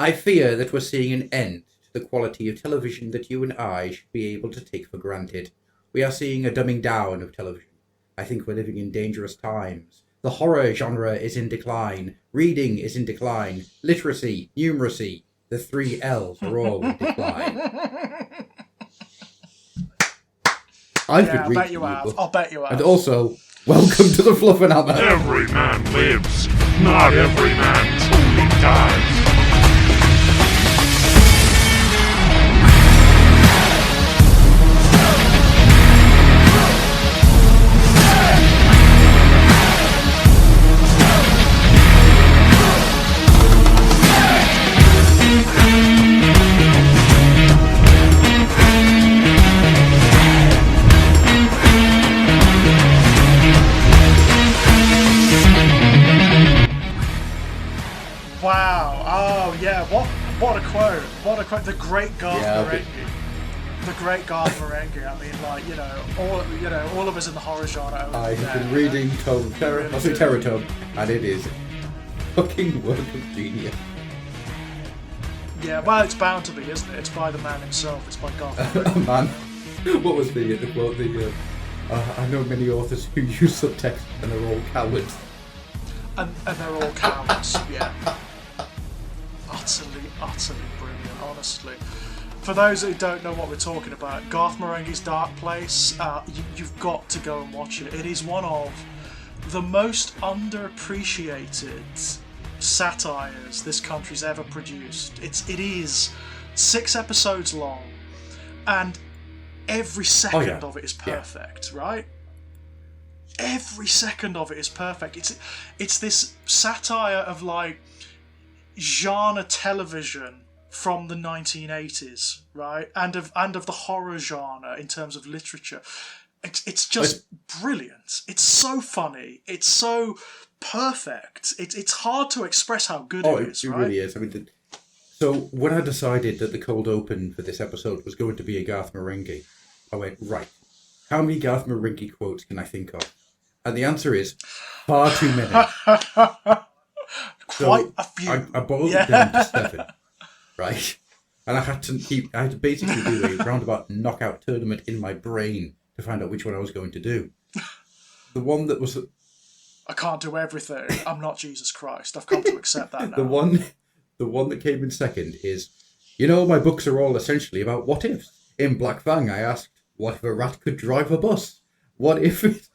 I fear that we're seeing an end to the quality of television that you and I should be able to take for granted. We are seeing a dumbing down of television. I think we're living in dangerous times. The horror genre is in decline. Reading is in decline. Literacy, numeracy, the 3 L's are all in decline. I've been reading I bet you have. I'll bet you have. And also, welcome to the Fluffenhammer. Every man lives, not every man truly dies. Wow! Oh yeah! What a quote! What a quote! The great Garth Marenghi. The great Garth Marenghi. I mean, like all of us in the horror genre. I've been reading Terror Tome, and it is fucking work of genius. Yeah, well, it's bound to be, isn't it? It's by the man himself. It's by Garth Marenghi. Man, what was the quote? I know many authors who use subtext, and they're all cowards. And they're all cowards. Yeah. Utterly brilliant, honestly. For those who don't know what we're talking about, Garth Marenghi's Dark Place, you've got to go and watch it. It is one of the most underappreciated satires this country's ever produced. It is 6 episodes long, and every second of it is perfect, right? Every second of it is perfect. It's this satire of like genre television from the 1980s, right? And of the horror genre in terms of literature. It's just brilliant. It's so funny. It's so perfect. It's hard to express how good it is, right? It really is. I mean, so when I decided that the cold open for this episode was going to be a Garth Marenghi, I went, right, how many Garth Marenghi quotes can I think of? And the answer is far too many. Quite a few. I boiled it down to 7, right? And I had to basically do a roundabout knockout tournament in my brain to find out which one I was going to do. The one that was... I can't do everything. I'm not Jesus Christ. I've come to accept that now. The one that came in second is, my books are all essentially about what ifs. In Black Fang, I asked, what if a rat could drive a bus? What if its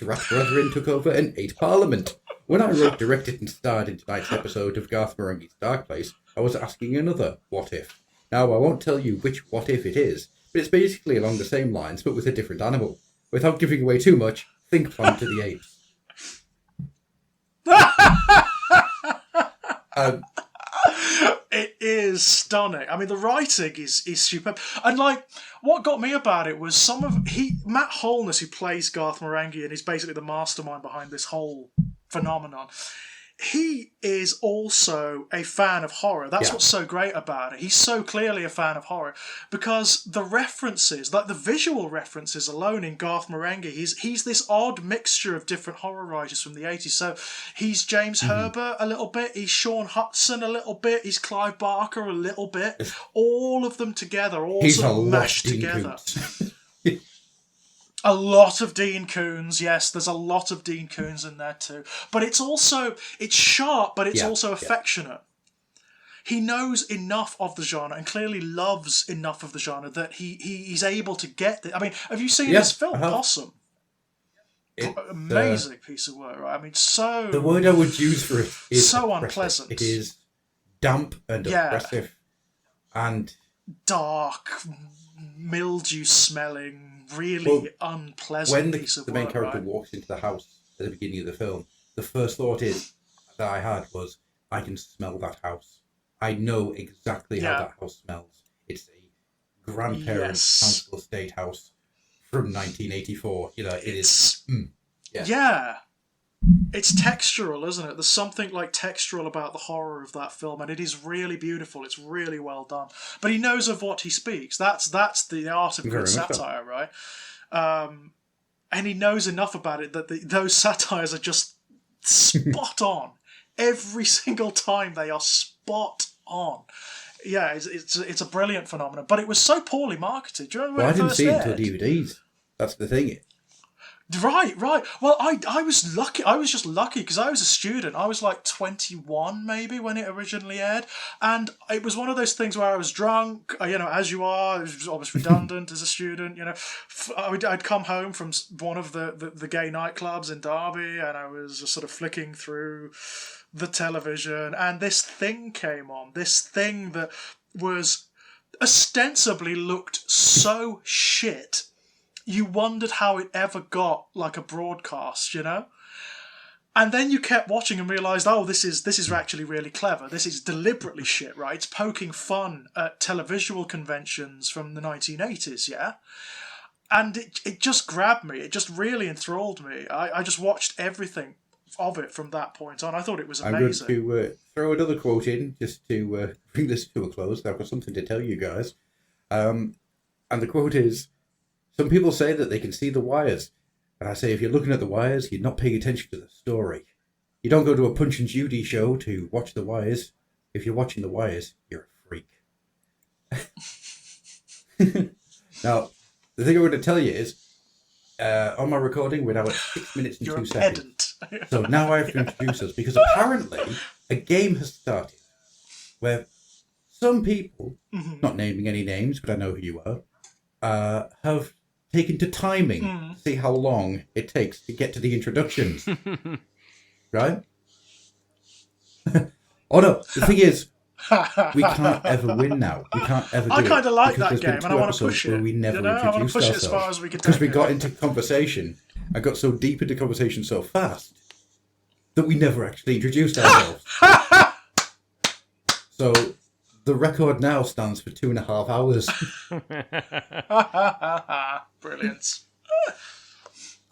rat brethren took over and ate Parliament? When I wrote, directed and starred in tonight's episode of Garth Marenghi's Dark Place, I was asking another what if. Now, I won't tell you which what if it is, but it's basically along the same lines, but with a different animal. Without giving away too much, think Planet of the Apes. It is stunning. I mean, the writing is superb. And like, what got me about it was Matt Holness, who plays Garth Marenghi and is basically the mastermind behind this whole phenomenon. He is also a fan of horror. That's what's so great about it. He's so clearly a fan of horror because the references, like the visual references alone in Garth Marenghi, he's this odd mixture of different horror writers from the 80s. So he's James Herbert a little bit, he's Sean Hudson a little bit, he's Clive Barker a little bit. All of them together, all sort of mashed together. A lot of Dean Koontz, yes, there's a lot of Dean Koontz in there too. But it's sharp, but it's also affectionate. He knows enough of the genre and clearly loves enough of the genre that he's able to get it. I mean, have you seen this film, Possum? Amazing piece of work, right? I mean, so... The word I would use for it is so oppressive. Unpleasant. It is damp and oppressive and... dark, mildew-smelling, really unpleasant piece of work. When the main character walks into the house at the beginning of the film, the first thought that I had was, I can smell that house. I know exactly how that house smells. It's a grandparents' council estate house from 1984. It is... Yeah. It's textural, isn't it? There's something like textural about the horror of that film, and it is really beautiful. It's really well done. But he knows of what he speaks. That's the art of good satire, right? And he knows enough about it that those satires are just spot on. Every single time they are spot on. Yeah, it's a brilliant phenomenon, but it was so poorly marketed. Do you remember Well, I when it didn't first see it aired? until DVDs. That's the thing. Right. Well, I was lucky. I was just lucky because I was a student. I was like 21 maybe when it originally aired, and it was one of those things where I was drunk. As you are, it was almost redundant as a student. I'd come home from one of the gay nightclubs in Derby, and I was just sort of flicking through the television, and this thing came on. This thing that was ostensibly looked so shit. You wondered how it ever got like a broadcast, And then you kept watching and realised, oh, this is actually really clever. This is deliberately shit, right? It's poking fun at televisual conventions from the 1980s, yeah? And it just grabbed me. It just really enthralled me. I just watched everything of it from that point on. I thought it was amazing. I'm going to throw another quote in just to bring this to a close. I've got something to tell you guys. And the quote is, some people say that they can see the wires. And I say, if you're looking at the wires, you're not paying attention to the story. You don't go to a Punch and Judy show to watch the wires. If you're watching the wires, you're a freak. Now, the thing I'm going to tell you is, on my recording, we're now at 6 minutes and 2 seconds. So now I have to introduce us, because apparently a game has started where some people, not naming any names, but I know who you are, have taken to timing to see how long it takes to get to the introductions. Right? Oh no, the thing is, we can't ever win now. We can't ever do it. I kind of like because that game, and I want to push it. We never I want to push it as far as we can take it. Because we got into conversation, and got so deep into conversation so fast, that we never actually introduced ourselves. So, the record now stands for 2.5 hours. Brilliant.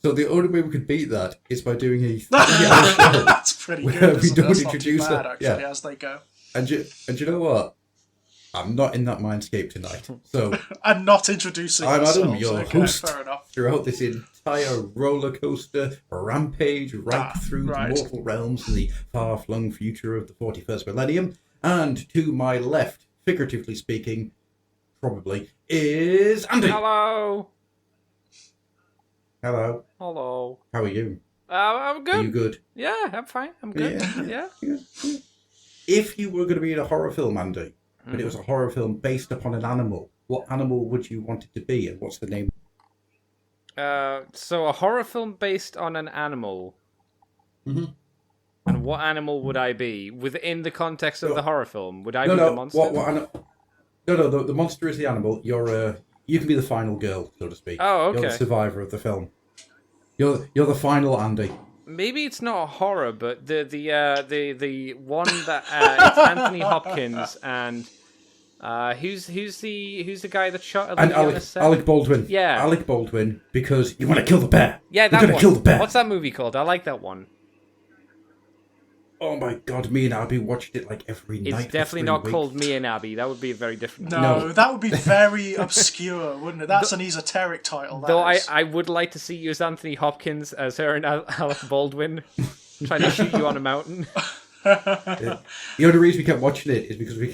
So the only way we could beat that is by doing a 3-hour show. That's pretty good. Where we don't That's introduce not too bad, it. actually, Yeah. as they go. And you know what? I'm not in that mindscape tonight. So And not introducing I'm Adam, ourselves. your Okay, host fair enough. throughout this entire roller coaster rampage right through right. the mortal realms in the far-flung future of the 41st millennium. And to my left, figuratively speaking, probably, is Andy. Hello. Hello. Hello. How are you? I'm good. Are you good? Yeah, I'm fine. I'm good. Yeah. If you were going to be in a horror film, Andy, but it was a horror film based upon an animal, what animal would you want it to be, and what's the name? So a horror film based on an animal. Mm-hmm. And what animal would I be within the context of the horror film? Would I be No, the monster? No. The monster is the animal. You can be the final girl, so to speak. Oh, okay. You're the survivor of the film. You're the final Andy. Maybe it's not a horror, but the one that it's Anthony Hopkins and who's the guy that shot And Olivia on the set? Alec Baldwin. Yeah. Alec Baldwin, because you want to kill the bear. Yeah, that You're gonna one. kill the bear. What's that movie called? I like that one. Oh my god, me and Abby watched it like every night. It's definitely for 3 not weeks. called Me and Abby. That would be a very different. No, that would be very obscure, wouldn't it? That's an esoteric title. Though is. I would like to see you as Anthony Hopkins as her and Alec Baldwin trying to shoot you on a mountain. The only reason we kept watching it is because we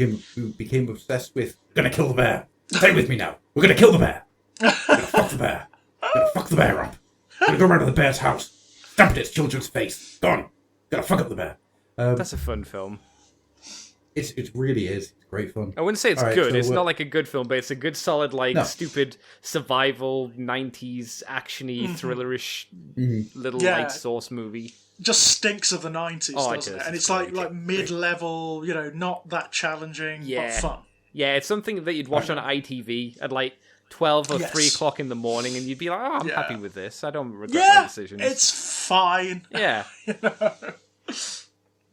became obsessed with gonna kill the bear. Stay with me now. We're gonna kill the bear. We're gonna fuck the bear. We're gonna fuck the bear up. We're gonna go around to the bear's house. Stamp its children's face. Go on. Gonna fuck up the bear. That's a fun film. It really is. It's great fun. I wouldn't say it's All right, good. so It's not like a good film, but it's a good, solid, No. stupid survival 90s actiony, thrillerish little Yeah. light source movie. just stinks of the 90s, Oh, it doesn't it? does. And It's it's like great. mid-level, not that challenging, Yeah. but fun. Yeah, it's something that you'd watch on ITV at 12 or Yes. 3 o'clock in the morning, and you'd be like, oh, I'm Yeah. happy with this. I don't regret my Yeah, decisions. it's fine. Yeah.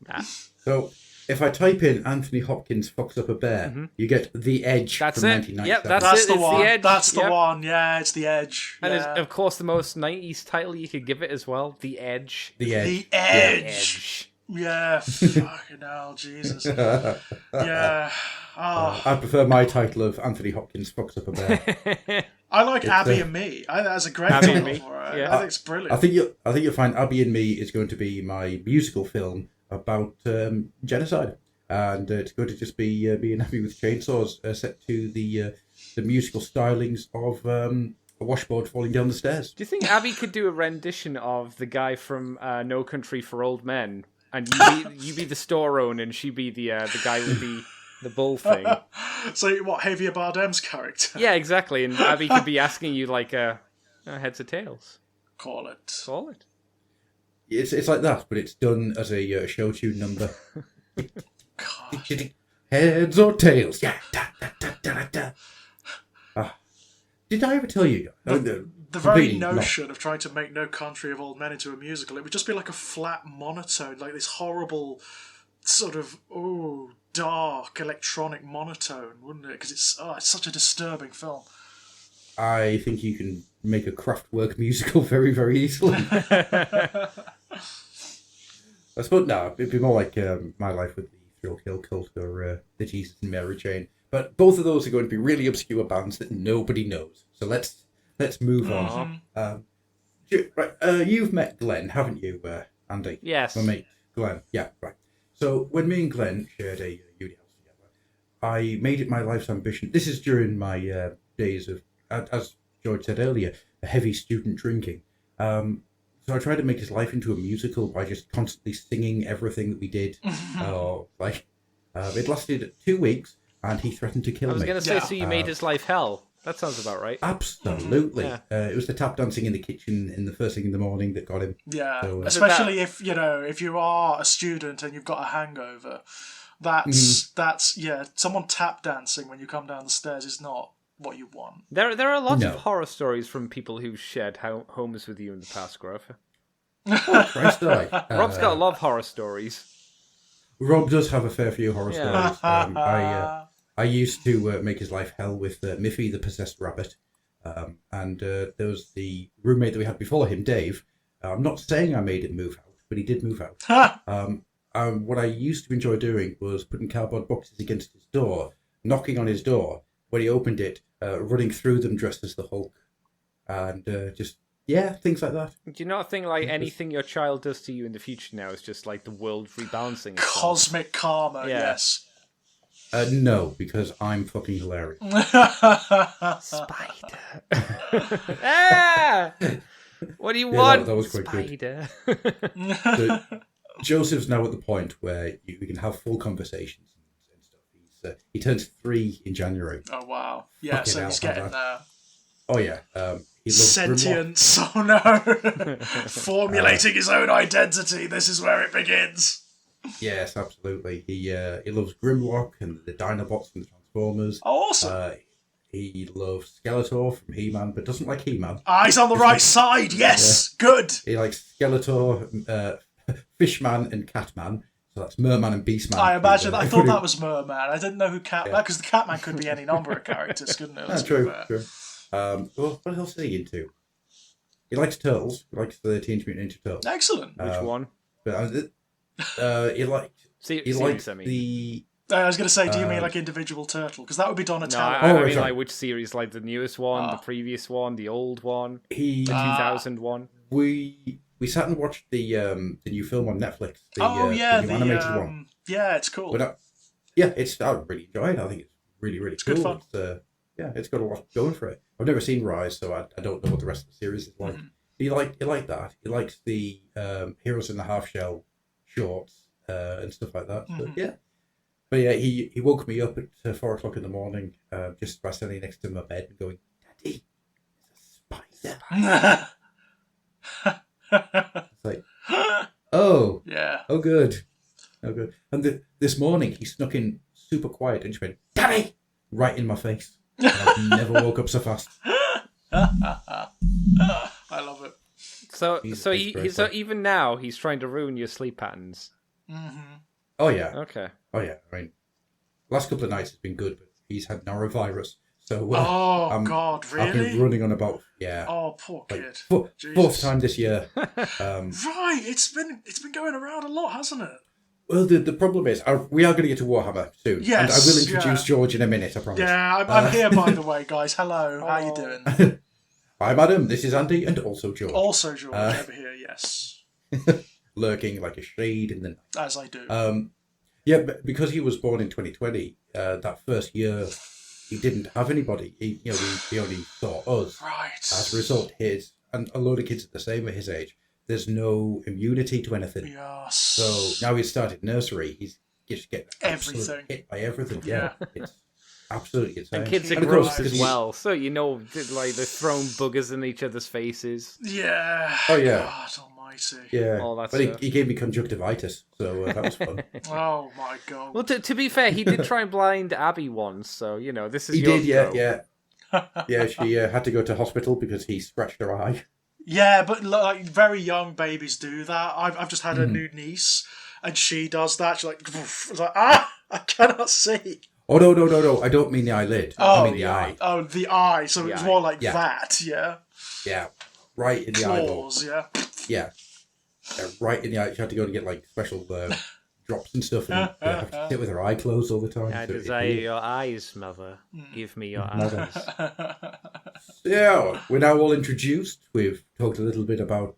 Nah. So if I type in Anthony Hopkins fucks up a bear, you get The Edge That's from it. 1997. Yep, That's That's it, the it's The one. Edge. That's the Yep. one. Yeah, it's The Edge. And yeah. it's, of course, the most 90s title you could give it as well. The Edge. The Edge. The The Edge. Edge. Yeah, fucking hell, Jesus. Yeah. Oh, I prefer my title of Anthony Hopkins fucks up a bear. I like Abby a- and Me. I think that's a great Abby title and Me, for it. yeah. I think it's brilliant. I think you'll find Abby and Me is going to be my musical film about genocide. and it's going to just be being happy with chainsaws set to the musical stylings of a washboard falling down the stairs. Do you think Abby could do a rendition of the guy from No Country for Old Men, and you be the store owner, and she be the guy with the bull thing? So what, Javier Bardem's character? Yeah, exactly. And Abby could be asking you like, heads or tails? Call it. Call it. It's like that, but it's done as a show tune number. God. Heads or tails? Yeah. Da, da, da, da, da. Did I ever tell you? The very notion of trying to make No Country of Old Men into a musical, it would just be like a flat monotone, like this horrible sort of, dark electronic monotone, wouldn't it? Because it's such a disturbing film. I think you can make a Kraftwerk musical very, very easily. I suppose, no, it'd be more like My Life with the Thrill Kill Cult or The Jesus and Mary Chain. But both of those are going to be really obscure bands that nobody knows. So let's move on. Right, you've met Glenn, haven't you, Andy? Yes. My mate, Glenn. Yeah, right. So when me and Glenn shared a uni house together, I made it my life's ambition. This is during my days of, as George said earlier, a heavy student drinking. So I tried to make his life into a musical by just constantly singing everything that we did. It lasted 2 weeks, and he threatened to kill me. I was going to say, so you made his life hell. That sounds about right. Absolutely. Yeah. It was the tap dancing in the kitchen in the first thing in the morning that got him. Yeah, So, especially if you are a student and you've got a hangover. That's someone tap dancing when you come down the stairs is not what you want. There are lots No. of horror stories from people who've shared homes with you in the past, Grove. Christ alive. Rob's got a lot of horror stories. Rob does have a fair few horror Yeah. stories. I used to make his life hell with Miffy the Possessed Rabbit. And there was the roommate that we had before him, Dave. I'm not saying I made him move out, but he did move out. What I used to enjoy doing was putting cardboard boxes against his door, knocking on his door. When he opened it, running through them dressed as the Hulk. And things like that. Do you not think like anything your child does to you in the future now is just like the world rebalancing itself? Cosmic karma, Yeah. yes. No, because I'm fucking hilarious. Spider. Ah! What do you want? That was quite good. Spider. So, Joseph's now at the point where we can have full conversations and stuff. He turns 3 in January. Oh, wow. Yeah, Fucking so hell, he's getting there. Oh yeah, he loves Sentience, oh no. Formulating his own identity, this is where it begins. Yes, absolutely. He loves Grimlock and the Dinobots from the Transformers. Oh, awesome. He loves Skeletor from He-Man, but doesn't like He-Man. He's on the right side, yes, good. He likes Skeletor, Fishman, and Catman. So that's Merman and Beastman. I imagine. I thought that was Merman. I didn't know who Catman, because the Catman could be any number of characters, couldn't it? Let's be True, fair. true. Well, what else is he into? He likes Turtles. He likes the Teenage Mutant Ninja Turtles. Excellent. Which one? But he likes Series, I mean. the. I was going to say, do you mean like individual turtle? Because that would be No, Donatello. I mean sorry. like which series? Like the newest one, the previous one, the old one, He the 2000 one. we sat and watched the new film on Netflix. The new animated one. Yeah, it's cool. But I really enjoyed it. I think it's really really cool. good fun. It's got a lot going for it. I've never seen Rise, so I don't know what the rest of the series is like. He liked that. He likes the Heroes in the Half Shell shorts and stuff like that. So, yeah. But yeah, he woke me up at 4 o'clock in the morning, just by standing next to my bed and going, "Daddy, there's a spider." It's like, oh, yeah. oh good. And this morning he snuck in super quiet and just went, "Daddy!" right in my face. And I've never woke up so fast. I love it. So He's so even now he's trying to ruin your sleep patterns. Oh yeah. Okay. Oh yeah. I mean, last couple of nights has been good, but he's had norovirus. So God, I've been really? running on about Oh, poor kid. Fourth time this year. Right, it's been going around a lot, hasn't it? Well, the problem is, we are going to get to Warhammer soon. Yes, and I will introduce George in a minute, I promise. Yeah, I'm here, by the way, guys. Hello, how you doing? I'm Adam, this is Andy, and also George. Also George over here, yes. Lurking like a shade in the night. As I do. Yeah, but because he was born in 2020, that first year he didn't have anybody. He only saw us. Right. As a result, and a load of kids at the same at his age, there's no immunity to anything. Yes. So now he's started nursery. He's just getting Everything. hit by everything. Yeah, it's absolutely insane. And kids are of course, gross as 'cause well, so like they're throwing boogers in each other's faces. Yeah. Oh, yeah. God almighty. Yeah, All that but stuff. he gave me conjunctivitis, so that was fun. Oh my god. Well, to be fair, he did try and blind Abby once, so this is He your did, yeah, go. yeah. Yeah, she had to go to hospital because he scratched her eye. Yeah, but like very young babies do that. I've just had a new niece, and she does that. She's like, it's like I cannot see. Oh, no. I don't mean the eyelid. I mean the eye. Oh, the eye. So The it's eye. more like Yeah. that. Yeah. Yeah, right in the eyeball. Claws. Yeah. Yeah, right in the eye. She had to go and get like special drops and stuff, and have to sit with her eye closed all the time. I so desire it'd be- your eyes, mother. Give me your eyes. Yeah, we're now all introduced. We've talked a little bit about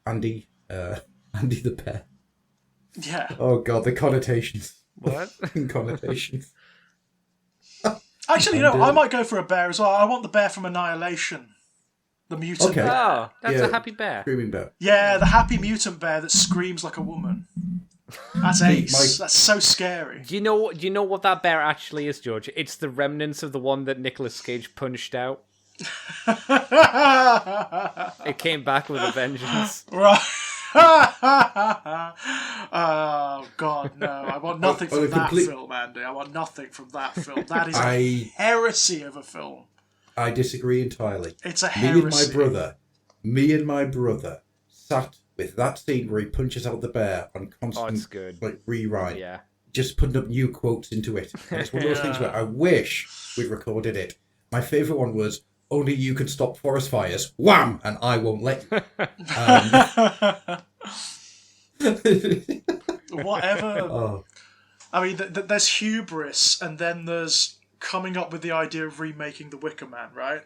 Andy, Andy the bear. Yeah. Oh God, the connotations. What? Connotations. Actually, I might go for a bear as well. I want the bear from Annihilation. The mutant Okay. bear. Oh, that's Yeah. a happy bear. Screaming bear. Yeah, the happy mutant bear that screams like a woman. That's ace. That's so scary. Do you know what that bear actually is, George? It's the remnants of the one that Nicolas Cage punched out. It came back with a vengeance. Right. Oh God, no! I want nothing Well, from a that complete- film, Andy. I want nothing from that film. That is a I heresy of a film. I disagree entirely. It's a Me heresy. me and my brother sat with that scene where he punches out the bear on constant it's good. like rewrite. Yeah. Just putting up new quotes into it. And it's one of those things where I wish we'd recorded it. My favourite one was, "Only you can stop forest fires. Wham! And I won't let you." Whatever. Oh, I mean, there's hubris, and then there's coming up with the idea of remaking The Wicker Man, right?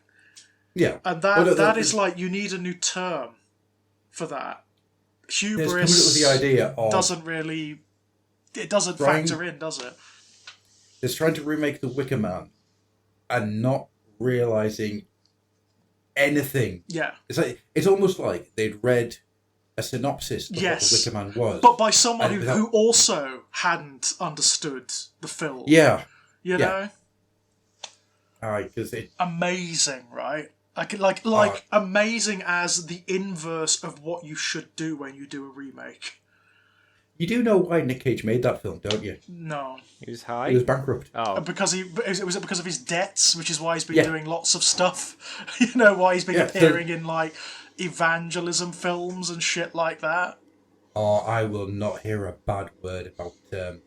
yeah. And Well, no, that is like, you need a new term for that. There's coming up Hubris with the idea of doesn't really... It doesn't Trying- factor in, does it? There's trying to remake The Wicker Man and not realising anything. Yeah. It's almost like they'd read a synopsis of Yes. what The Wicker Man was. But by someone And who, without- who also hadn't understood the film. Yeah. You know? Because it... Amazing, right? Amazing as the inverse of what you should do when you do a remake. You do know why Nick Cage made that film, don't you? No. He was high. He was bankrupt. Oh, Because was it because of his debts, which is why he's been Yeah. doing lots of stuff. Why he's been Yeah, so- appearing in like evangelism films and shit like that. Oh, I will not hear a bad word about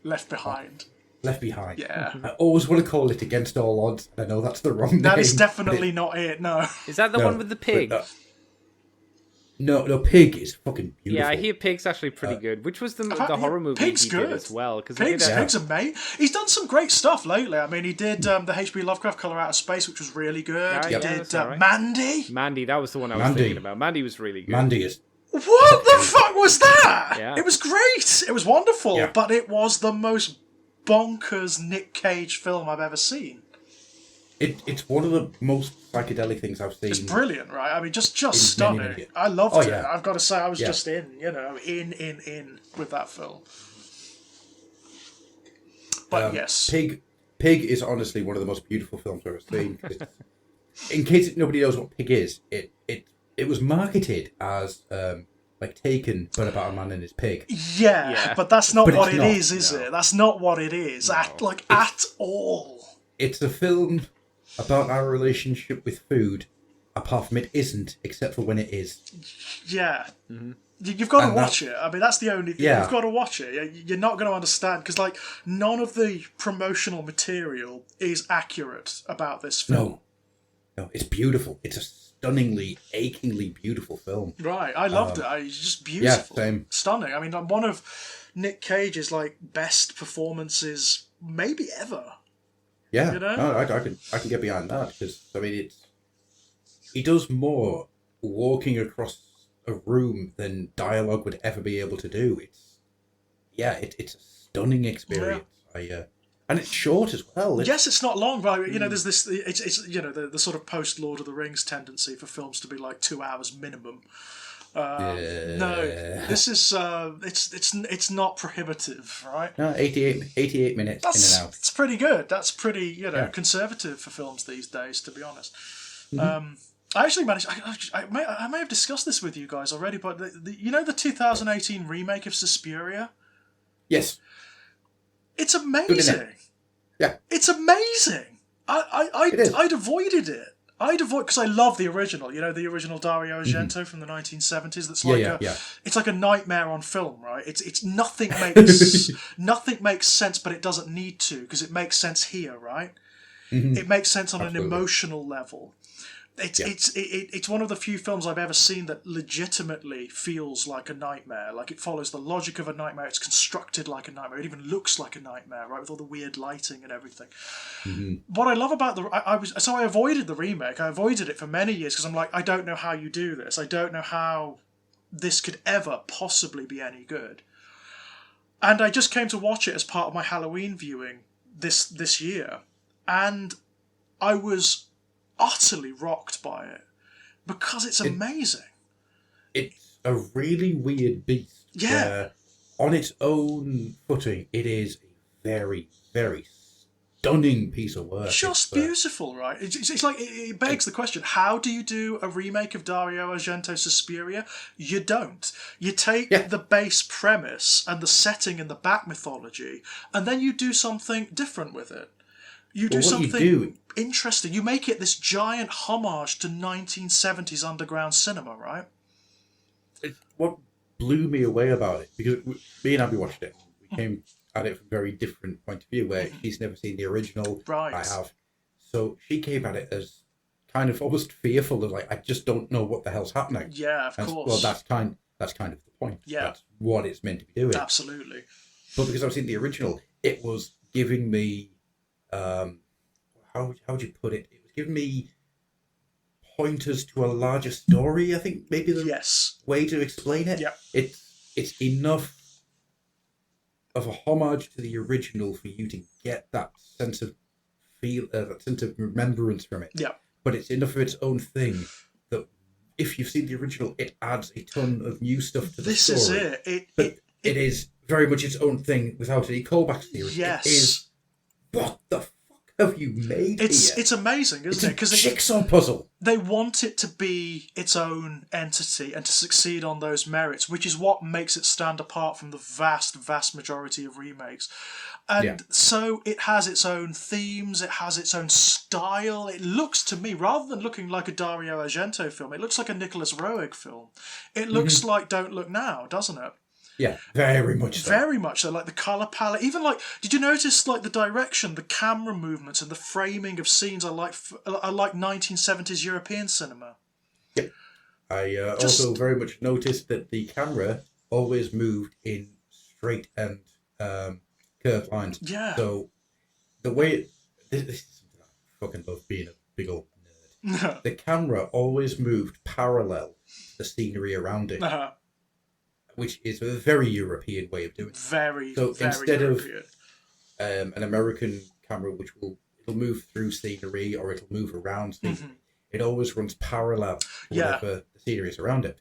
Left Behind. Left Behind. Yeah. I always want to call it Against All Odds. I know that's the wrong name. That is but definitely not it, no. is that the No, one with the pig? but, no, Pig is fucking beautiful. Yeah, I hear Pig's actually pretty good. Which was the horror movie Pig's he good. did as well? Because Pig's amazing. He's done some great stuff lately. I mean, he did the H.P. Lovecraft Colour Out of Space, which was really good. Yeah, He yeah, did that's all right. Mandy. Mandy, that was the one I was Mandy. thinking about. Mandy was really good. Mandy is... What the fuck was that? Yeah. It was great. It was wonderful, Yeah. but it was the most bonkers Nick Cage film I've ever seen. It's one of the most psychedelic things I've seen. It's brilliant, right? I mean, just many, stunning. many years. I loved Oh, it. yeah. I've got to say, I was Yeah. just in with that film. But yes. Pig is honestly one of the most beautiful films I've ever seen. 'Cause in case nobody knows what Pig is, it was marketed as like Taken, but about a man and his pig. Yeah, but that's not But what it's it not, is it? That's not what it is. At all. It's a film about our relationship with food, apart from it isn't, except for when it is. Yeah. You've got to And watch it. I mean, that's the only thing. Yeah. You've got to watch it. You're not going to understand, because like none of the promotional material is accurate about this film. No, it's beautiful. It's a stunningly, achingly beautiful film. Right, I loved it. It's just beautiful. Yeah, same. Stunning. I mean, one of Nick Cage's like best performances maybe ever. Yeah, You know? no, I can get behind that, because I mean he does more walking across a room than dialogue would ever be able to do. It's a stunning experience. And it's short as well. Yes, it's not long, but there's this. It's the sort of post Lord of the Rings tendency for films to be like 2 hours minimum. No, this is it's not prohibitive, right? No, 88 minutes in and out. It's pretty good. That's pretty conservative for films these days, to be honest. I actually managed. I may have discussed this with you guys already, but the 2018 remake of Suspiria. Yes, it's amazing. Yeah, it's amazing. I'd avoided it. Because I love the original. The original Dario Argento from the 1970s. That's like it's like a nightmare on film, right? It's nothing makes sense, but it doesn't need to, because it makes sense here, right? It makes sense on an emotional level. It's one of the few films I've ever seen that legitimately feels like a nightmare. Like, it follows the logic of a nightmare. It's constructed like a nightmare. It even looks like a nightmare, right, with all the weird lighting and everything. What I love about I avoided the remake. I avoided it for many years because I'm like, I don't know how you do this. I don't know how this could ever possibly be any good. And I just came to watch it as part of my Halloween viewing this year, and I was utterly rocked by it because it's amazing. It's a really weird beast. Yeah. Where, on its own footing, it is a very, very stunning piece of work. Just beautiful, right? It's like, it begs the question: how do you do a remake of Dario Argento's Suspiria? You don't. You take the base premise and the setting and the back mythology, and then you do something different with it. You do something interesting. You make it this giant homage to 1970s underground cinema, right? What blew me away about it, because me and Abby watched it. We came at it from a very different point of view, where she's never seen the original. Right. I have. So she came at it as kind of almost fearful of, like, I just don't know what the hell's happening. Yeah, of course. Well, that's kind of the point. Yeah. That's what it's meant to be doing. Absolutely. But because I've seen the original, it was giving me... how would you put it? It was giving me pointers to a larger story, I think, maybe the way to explain it. Yep. It's enough of a homage to the original for you to get that sense of that sense of remembrance from it. Yeah. But it's enough of its own thing that if you've seen the original, it adds a ton of new stuff to the story. This is it. It is very much its own thing without any callbacks to the original. Yes. It is, what the fuck have you made here? It's amazing, isn't it? Because it's a jigsaw puzzle. They want it to be its own entity and to succeed on those merits, which is what makes it stand apart from the vast majority of remakes. And so it has its own themes, it has its own style. It looks to me, rather than looking like a Dario Argento film, it looks like a Nicholas Roeg film. It looks like Don't Look Now, doesn't it? Yeah, very much so. Very much so. Like the colour palette, even like, did you notice like the direction, the camera movements, and the framing of scenes are like 1970s European cinema. Yeah, I also very much noticed that the camera always moved in straight and curved lines. Yeah. So the way this is something I fucking love, being a big old nerd. The camera always moved parallel to the scenery around it. Which is a very European way of doing it. Very instead European. Of an American camera, which it'll move through scenery or it'll move around scenery, it always runs parallel to whatever the scenery is around it.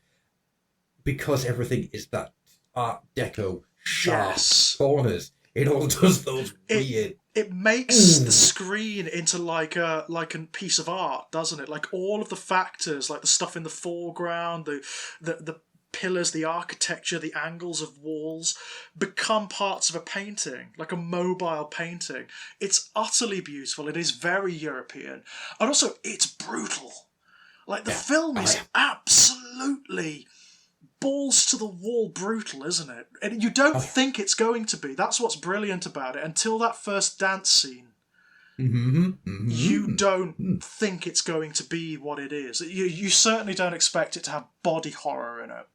Because everything is that Art Deco sharp corners, it all does those weird... It makes the screen into like a piece of art, doesn't it? Like all of the factors, like the stuff in the foreground, the pillars, the architecture, the angles of walls become parts of a painting, like a mobile painting. It's utterly beautiful. It is very European. And also, it's brutal. Like, the film is absolutely balls to the wall brutal, isn't it? And you don't think it's going to be. That's what's brilliant about it. Until that first dance scene. You don't think it's going to be what it is. You certainly don't expect it to have body horror in it.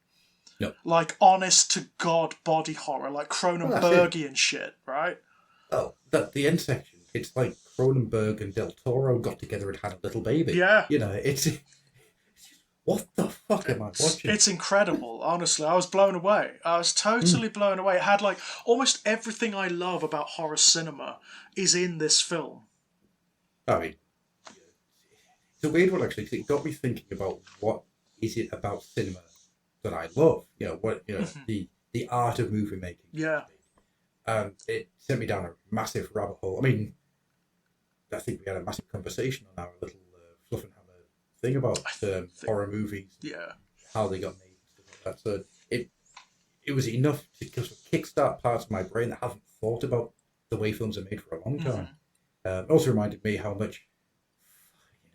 No. Like, honest to God body horror, like Cronenbergian shit, right? Oh, the end section, it's like Cronenberg and Del Toro got together and had a little baby. Yeah. You know, it's what the fuck am I watching? It's incredible, honestly. I was blown away. I was totally blown away. It had like almost everything I love about horror cinema is in this film. I mean, it's a weird one actually, because it got me thinking about what is it about cinema that I love. The art of movie making. Yeah. It sent me down a massive rabbit hole. I mean, I think we had a massive conversation on our little Fluffenhammer thing about horror movies. Yeah. How they got made and stuff like that. So it was enough to just kickstart parts of my brain that haven't thought about the way films are made for a long time. It also reminded me how much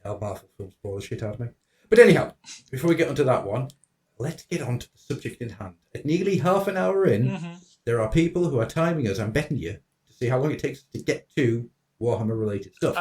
Marvel films bore the shit out of me. But anyhow, before we get onto that one, let's get on to the subject in hand. At nearly half an hour in, there are people who are timing us, I'm betting you, to see how long it takes to get to Warhammer-related stuff.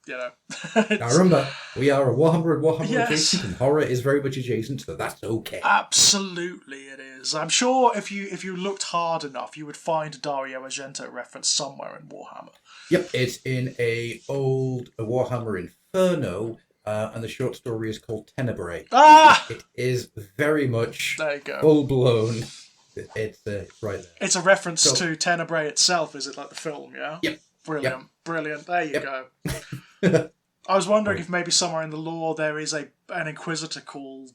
Now remember, we are a Warhammer adjacent, and horror is very much adjacent, so that's okay. Absolutely it is. I'm sure if you looked hard enough, you would find a Dario Argento reference somewhere in Warhammer. Yep, it's in a Warhammer Inferno, and the short story is called Tenebrae. It is very much full-blown. It's right there. It's a reference to Tenebrae itself, is it, like the film, yeah? Yep. Brilliant. There you go. I was wondering if maybe somewhere in the lore there is an Inquisitor called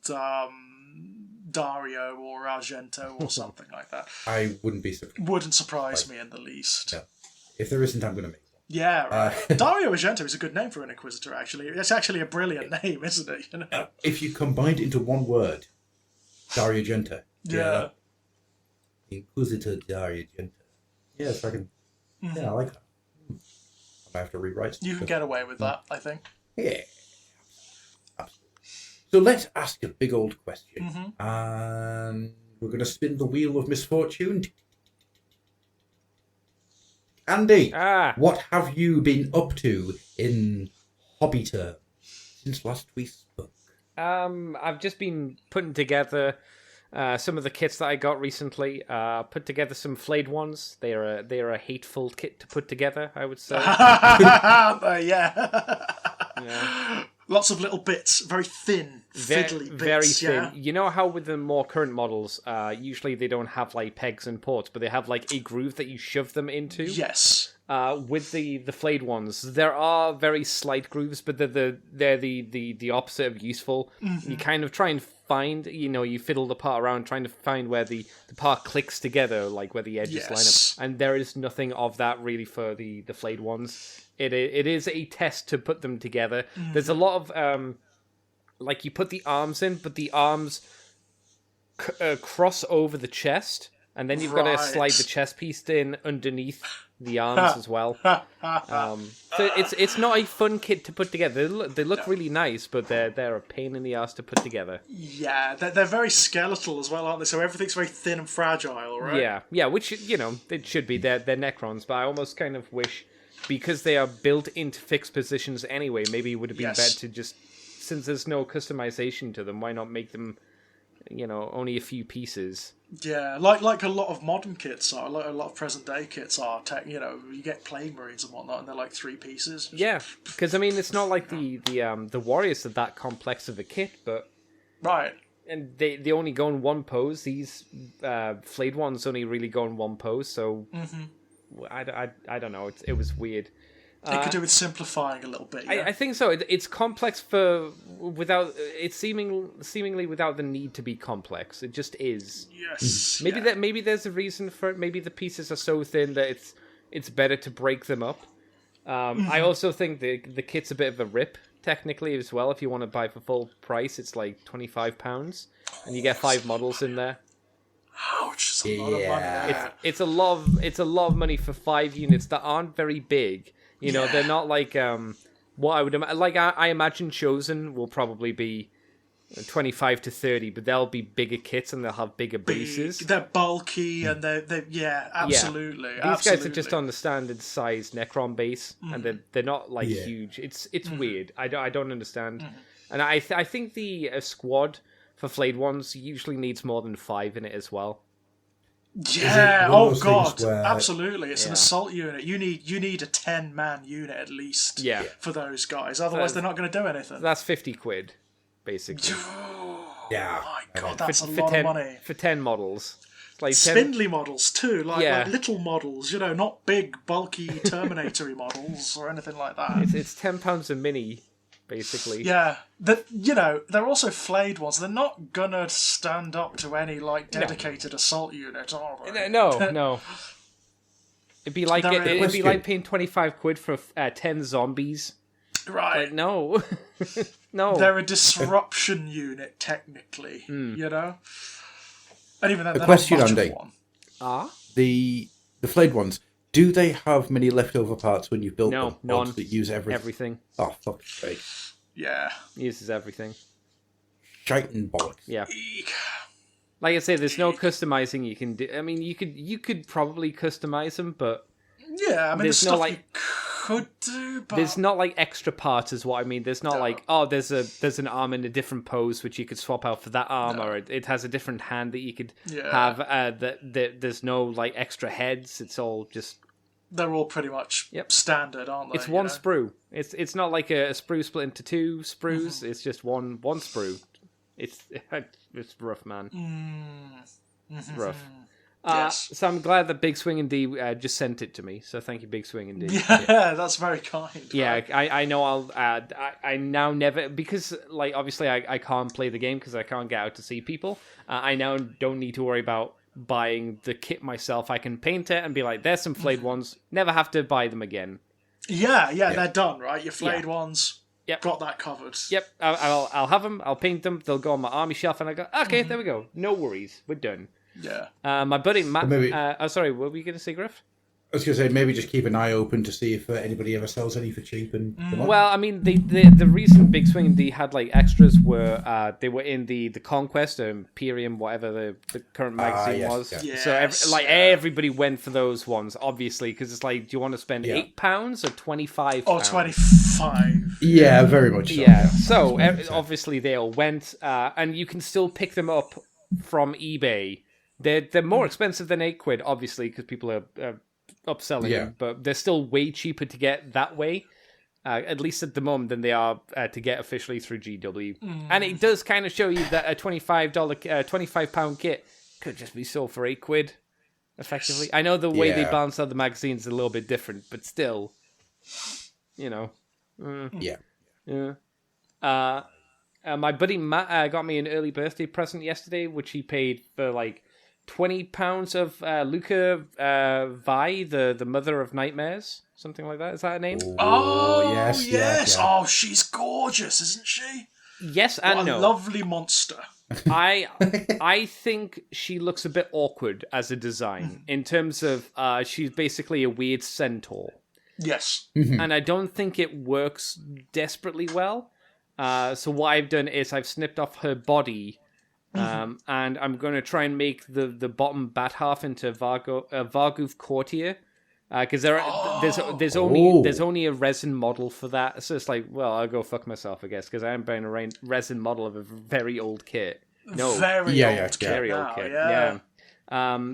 Dario or Argento or something like that. I wouldn't be surprised. Wouldn't surprise me in the least. No. If there isn't, I'm going to make one. Yeah, right. Dario Argento is a good name for an Inquisitor, actually. It's actually a brilliant name, isn't it? You know? If you combined it into one word, Dario Argento. Yeah. Inquisitor Dario Argento. Yes, I can. Yeah, I like that. I have to rewrite You can get away with that, I think. Yeah. Absolutely. So let's ask a big old question. And we're going to spin the wheel of misfortune. Andy, what have you been up to in hobby terms since last we spoke? I've just been putting together some of the kits that I got recently. Put together some flayed ones. They're a hateful kit to put together, I would say. Yeah. Lots of little bits, very thin, fiddly bits. Very thin. Yeah? You know how with the more current models, usually they don't have like pegs and ports, but they have like a groove that you shove them into. Yes. With the flayed ones, there are very slight grooves, but they're the opposite of useful. You kind of try and find, you fiddle the part around trying to find where the part clicks together, like where the edges line up. And there is nothing of that really for the flayed ones. It is a test to put them together. There's a lot of like you put the arms in, but the arms cross over the chest, and then you've got to slide the chest piece in underneath the arms as well. So it's not a fun kit to put together. They look really nice, but they're a pain in the ass to put together. Yeah, they're very skeletal as well, aren't they? So everything's very thin and fragile, right? Yeah, which it should be. They're Necrons, but I almost kind of wish, because they are built into fixed positions anyway, maybe it would have been better to just, since there's no customization to them, why not make them, only a few pieces? Yeah, like a lot of modern kits are, like a lot of present day kits are. You get Plague Marines and whatnot, and they're like 3 pieces. Yeah, because it's not like the Warriors are that complex of a kit, but right, and they only go in one pose. These flayed ones only really go in one pose, so I don't know. It was weird. It could do with simplifying a little bit. Yeah? I think so. It's complex it's seemingly without the need to be complex. It just is. Yes. Maybe there's a reason for it. Maybe the pieces are so thin that it's better to break them up. I also think the kit's a bit of a rip technically as well. If you want to buy for full price, it's like £25, and you get 5 models in there. Ouch! It's a lot of money. It's a lot of money for 5 units that aren't very big. They're not like what I would I imagine Chosen will probably be 25 to 30, but they'll be bigger kits and they'll have bigger bases. They're bulky and they're absolutely. These guys are just on the standard size Necron base, and they're not like huge. It's weird. I don't understand, and I think the squad for flayed ones usually needs more than 5 in it as well. Yeah. Oh god. Absolutely. It's an assault unit. You need a 10-man unit at least. Yeah. For those guys. Otherwise, they're not going to do anything. That's £50. basically. Yeah. My God, that's a For lot 10 of money. for 10 models. It's like 10, Spindly models too, like Yeah. little models, not big, bulky Terminator models or anything like that. it's £10 a mini, basically. Yeah, they're also flayed ones. They're not gonna stand up to any dedicated assault unit, are they? No. It'd be like There is- it'd be like paying £25 for 10 zombies. Right. Like no, no. They're a disruption unit, technically. And even then, they're question, not much Andy. of one. The flayed ones, do they have many leftover parts when you've built them? No, Or none. does it use everything? Everything Oh, fuck's sake. Yeah. uses everything. Shite and bollocks. Yeah. Eek. Like I say, there's no customizing you can do. I mean, you could probably customize them, but Yeah, I mean, There's there's no, stuff like- you could do, but there's not like extra parts, is what I mean. There's not like, oh, there's an arm in a different pose which you could swap out for that arm, or it has a different hand that you could Yeah. have. There's no like extra heads. It's all just they're all pretty much standard, aren't they? it's one sprue. It's not like a sprue split into two sprues. It's just one sprue. It's rough, man. It's rough. Yes. So I'm glad that Big Swing and D just sent it to me. So thank you, Big Swing and D. Yeah, that's very kind. Yeah, right? I know I'll I now never, because like obviously I can't play the game because I can't get out to see people. I now don't need to worry about buying the kit myself. I can paint it and be like, there's some flayed ones. Never have to buy them again. Yeah, they're done, right? Your flayed ones, Yep. got that covered. Yep, I'll have them. I'll paint them. They'll go on my army shelf, and I go, okay, there we go. No worries, we're done. Yeah. My buddy Matt. maybe- Sorry, what were you going to say, Griff? I was going to say, maybe just keep an eye open to see if anybody ever sells any for cheap. And Well, I mean, the reason Big Swing and D had like extras were they were in the Conquest or Imperium, whatever the current magazine yes, was. yeah. So everybody went for those ones, obviously, because it's like, do you want to spend £8 or £25? Or 25. yeah, very much so. Yeah. So obviously they all went, and you can still pick them up from eBay. They're more expensive than £8, obviously, because people are upselling them, but they're still way cheaper to get that way, at least at the moment, than they are to get officially through GW. And it does kind of show you that a £25 kit could just be sold for £8, effectively. I know the way they Yeah. balance out the magazines is a little bit different, but still, Yeah. Yeah. My buddy Matt got me an early birthday present yesterday, which he paid for like £20 of Luca Vi, the mother of nightmares, something like that. Is that her name? Oh, yes, yes. yeah. Oh, she's gorgeous, isn't she? Yes and What a no. lovely monster. I think she looks a bit awkward as a design in terms of she's basically a weird centaur, Yes. and I don't think it works desperately well. So what I've done is I've snipped off her body. And I'm going to try and make the bottom bat half into Vargoof Courtier, because there's only a resin model for that. So it's like, well, I'll go fuck myself, I guess, because I am buying a resin model of a very old kit. No, Very old kit very now, old kit. yeah.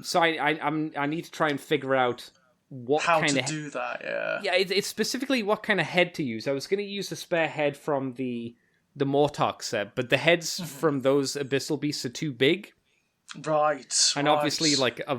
So I need to try and figure out what How kind to of do that, yeah. yeah, it's specifically what kind of head to use. I was going to use a spare head from the Mortark set, but the heads from those Abyssal Beasts are too big. Right. And obviously, like a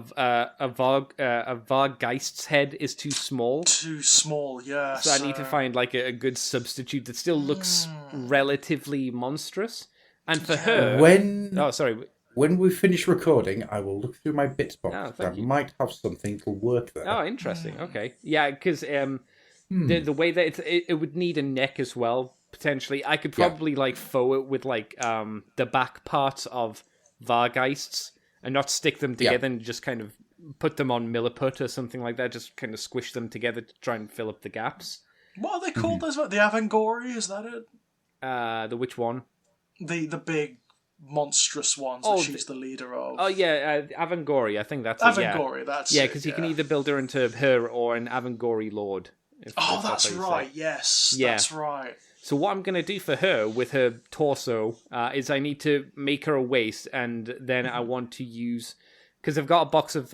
Vargeist's head is too small. Too small, yeah. So I need to find like a good substitute that still looks relatively monstrous. And for her, When we finish recording, I will look through my bits box. Oh, thank I you. might have something to work there. oh, interesting. Okay, yeah, because the way that it would need a neck as well. Potentially, I could probably like faux it with like the back parts of Vargeists and not stick them together and just kind of put them on Milliput or something like that. Just kind of squish them together to try and fill up the gaps. What are they called? Those The Avangori, is that it? The which one? The big monstrous ones Oh, that she's the leader of. Oh yeah, Avangori. I think that's it, yeah. Avangori, that's Yeah, it, because you can either build her into her or an Avangori Lord. if that's how you say right, it. yes. Yeah. That's right. So what I'm going to do for her with her torso is I need to make her a waist, and then I want to use... Because I've got a box of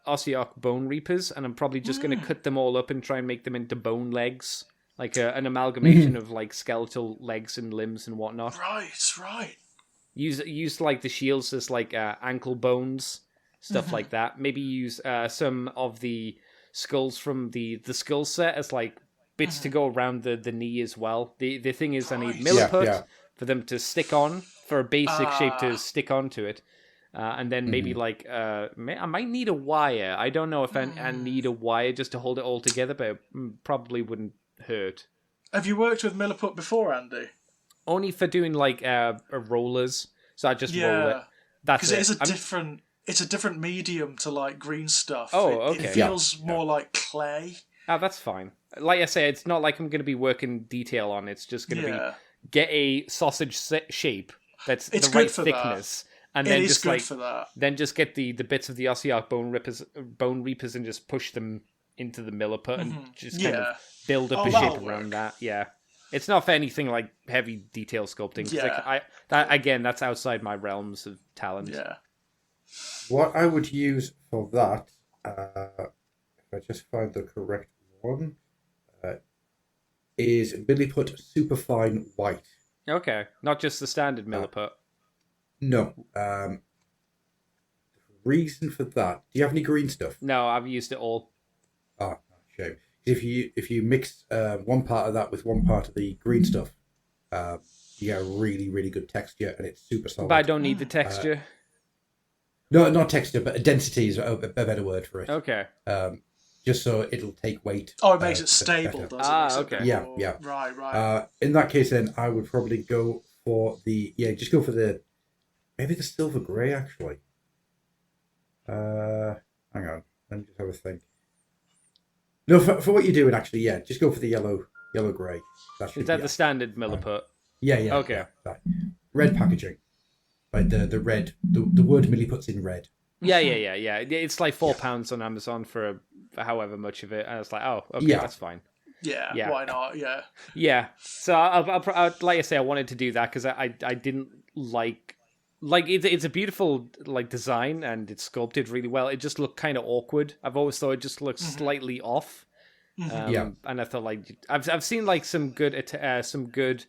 Ossiarch Bone Reapers, and I'm probably just going to cut them all up and try and make them into bone legs like an amalgamation of like skeletal legs and limbs and whatnot. Right. Use like the shields as like ankle bones, stuff like that. Maybe use some of the skulls from the skull set as like bits to go around the knee as well. The thing is, I need milliput for them to stick on, for a basic shape to stick onto it. And then maybe like I might need a wire. I don't know if I need a wire just to hold it all together, but it probably wouldn't hurt. Have you worked with milliput before, Andy? Only for doing like rollers. So I just roll it. That's it. Because it's a different medium to like green stuff. Oh, okay. It feels more like clay. Oh, that's fine. Like I say, it's not like I'm going to be working detail on it. It's just going to be get a sausage shape that's the right thickness. And then just like then just get the bits of the Ossiarch bone reapers and just push them into the milliput and just kind of build up a shape around that. Yeah. It's not for anything like heavy detail sculpting. Yeah. That's outside my realms of talent. Yeah. What I would use for that, if I just find the correct one, is milliput superfine white. Okay, not just the standard milliput. No. The reason for that, do you have any green stuff? No, I've used it all. Ah, shame. If you mix one part of that with one part of the green stuff, you get a really, really good texture, and it's super solid. But I don't need the texture. No, not texture, but density is a better word for it. Okay. Just so it'll take weight. Oh, it makes it stable, better. does it? Okay. Yeah. Right. In that case, then I would probably go for maybe the silver grey actually. Hang on, let me just have a think. No, for what you're doing, actually, just go for the yellow grey. Is that the standard milliput? Yeah. Okay. Yeah. Red packaging, like the red. The word milliput's in red. Yeah. It's like £4 on Amazon for however much of it, and it's like, oh, okay, that's fine. Yeah, why not? Yeah. Yeah. So I'll like I say, I wanted to do that because I didn't like it's a beautiful like design and it's sculpted really well. It just looked kind of awkward. I've always thought it just looked slightly off. And I thought like I've seen like some good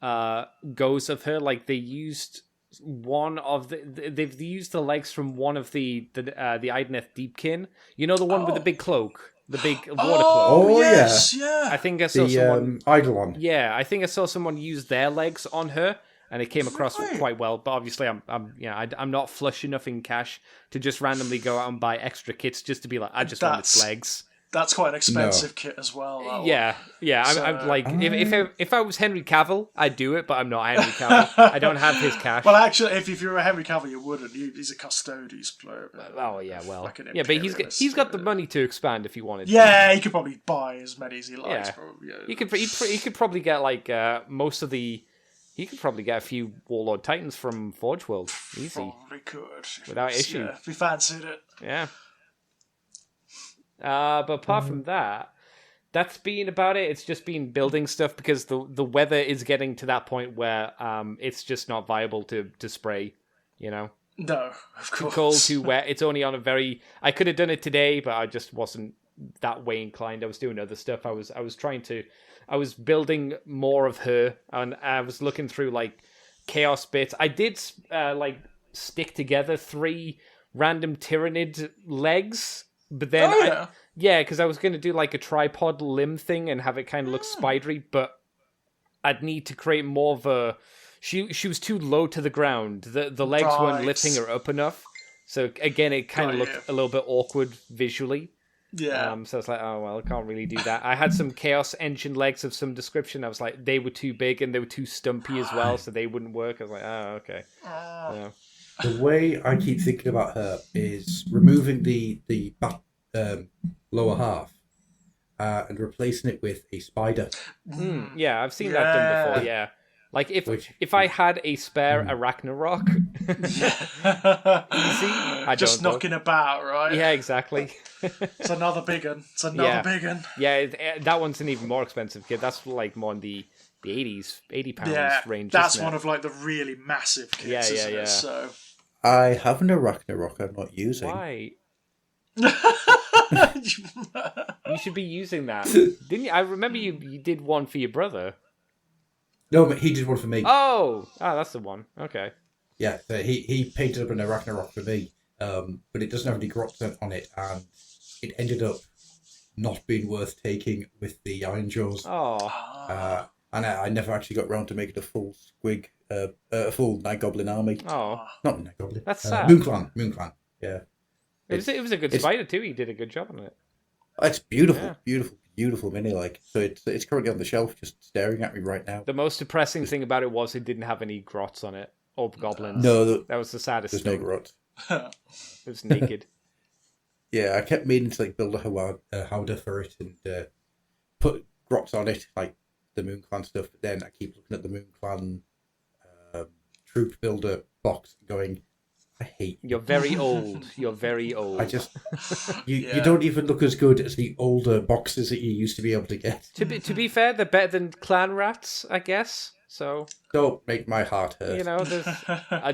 goes of her. Like they used one of they've used the legs from one of the Ideneth Deepkin. You know, the one with the big cloak. The big water cloak. Oh, yes, yeah. I think I saw someone... Eidolon. Yeah, I think I saw someone use their legs on her, and it came across quite well. But obviously, I'm not flush enough in cash to just randomly go out and buy extra kits just to be like, I just want its legs. That's quite an expensive kit as well. Yeah. I'm like, if I was Henry Cavill, I'd do it, but I'm not Henry Cavill. I don't have his cash. Well, actually, if you were Henry Cavill, you wouldn't. He's a Custodes player. Oh yeah, well, like an but he's got the money to expand if he wanted. Yeah, he could probably buy as many as he likes. Yeah. Probably, He could probably get like most of the. He could probably get a few Warlord Titans from Forge World. Easy. Probably could. Without issue. Yeah, if he fancied it. Yeah. But apart from that, that's been about it. It's just been building stuff because the weather is getting to that point where it's just not viable to spray, you know? No, of course. Too cold, too wet. It's only on a very... I could have done it today, but I just wasn't that way inclined. I was doing other stuff. I was building more of her, and I was looking through, like, chaos bits. I did, stick together 3 random Tyrannid legs. But then, because I was going to do like a tripod limb thing and have it kind of look spidery, but I'd need to create more of a... She was too low to the ground. The legs weren't lifting her up enough. So again, it kind of looked a little bit awkward visually. Yeah. So I was like, oh, well, I can't really do that. I had some Chaos Engine legs of some description. I was like, they were too big and they were too stumpy as well, so they wouldn't work. I was like, oh, okay. Yeah. The way I keep thinking about her is removing the lower half and replacing it with a spider. Yeah, I've seen that done before. Yeah, like if I had a spare Arachnarok, easy. Just knocking about, right? Yeah, exactly. It's another big one. It's another big one. Yeah, that one's an even more expensive kit. That's like more in the 80s, £80 range. That's one of like the really massive kits. Yeah. So I have an Arachnarok I'm not using. Why? You should be using that. Didn't you? I remember you did one for your brother. No, but he did one for me. Oh, that's the one. Okay. Yeah, so he painted up an Ragnarok for me, but it doesn't have any grots on it, and it ended up not being worth taking with the Iron Jaws. Oh. And I never actually got round to making a full squig, a full Night Goblin army. Oh. Not Night Goblin. That's sad. Moon Clan. Yeah. It was a good spider too. He did a good job on it. It's beautiful, Yeah. beautiful mini. Like, so it's currently on the shelf, just staring at me right now. The most depressing thing about it was it didn't have any grots on it or goblins. No, that was the saddest. There's thing. no grots. It was naked. Yeah, I kept meaning to like build a howdah for it and put grots on it, like the Moon Clan stuff. But then I keep looking at the Moon Clan troop builder box, going, I hate you. You're very old. You're very old. I just you don't even look as good as the older boxes that you used to be able to get. To be fair, they're better than clan rats, I guess. So Don't make my heart hurt. you know, there's.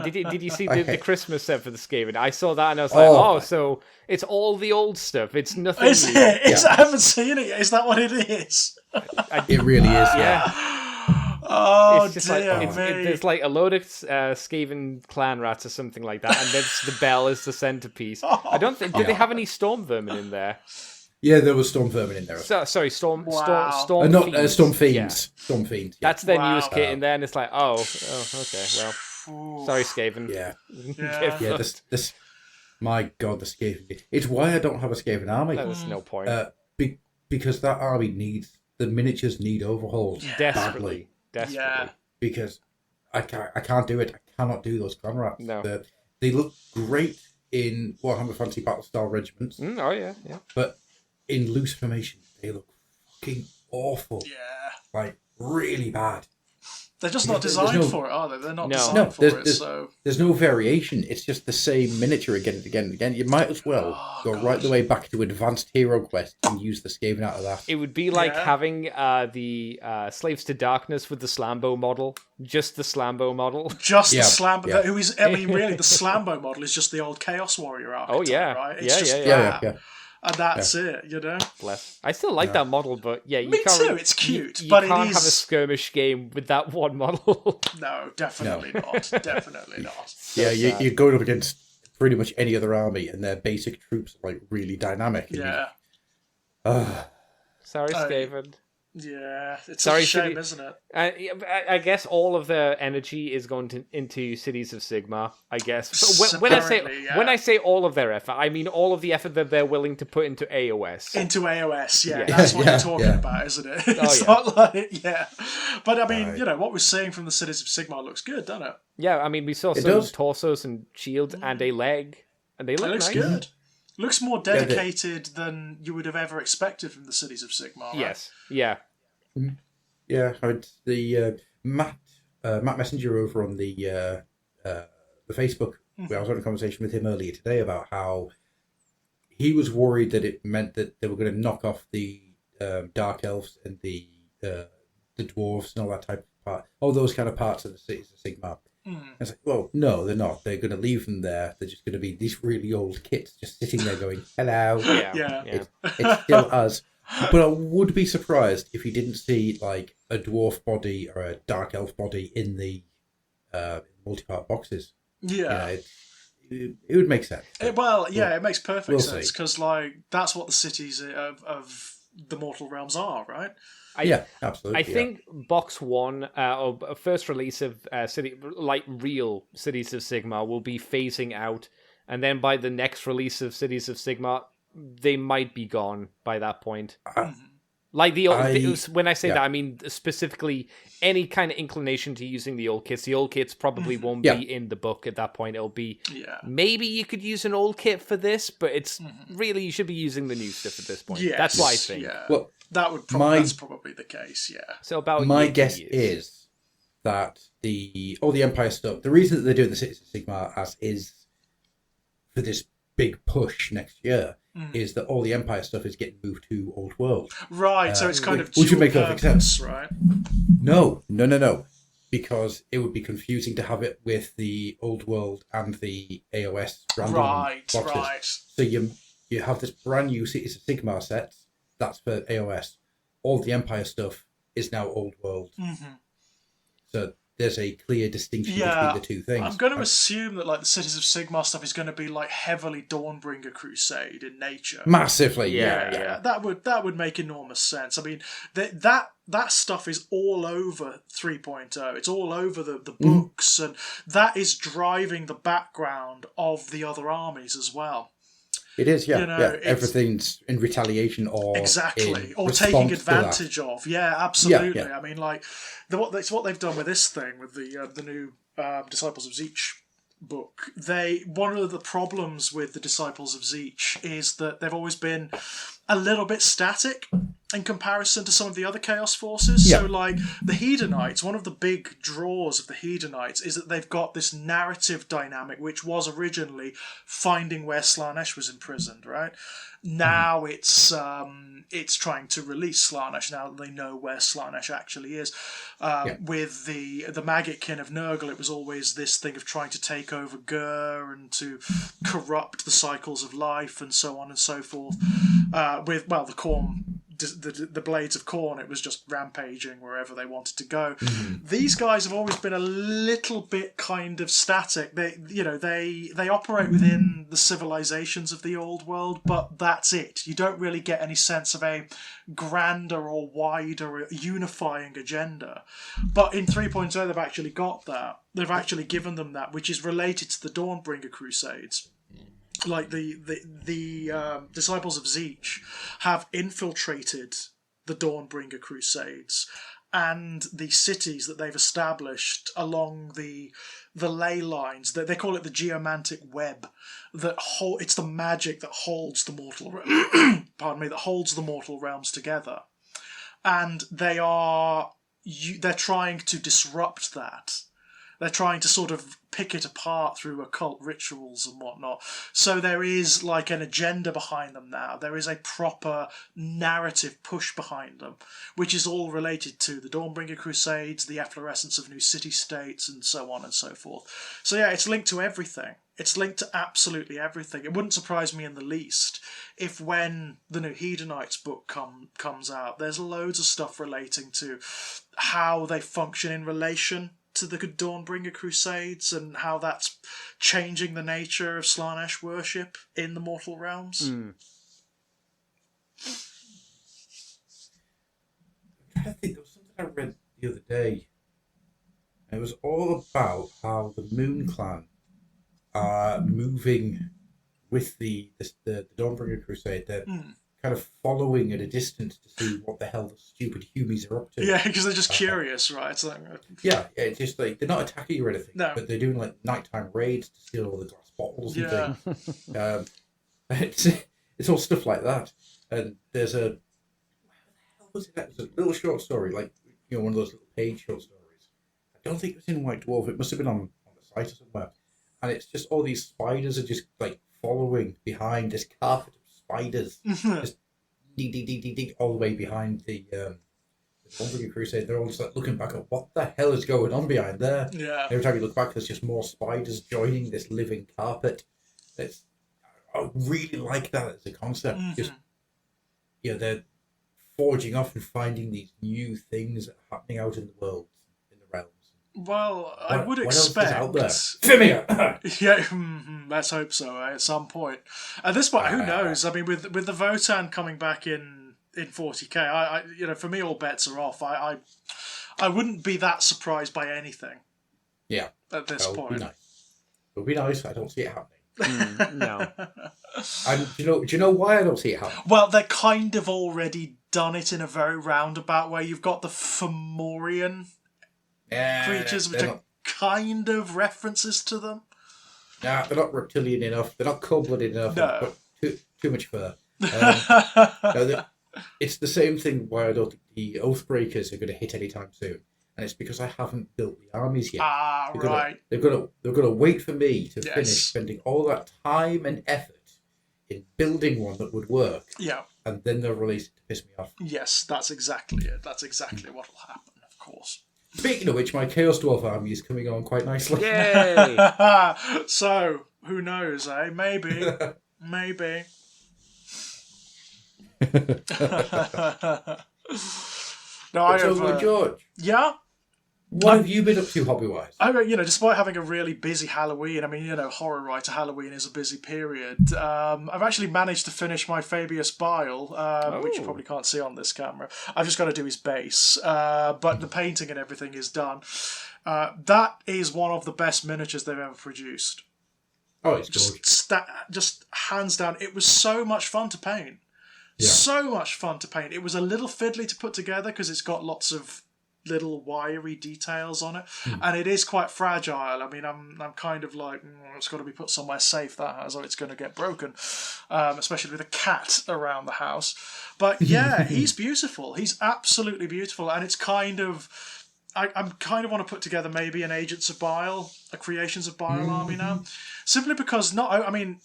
Did you see the Christmas set for the Skaven? I saw that and I was like, so it's all the old stuff. It's nothing. Is new. it? I haven't seen it yet. Is that what it is? It really is. Yeah. Oh, It's just dear like me. there's like a load of Skaven clan rats or something like that, and then the bell is the centerpiece. I don't think did they have any storm vermin in there? Yeah, there was Storm Vermin in there. Sorry, storm Wow. storm Not fiends. Storm Fiends. Yeah. Storm Fiends. Yeah. That's their Wow. newest kit in there, and it's like, okay, well, Ooh. sorry, Skaven. Yeah. Yeah. Yeah, this my God, the Skaven. It's why I don't have a Skaven army. There's no point. Because that army the miniatures need overhauls Desperately. Yeah. because I can't do it. I cannot do those clan rats. No. They look great in Warhammer Fantasy Battlestar regiments, Oh yeah. but in loose formation they look fucking awful. Yeah. Like really bad. They're just not There's designed no- for it, are they? They're not No. designed No, for there's- it, there's- so... There's no variation. It's just the same miniature again and again and again. You might as well go right the way back to Advanced Hero Quest and use the Skaven out of that. It would be like Yeah. having the Slaves to Darkness with the Slambo model, just the Slambo model. Just Yeah, the Slambo... yeah. Who is, I mean, really, the Slambo model is just the old Chaos Warrior archetype, yeah. right? Yeah, just yeah. that. Yeah. And that's it, you know? Bless. I still like that model, but yeah, you Me can't. too, it's cute, You but it can't is- have a skirmish game with that one model. No, definitely not. Definitely not. Yeah, sad. you're going up against pretty much any other army, and their basic troops are like really dynamic. And Yeah. Sorry, Oh, Skaven. Yeah. It's Sorry, a shame, City- isn't it? I guess all of their energy is going into Cities of Sigmar. I guess. But when Apparently, yeah. when I say all of their effort, I mean all of the effort that they're willing to put into AOS. Into AOS, yeah, Yeah. that's what Yeah, you're talking yeah. about, isn't it? It's yeah. not like, yeah. But I mean, Right. you know, what we're seeing from the Cities of Sigmar looks good, doesn't it? Yeah, I mean we saw It some does. torsos and shields and a leg, and they It look looks nice. good. Looks more they- dedicated than you would have ever expected from the Cities of Sigmar. Right? Yes. Yeah. Yeah, the Matt Messenger over on the Facebook. Where I was having a conversation with him earlier today about how he was worried that it meant that they were going to knock off the Dark Elves and the dwarves and all that type of part, all those kind of parts of the Cities of Sigmar. It's like, well, no, they're not. They're going to leave them there. They're just going to be these really old kits just sitting there going, hello. Yeah. Yeah. It's still us. But I would be surprised if you didn't see like a dwarf body or a dark elf body in the multi-part boxes. Yeah. It would make sense. It makes perfect We'll sense see. because, like, that's what the cities of the Mortal Realms are, right? Yeah, absolutely. I think box one or first release of real Cities of Sigmar will be phasing out, and then by the next release of Cities of Sigmar, they might be gone by that point. Like the old, when I say that, I mean specifically any kind of inclination to using the old kits. The old kits probably won't be in the book at that point. It'll be maybe you could use an old kit for this, but it's really you should be using the new stuff at this point. Yes, That's what I think. Yeah. Well, That's probably the case. Yeah. So about my year to guess years. is that all the Empire stuff. The reason that they're doing the Cities of Sigmar as is for this big push next year is that all the Empire stuff is getting moved to Old World. Right. So it's kind of which would dual make perfect purpose, sense. right? No. Because it would be confusing to have it with the Old World and the AOS random Right. boxes. Right. So you you have this brand new Cities of Sigmar set. That's for AOS. All the Empire stuff is now Old World. Mm-hmm. So there's a clear distinction between the two things. I'm going to assume that like the Cities of Sigmar stuff is going to be like heavily Dawnbringer Crusade in nature. Massively, Yeah. That would make enormous sense. I mean, that stuff is all over 3.0. It's all over the books, and that is driving the background of the other armies as well. It is, yeah. You know, yeah. Everything's in retaliation or or taking advantage of. Yeah, absolutely. Yeah. I mean, like it's what they've done with this thing with the new Disciples of Zeech book. One of the problems with the Disciples of Zeech is that they've always been a little bit static in comparison to some of the other Chaos Forces. Yeah. So, like, the Hedonites, one of the big draws of the Hedonites is that they've got this narrative dynamic, which was originally finding where Slaanesh was imprisoned, right? Now it's trying to release Slaanesh, now that they know where Slaanesh actually is. With the Maggotkin of Nurgle, it was always this thing of trying to take over Gur and to corrupt the cycles of life and so on and so forth. With the Khorne, the Blades of Khorne, it was just rampaging wherever they wanted to go. Mm-hmm. These guys have always been a little bit kind of static. They operate within the civilizations of the old world, but that's it. You don't really get any sense of a grander or wider unifying agenda. But in 3.0 they've actually got that. They've actually given them that, which is related to the Dawnbringer Crusades. Like the Disciples of Zeech have infiltrated the Dawnbringer Crusades and the cities that they've established along the ley lines. They call it the geomantic web. It's the magic that holds the mortal that holds the mortal realms together, and they're trying to disrupt that. They're trying to sort of pick it apart through occult rituals and whatnot. So there is like an agenda behind them now. There is a proper narrative push behind them, which is all related to the Dawnbringer Crusades, the efflorescence of new city-states, and so on and so forth. So yeah, it's linked to everything. It's linked to absolutely everything. It wouldn't surprise me in the least if when the new Hedonites book comes out, there's loads of stuff relating to how they function in relation to the Dawnbringer Crusades and how that's changing the nature of Slaanesh worship in the mortal realms. I think there was something I read the other day. And it was all about how the Moon Clan are moving with the Dawnbringer Crusade. They're kind of following at a distance to see what the hell the stupid Humies are up to. Yeah, because they're just curious, right? It's like, it's just like they're not attacking you or anything, but they're doing like nighttime raids to steal all the glass bottles and things. It's all stuff like that. And there's a what the hell was it? It was a little short story, like one of those little page short stories. I don't think it was in White Dwarf. It must have been on the site or somewhere. And it's just all these spiders are just like following behind this carpet of spiders, just dig all the way behind the Dawnbringer Crusade. They're all just like looking back at what the hell is going on behind there. Yeah. Every time you look back, there's just more spiders joining this living carpet. I really like that as a concept. Just they're forging off and finding these new things that are happening out in the world, in the realms. Well, I would expect. What else is out there? Fimia! Yeah, let's hope so. At some point, at this point, who knows? I mean, with the Votann coming back in 40k, I for me, all bets are off. I wouldn't be that surprised by anything. Yeah, at this point, it would be nice. I don't see it happening. No. And do you know why I don't see it happening? Well, they're kind of already done it in a very roundabout way. You've got the Fomorian creatures, which are kind of references to them. Nah, they're not reptilian enough. They're not cold-blooded enough. No. Too much fur. It's the same thing why I don't think the Oathbreakers are going to hit anytime soon. And it's because I haven't built the armies yet. Right. They're gonna wait for me to finish spending all that time and effort in building one that would work. Yeah. And then they'll release it to piss me off. Yes, that's exactly it. That's exactly what will happen, of course. Speaking of which, my Chaos Dwarf army is coming on quite nicely. Yay! So, who knows, eh? Maybe. Maybe. No, I have. So, George, Yeah. what have you been up to hobby-wise? I mean, despite having a really busy Halloween, I mean, horror writer Halloween is a busy period. I've actually managed to finish my Fabius Bile, which you probably can't see on this camera. I've just got to do his base, but the painting and everything is done. That is one of the best miniatures they've ever produced. Oh, it's gorgeous. Just hands down, it was so much fun to paint. Yeah. So much fun to paint. It was a little fiddly to put together because it's got lots of little wiry details on it, and it is quite fragile. I mean, I'm kind of like, it's got to be put somewhere safe, that has, or it's going to get broken, especially with a cat around the house. But yeah, he's beautiful. He's absolutely beautiful, and it's kind of, I'm kind of want to put together maybe an Agents of Bile, a Creations of Bile army now, simply because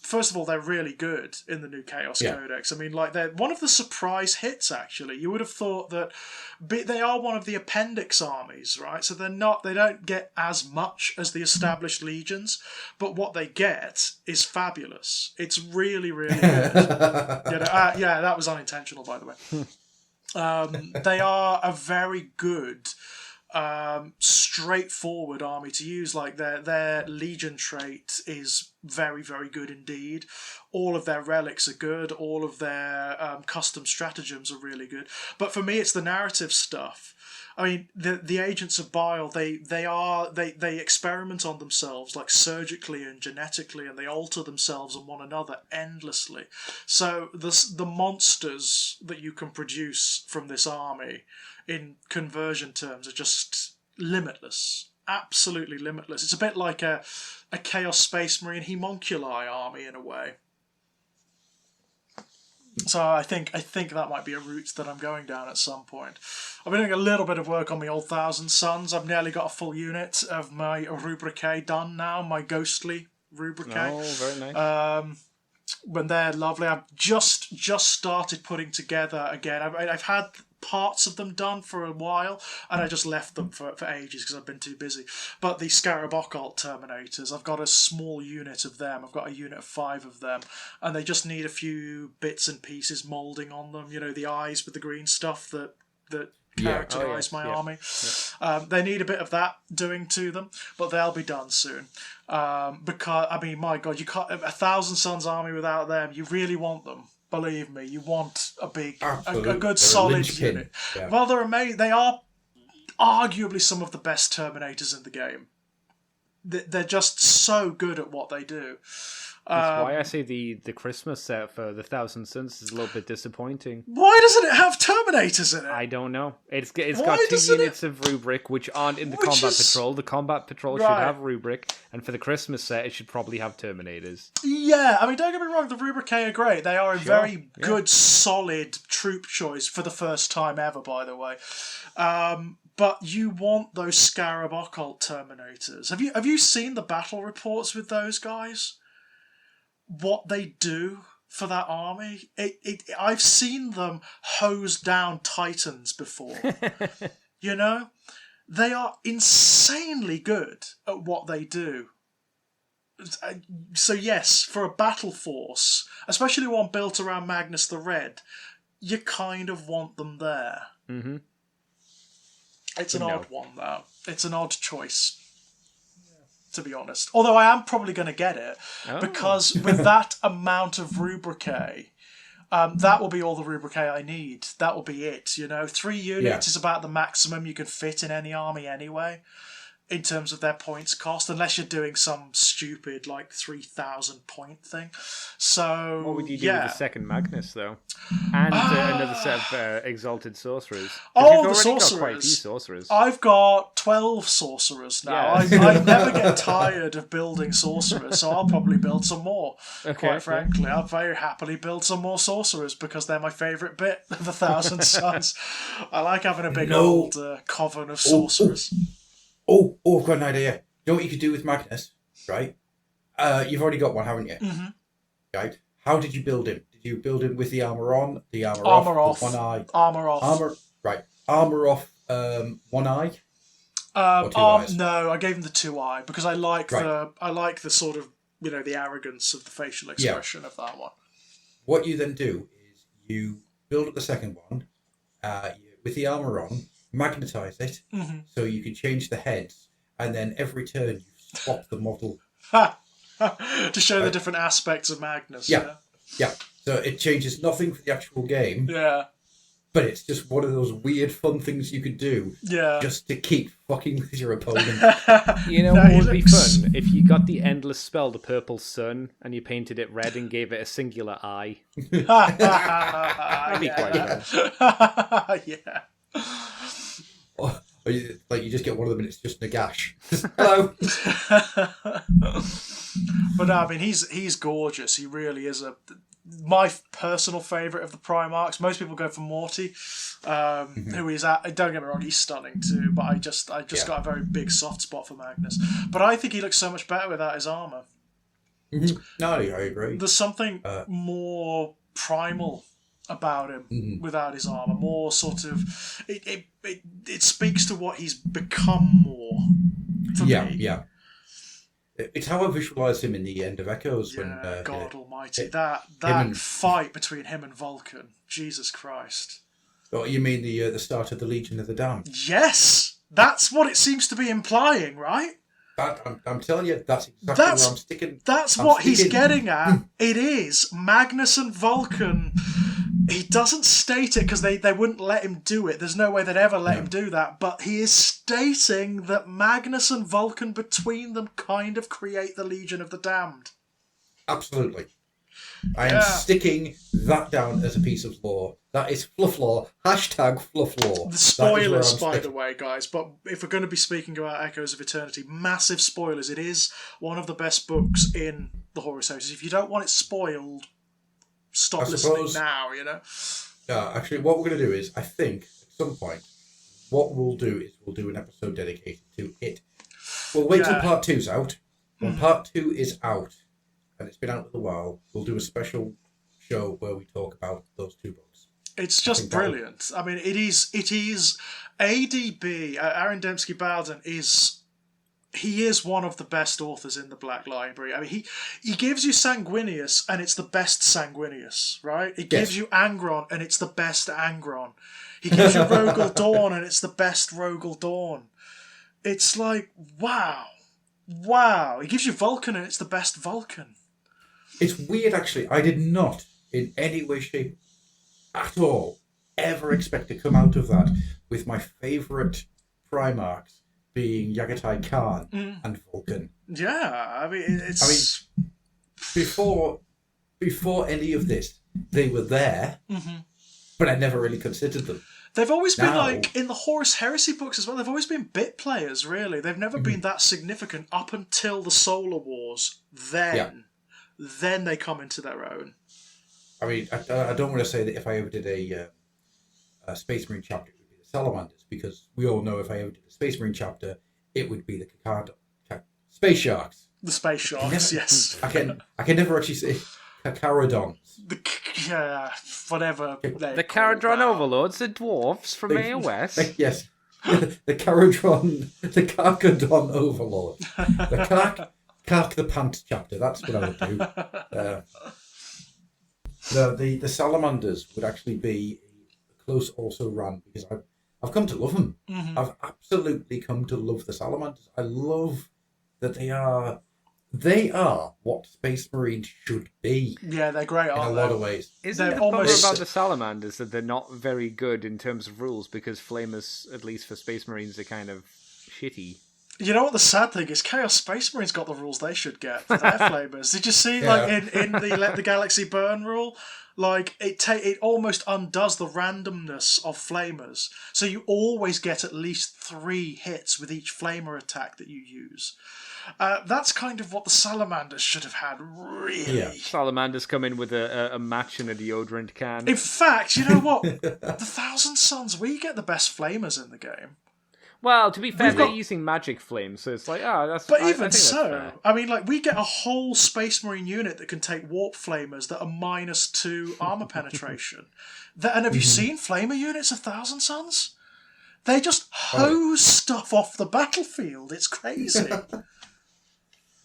first of all, they're really good in the new Chaos Codex. I mean, like, they're one of the surprise hits. Actually, you would have thought that they are one of the appendix armies, right? So they don't get as much as the established legions, but what they get is fabulous. It's really, really good. Yeah, that was unintentional, by the way. They are a very good, straightforward army to use. Like, their legion trait is very, very good indeed. All of their relics are good. All of their custom stratagems are really good. But for me, it's the narrative stuff. I mean, the Agents of Bile, they experiment on themselves, like, surgically and genetically, and they alter themselves and one another endlessly. So the monsters that you can produce from this army in conversion terms are just limitless. Absolutely limitless. It's a bit like a Chaos Space Marine Homunculi army in a way. So I think that might be a route that I'm going down at some point. I've been doing a little bit of work on my old Thousand Suns. I've nearly got a full unit of my Rubrique done now, my ghostly Rubrique. Oh, very nice. When they're lovely. I've just started putting together again. I've had parts of them done for a while, and I just left them for ages because I've been too busy. But the Scarab Occult Terminators, I've got a small unit of them. I've got a unit of 5 of them, and they just need a few bits and pieces moulding on them. The eyes with the green stuff that characterise my army. Yeah. They need a bit of that doing to them, but they'll be done soon. Because, I mean, my God, you can't, a Thousand Suns army without them. You really want them. Believe me, you want a good solid unit. Yeah. Well, they're amazing. They are arguably some of the best Terminators in the game. They're just so good at what they do. That's why I say the Christmas set for the Thousand Suns is a little bit disappointing. Why doesn't it have Terminators in it? I don't know. It's got 2 units of Rubric which aren't in the Combat Patrol. The Combat Patrol should have Rubric, and for the Christmas set, it should probably have Terminators. Yeah, I mean, don't get me wrong, the Rubric are great. They are a very good, solid troop choice for the first time ever, by the way. But you want those Scarab Occult Terminators. Have you seen the battle reports with those guys? What they do for that army? I've seen them hose down Titans before. They are insanely good at what they do. So yes, for a battle force, especially one built around Magnus the Red, you kind of want them there. Mm-hmm. It's an odd one, though. It's an odd choice, to be honest. Although I am probably going to get it, because with that amount of Rubrique, that will be all the Rubrique I need. That will be it, 3 units is about the maximum you can fit in any army anyway, in terms of their points cost, unless you're doing some stupid, 3,000 point thing. So, what would you do with the second Magnus, though? And another set of Exalted Sorcerers. Oh, the Sorcerers. Got quite a few Sorcerers. I've got 12 Sorcerers now. Yeah. I never get tired of building Sorcerers, so I'll probably build some more, quite frankly. I'll very happily build some more Sorcerers, because they're my favourite bit of the Thousand Suns. I like having a big old coven of Sorcerers. Oh, I've got an idea. You know what you could do with Magnus, right? You've already got one, haven't you? Mm-hmm. Right? How did you build him? Did you build him with the armour on, the armour off, one eye? Armour off. Armour off, one eye? No, I gave him the 2 eye, because I like the sort of, the arrogance of the facial expression of that one. What you then do is you build up the second one with the armor on, magnetize it, so you can change the heads, and then every turn you swap the model. To show the different aspects of Magnus. Yeah. So it changes nothing for the actual game. Yeah. But it's just one of those weird, fun things you could do. Yeah. Just to keep fucking with your opponent. You know what would be fun? If you got the endless spell, the Purple Sun, and you painted it red and gave it a singular eye. That'd be quite fun. Yeah. Or you just get one of them and it's just Nagash. Hello. But I mean, he's gorgeous. He really is my personal favourite of the Primarchs. Most people go for Morty, who is don't get me wrong, he's stunning too. But I just got a very big soft spot for Magnus. But I think he looks so much better without his armour. No, I agree. There's something more primal about him without his armour. More sort of it speaks to what he's become more. For me. Yeah. It's how I visualise him in the End of Echoes. Yeah, when God Almighty, that fight between him and Vulcan, Jesus Christ! Oh, you mean the start of the Legion of the Damned? Yes, that's what it seems to be implying, right? I'm telling you, that's exactly where I'm sticking. That's what he's getting at. It is Magnus and Vulcan. He doesn't state it because they wouldn't let him do it. There's no way they'd ever let him do that. But he is stating that Magnus and Vulcan between them kind of create the Legion of the Damned. Absolutely. I am sticking that down as a piece of lore. That is fluff lore. Hashtag fluff lore. The spoilers, by the way, guys. But if we're going to be speaking about Echoes of Eternity, massive spoilers. It is one of the best books in the Horus Heresy. If you don't want it spoiled, stop listening now, you know? Actually, what we're going to do is, I think, at some point, what we'll do is we'll do an episode dedicated to it. We'll wait till part 2's out. When part 2 is out, and it's been out for a while, we'll do a special show where we talk about those two books. It's just brilliant. I mean, it is ADB, Aaron Dembski-Bowden he is one of the best authors in the Black Library. I mean, he gives you Sanguinius, and it's the best Sanguinius, right? He gives you Angron, and it's the best Angron. He gives you Rogel Dawn, and it's the best Rogel Dawn. It's like, wow. He gives you Vulcan, and it's the best Vulcan. It's weird, actually. I did not, in any way, shape, at all, ever expect to come out of that with my favourite Primarchs being Yagatai Khan and Vulcan. Yeah, I mean, it's... before any of this, they were there, but I never really considered them. They've always been, like, in the Horus Heresy books as well, they've always been bit players, really. They've never been that significant up until the Solar Wars. Then they come into their own. I mean, I don't want to say that if I ever did a Space Marine chapter, it would be the Salamanders, because we all know if I ever did a Space Marine chapter, it would be the Space Sharks. The Space Sharks, yes. I can never actually say Cacarodons. Whatever. The Caradron Overlords, the dwarves from AOS. Yes. The Caradron, the Carcadon Overlord. The Carc the Pants chapter, that's what I would do. The Salamanders would actually be a close also run, because I've come to love them. I've absolutely come to love the Salamanders. I love that they are what Space Marines should be. Yeah, they're great, in a lot of ways. Isn't the bummer about the Salamanders that they're not very good in terms of rules, because Flamers, at least for Space Marines, are kind of shitty? You know what the sad thing is? Chaos Space Marines got the rules they should get for their Flamers. Did you see, like, in the Let the Galaxy Burn rule? Like, it almost undoes the randomness of Flamers. So you always get at least 3 hits with each Flamer attack that you use. That's kind of what the Salamanders should have had, really. Yeah. Salamanders come in with a match and a deodorant can. In fact, you know what? The Thousand Suns, we get the best Flamers in the game. Well, to be fair, they're using magic flames, so it's like, that's... But even so, I mean, like, we get a whole Space Marine unit that can take warp flamers that are -2 armor penetration. And have you seen flamer units of Thousand Suns? They just hose stuff off the battlefield. It's crazy. And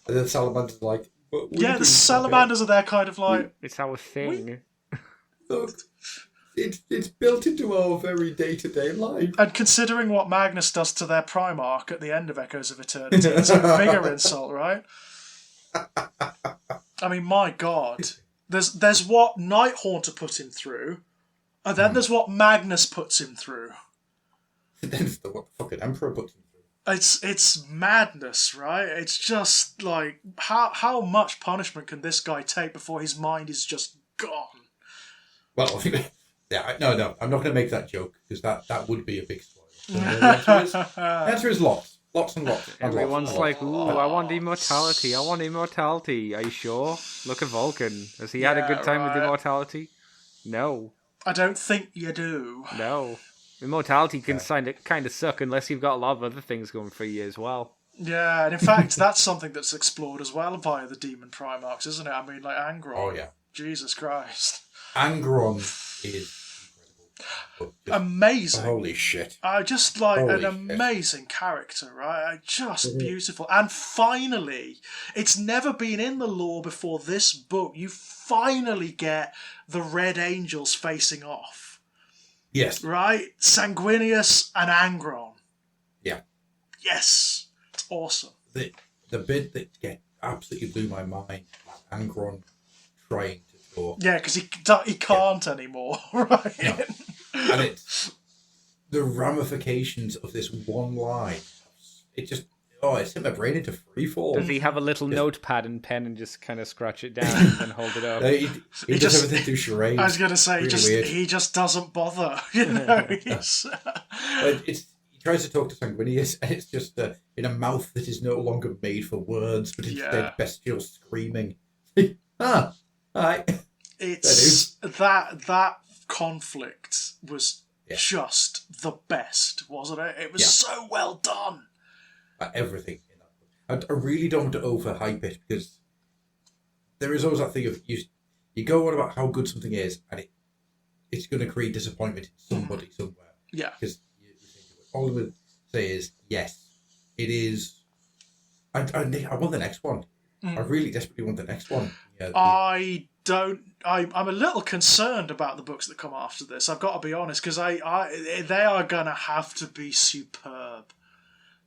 then Salamanders are like... The Salamanders are there kind of like... It's our thing. It's built into our very day-to-day life. And considering what Magnus does to their Primarch at the end of Echoes of Eternity, it's a bigger insult, right? I mean, my God. There's what Nighthaunter put him through, and then there's what Magnus puts him through. Then what the fucking Emperor puts him through. It's madness, right? It's just like, how much punishment can this guy take before his mind is just gone? Well, yeah, no, I'm not going to make that joke, because that would be a big spoiler. So the answer is lots. Lots and lots. And Everyone's lots. like, ooh, I want immortality. I want immortality. Are you sure? Look at Vulcan. Has he had a good time with immortality? No. I don't think you do. No. Immortality can kind of suck unless you've got a lot of other things going for you as well. Yeah, and in fact, that's something that's explored as well via the Demon Primarchs, isn't it? I mean, like Angron. Oh, yeah. Jesus Christ. Angron is incredible. Amazing. Holy shit. Just like Holy an amazing character, right? Just beautiful. And finally, it's never been in the lore before this book. You finally get the Red Angels facing off. Yes. Right? Sanguinius and Angron. Yeah. Yes. It's awesome. The bit that absolutely blew my mind, Angron trying to talk. Yeah, because he can't anymore, right? No. And it's the ramifications of this one line. It just, it sent my brain into freefall. Does he have a little notepad and pen and just kind of scratch it down and then hold it up? He does everything through charades. I was going to say, really he just doesn't bother. You know, he tries to talk to Sanguinius, and it's just in a mouth that is no longer made for words, but instead bestial screaming. All right. It's that conflict was just the best, wasn't it? It was so well done. Everything in that book. I really don't want to overhype it, because there is always that thing of you go on about how good something is, and it's going to create disappointment in somebody somewhere. Yeah. Because all I would say is, yes, it is. I want the next one. I really desperately want the next one. Yeah, I'm a little concerned about the books that come after this. I've got to be honest, because they are going to have to be superb.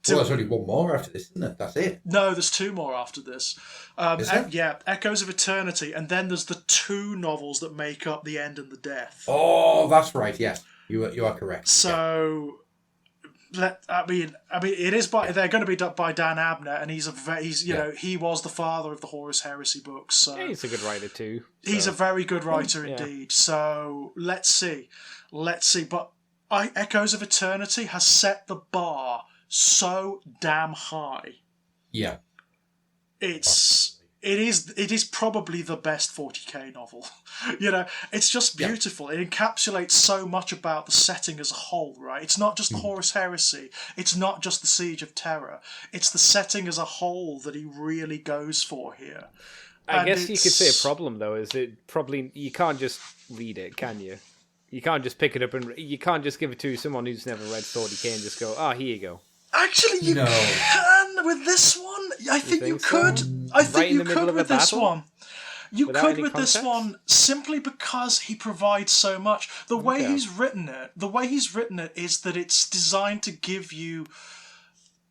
Well, there's only one more after this, isn't it? That's it. No, there's two more after this. Is there? Yeah, Echoes of Eternity, and then there's the two novels that make up The End and the Death. Oh, that's right. Yes, you are correct. So, I mean, it is they're going to be done by Dan Abner, and he was the father of the Horus Heresy books. So he's a good writer too. So. He's a very good writer indeed. So let's see. But Echoes of Eternity has set the bar so damn high. Yeah. It is probably the best 40k novel. You know, it's just beautiful. It encapsulates so much about the setting as a whole, right? It's not just the Horus Heresy. It's not just the Siege of Terror. It's the setting as a whole that he really goes for here. I guess you could say a problem, though, is it probably you can't just read it, can you? You can't just pick it up and you can't just give it to someone who's never read 40k and just go, here you go. Actually, you can with this one. I think you could. I think you could with this one. You could with this one simply because he provides so much. The way he's written it is that it's designed to give you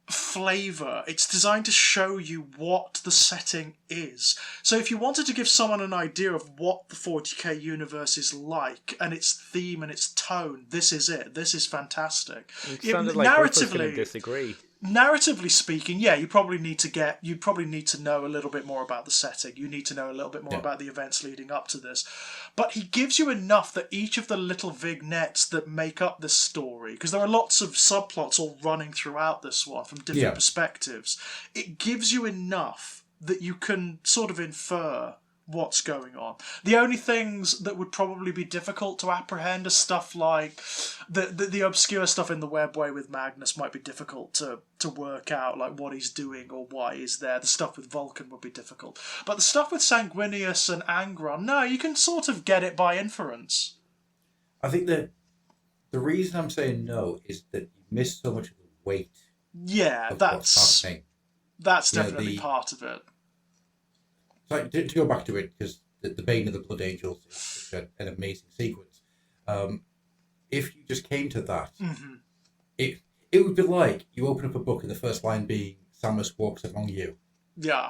flavor. It's designed to show you what the setting is. So if you wanted to give someone an idea of what the 40k universe is like and its theme and its tone, this is it. This is fantastic. It sounded like both of us gonna disagree. Narratively speaking, you probably need to know a little bit more about the setting. You need to know a little bit more about the events leading up to this. But he gives you enough that each of the little vignettes that make up this story, because there are lots of subplots all running throughout this one from different perspectives, it gives you enough that you can sort of infer what's going on. The only things that would probably be difficult to apprehend are stuff like the obscure stuff in the webway with Magnus might be difficult to work out, like what he's doing or why he's there. The stuff with Vulcan would be difficult. But the stuff with Sanguinius and Angron, no, you can sort of get it by inference. I think that the reason I'm saying no is that you miss so much of the weight. Yeah, that's definitely part of it. So to go back to it, because the Bane of the Blood Angels is such an amazing sequence. If you just came to that, Mm-hmm. it would be like you open up a book and the first line being Samus walks among you, Yeah.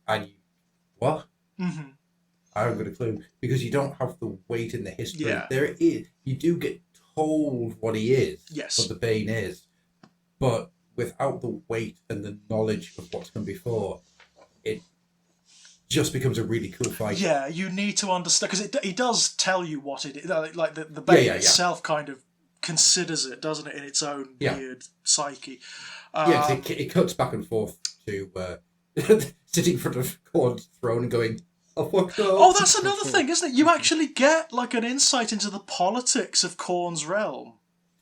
and you, what? Mm-hmm. I haven't got a clue because you don't have the weight in the history. Yeah. There is, you do get told what he is, Yes. what the Bane is, but without the weight and the knowledge of what's come before, it just becomes a really cool fight. Yeah, you need to understand because it does tell you what it is. Like the Bane itself kind of considers it, doesn't it, in its own weird psyche. Yeah, it cuts back and forth to sitting in front of Korn's throne and going, "Oh fuck no!" Oh, that's another thing, isn't it? You actually get like an insight into the politics of Korn's realm.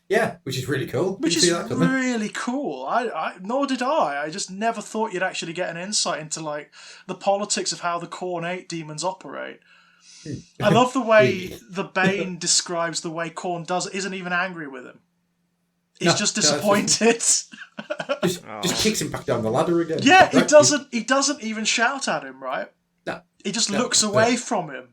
Yeah, which is really cool. Which is really cool. Nor did I. I just never thought you'd actually get an insight into like the politics of how the Korn 8 demons operate. I love the way the Bane describes the way Korn does it. Isn't even angry with him. He's just disappointed. Just kicks him back down the ladder again. Yeah, he doesn't even shout at him, right? No. He just looks away from him.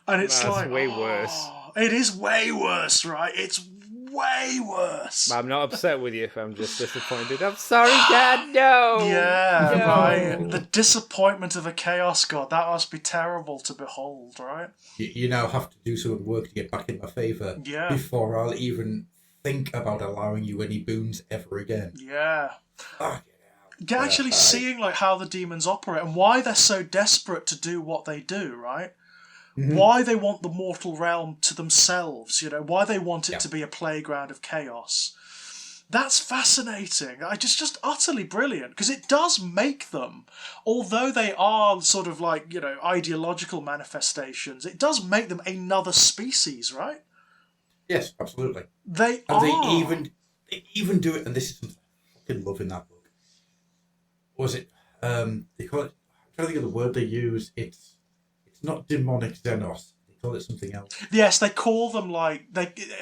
And it's like way worse. It is way worse, right? It's way worse. I'm not upset with you. I'm just disappointed. I'm sorry, Dad. No. Yeah, no. right. The disappointment of a chaos god. That must be terrible to behold, right? You now have to do some work to get back in my favour. Yeah. Before I'll even think about allowing you any boons ever again. Yeah. Fucking Actually seeing like how the demons operate and why they're so desperate to do what they do, right? Mm-hmm. Why they want the mortal realm to themselves, why they want it to be a playground of chaos. That's fascinating. Just utterly brilliant, because it does make them, although they are sort of like, ideological manifestations, it does make them another species, right? Yes, absolutely. They even do it, and this is something I fucking love in that book. Was it, they call it, I'm trying to think of the word they use, it's not demonic Xenos. They call it something else. Yes, they call them I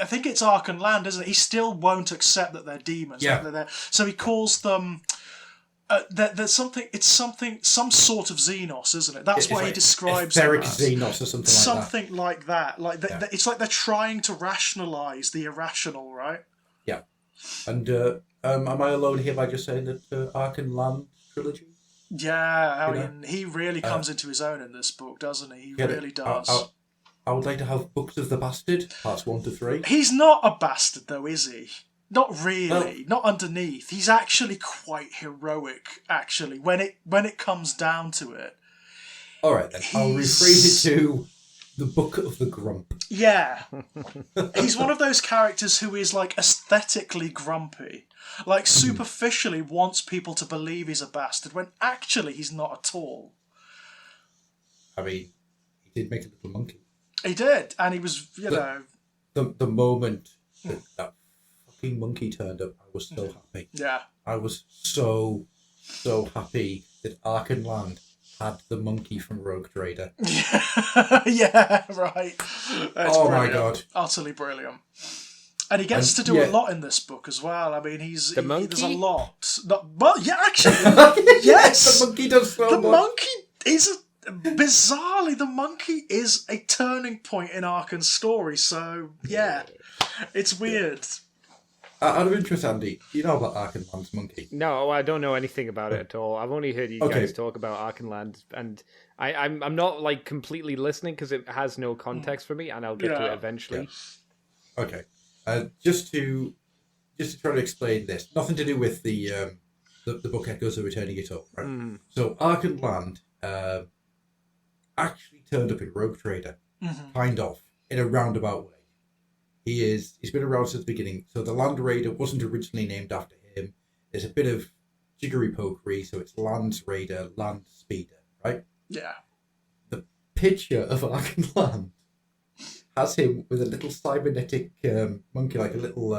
think it's Arkhan Land, isn't it? He still won't accept that they're demons. Yeah. So he calls them. There's something. It's something. Some sort of Xenos, isn't it? That's what he describes. Etheric Xenos or something like that. Like that. It's like they're trying to rationalize the irrational, right? Yeah. And am I alone here by just saying that Arkhan Land trilogy? Yeah, I mean, he really comes into his own in this book, doesn't he? He really does. I would like to have Books of the Bastard, parts 1 to 3. He's not a bastard, though, is he? Not really. Not underneath. He's actually quite heroic, actually, when it comes down to it. All right, then. I'll rephrase it to the Book of the Grump. Yeah. He's one of those characters who is, like, aesthetically grumpy. Like, superficially wants people to believe he's a bastard, when actually he's not at all. I mean, he did make a little monkey. He did, and he was, The moment that fucking monkey turned up, I was so happy. Yeah. I was so happy that Arkhan Land had the monkey from Rogue Trader. Yeah, right. That's brilliant. My God. Utterly brilliant. And he gets to do a lot in this book as well. I mean, there's a lot. Actually, yes! The monkey does so much. The monkey is bizarrely, the monkey is a turning point in Arkhan's story. So, yeah, it's weird. Out of interest, Andy, do you know about Arkhan Land's monkey? No, I don't know anything about it at all. I've only heard you guys talk about Arkhan Land, and I'm not like completely listening because it has no context for me, and I'll get to it eventually. Yeah. Okay, just to try to explain this, nothing to do with the book Echoes of Returning It All, right? Mm. So Arkhan Land actually turned up in Rogue Trader, kind of, in a roundabout way. He's been around since the beginning. So the Land Raider wasn't originally named after him. There's a bit of jiggery-pokery, so it's Land Raider, Land Speeder, right? Yeah. The picture of Arkhan Land has him with a little cybernetic monkey, like a little,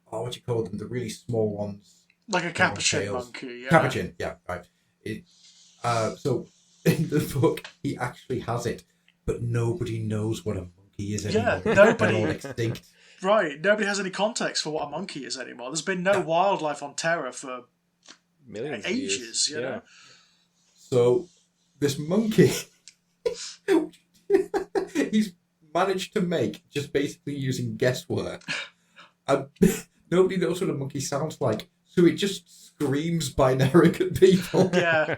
what do you call them? The really small ones. Like a capuchin monkey, yeah. Capuchin, yeah, right. So in the book, he actually has it, but nobody knows what a monkey is anymore. Yeah, nobody. They're all extinct. Right, nobody has any context for what a monkey is anymore. There's been no wildlife on Terra for millions of ages, years. you know. So this monkey, he's managed to make just basically using guesswork. And nobody knows what a monkey sounds like, so it just screams binaric at people. Yeah.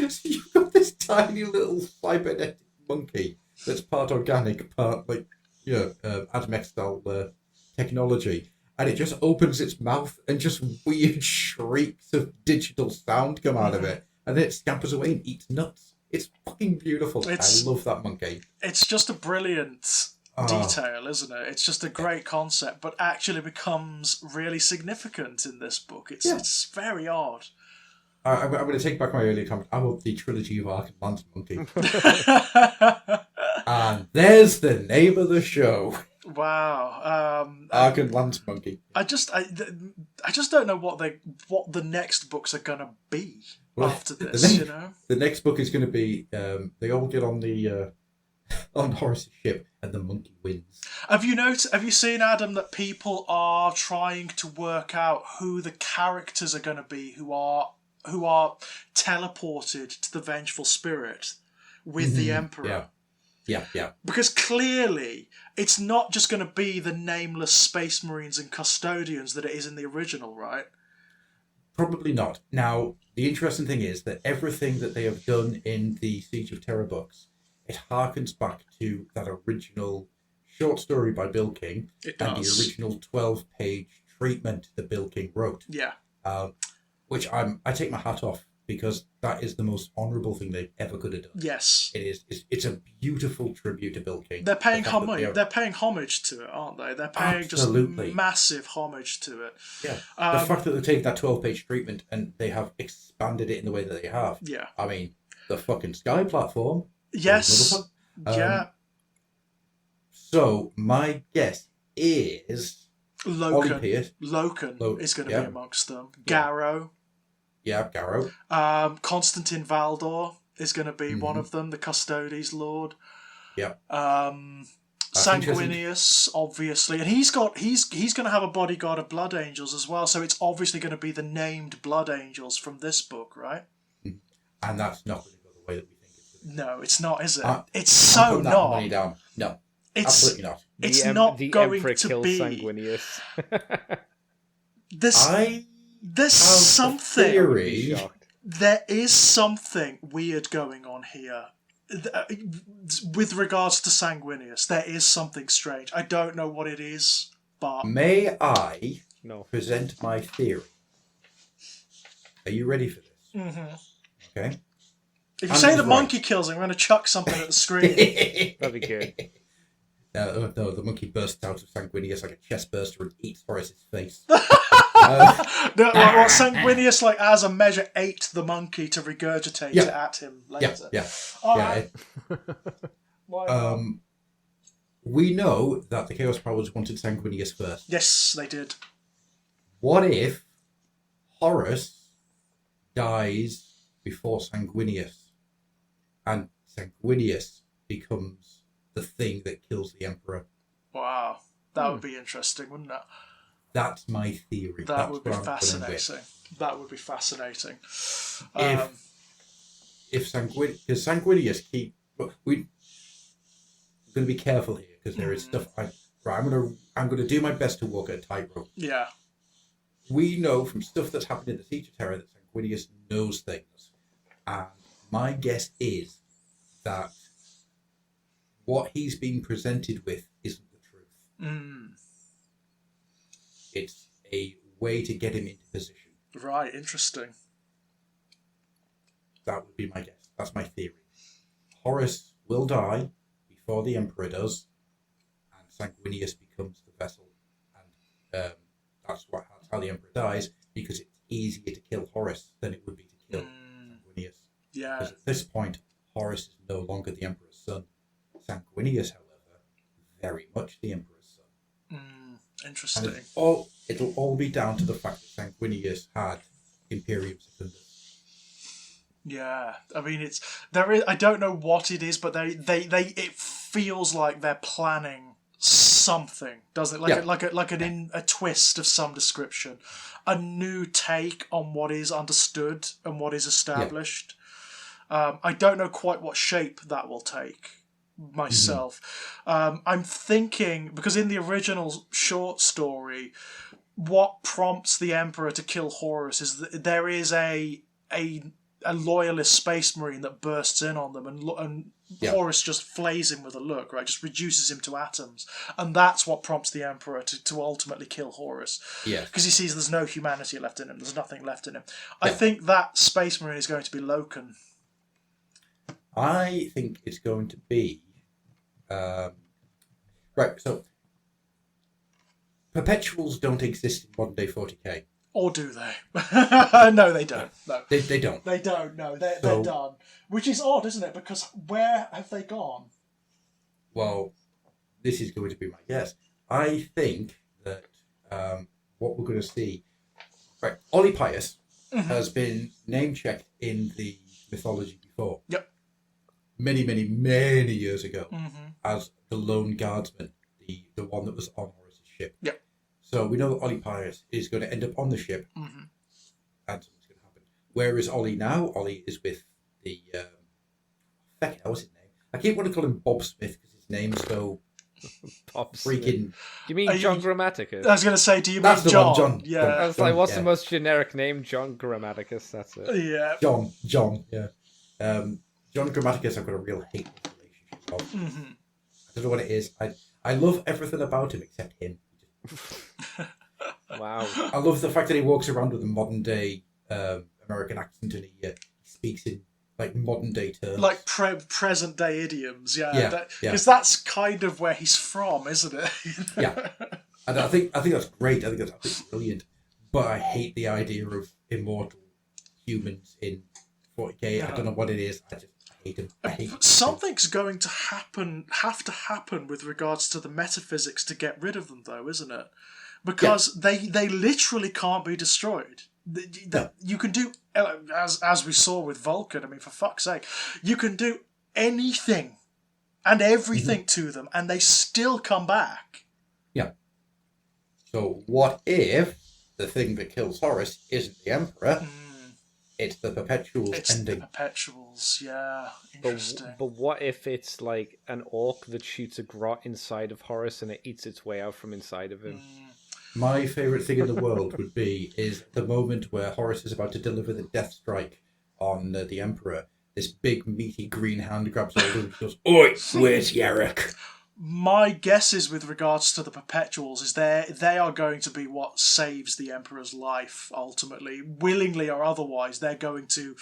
So you've got this tiny little cybernetic monkey that's part organic, part Admech style technology, and it just opens its mouth and just weird shrieks of digital sound come out of it, and then it scampers away and eats nuts. It's fucking beautiful. I love that monkey. It's just a brilliant detail, isn't it? It's just a great concept, but actually becomes really significant in this book. It's very odd. I'm going to take back my earlier comment. I want the trilogy of Arkhan Lance Monkey. And there's the name of the show. Wow. Arkhan Lance Monkey. I just don't know what the next books are gonna be after this. The next book is going to be they all get on the on Horace's ship and the monkey wins. Have you seen, Adam, that people are trying to work out who the characters are going to be who are teleported to the vengeful spirit with the Emperor? Yeah. Because clearly it's not just going to be the nameless Space Marines and Custodians that it is in the original, right? Probably not. Now, the interesting thing is that everything that they have done in the Siege of Terror books, it harkens back to that original short story by Bill King. It does. And the original 12-page treatment that Bill King wrote. Yeah. Which I take my hat off, because that is the most honourable thing they ever could have done. Yes. It is. It's a beautiful tribute to Bill King. They're paying homage. They're paying homage to it, aren't they? They're paying Absolutely. Just massive homage to it. Yeah. The fact that they've taken that 12-page treatment and they have expanded it in the way that they have. Yeah. I mean, the fucking Sky platform. Yes. Yeah. So my guess is Loken. Pierce. Loken is going to be amongst them. Garrow. Yeah, Garrow. Constantine Valdor is going to be one of them, the Custodes Lord. Yeah. Sanguinius, obviously, and he's going to have a bodyguard of Blood Angels as well. So it's obviously going to be the named Blood Angels from this book, right? And that's not going to go the way that we think it's going to. No, it's not, is it? It's I'm so that not. money down. No, absolutely not. It's not the going Emperor to kills be. Sanguinius. There's something. Theory. There is something weird going on here. With regards to Sanguinius, there is something strange. I don't know what it is, but... May I present my theory? Are you ready for this? Mm-hmm. Okay. If you say the monkey kills him, I'm going to chuck something at the screen. That'd be good. No, the monkey bursts out of Sanguinius like a chest burster and eats Horace's face. Sanguinius, as a measure, ate the monkey to regurgitate it at him later. We know that the Chaos Powers wanted Sanguinius first. Yes, they did. What if Horace dies before Sanguinius, and Sanguinius becomes the thing that kills the Emperor? Wow, that would be interesting, wouldn't it? That's my theory. That would be fascinating. That would be fascinating. If Sanguinius we're going to be careful here, because there is stuff. I'm going to do my best to walk a tightrope. Yeah. We know from stuff that's happened in the Siege of Terror that Sanguinius knows things, and my guess is that what he's been presented with isn't the truth. It's a way to get him into position. Right, interesting. That would be my guess. That's my theory. Horace will die before the Emperor does, and Sanguinius becomes the vessel. And that's how the Emperor dies, because it's easier to kill Horace than it would be to kill Sanguinius. Yeah. Because at this point, Horace is no longer the Emperor's son. Sanguinius, however, very much the Emperor's son. Interesting. And it'll all be down to the fact that Sanguinius had Imperium Secundus. Yeah, I mean I don't know what it is, but it feels like they're planning something, doesn't it? A twist of some description, a new take on what is understood and what is established. I don't know quite what shape that will take, myself. I'm thinking, because in the original short story, what prompts the Emperor to kill Horus is that there is a loyalist space marine that bursts in on them, and Horus just flays him with a look, right? Just reduces him to atoms, and that's what prompts the Emperor to ultimately kill Horus. Yeah, because he sees there's no humanity left in him. There's nothing left in him. I think that space marine is going to be Loken. I think it's going to be right. So perpetuals don't exist in modern day 40k. Or do they? No, they don't. No, They don't. They don't. No, they're done. Which is odd, isn't it? Because where have they gone? Well, this is going to be my guess. I think that what we're going to see... Right, Ollie Pius has been name-checked in the mythology before. Yep. Many, many, many years ago as the lone guardsman, the one that was on Horus's ship. Yep. So we know that Ollie Pius is going to end up on the ship, and something's going to happen. Where is Ollie now? Ollie is with the... what's his name? I keep wanting to call him Bob Smith because his name's so Bob freaking... Smith. You mean John Grammaticus? I was going to say, do you That's mean the one, John? John. Yeah. John. I was like, what's the most generic name? John Grammaticus, that's it. Yeah. John, yeah. John Grammaticus I've got a real hate relationship of. I don't know what it is. I love everything about him except him. Wow. I love the fact that he walks around with a modern day American accent and he speaks in like modern day terms, like present day idioms. Yeah, because that's kind of where he's from, isn't it? Yeah, and I think that's great. I think that's absolutely brilliant. But I hate the idea of immortal humans in 40k. I don't know what it is. I just hate them. I hate them. Something's going to have to happen with regards to the metaphysics to get rid of them, though, isn't it? Because they literally can't be destroyed. You can do, as we saw with Vulcan, I mean, for fuck's sake, you can do anything and everything to them and they still come back. Yeah. So what if the thing that kills Horus isn't the Emperor? It's the Perpetuals ending. The Perpetuals, yeah. Interesting. But what if it's like an orc that shoots a grot inside of Horus and it eats its way out from inside of him? My favourite thing in the world is the moment where Horus is about to deliver the death strike on the Emperor. This big, meaty green hand grabs hold of him and goes, "Oi, where's Yarrick?" My guesses with regards to the Perpetuals is they are going to be what saves the Emperor's life, ultimately. Willingly or otherwise, they're going to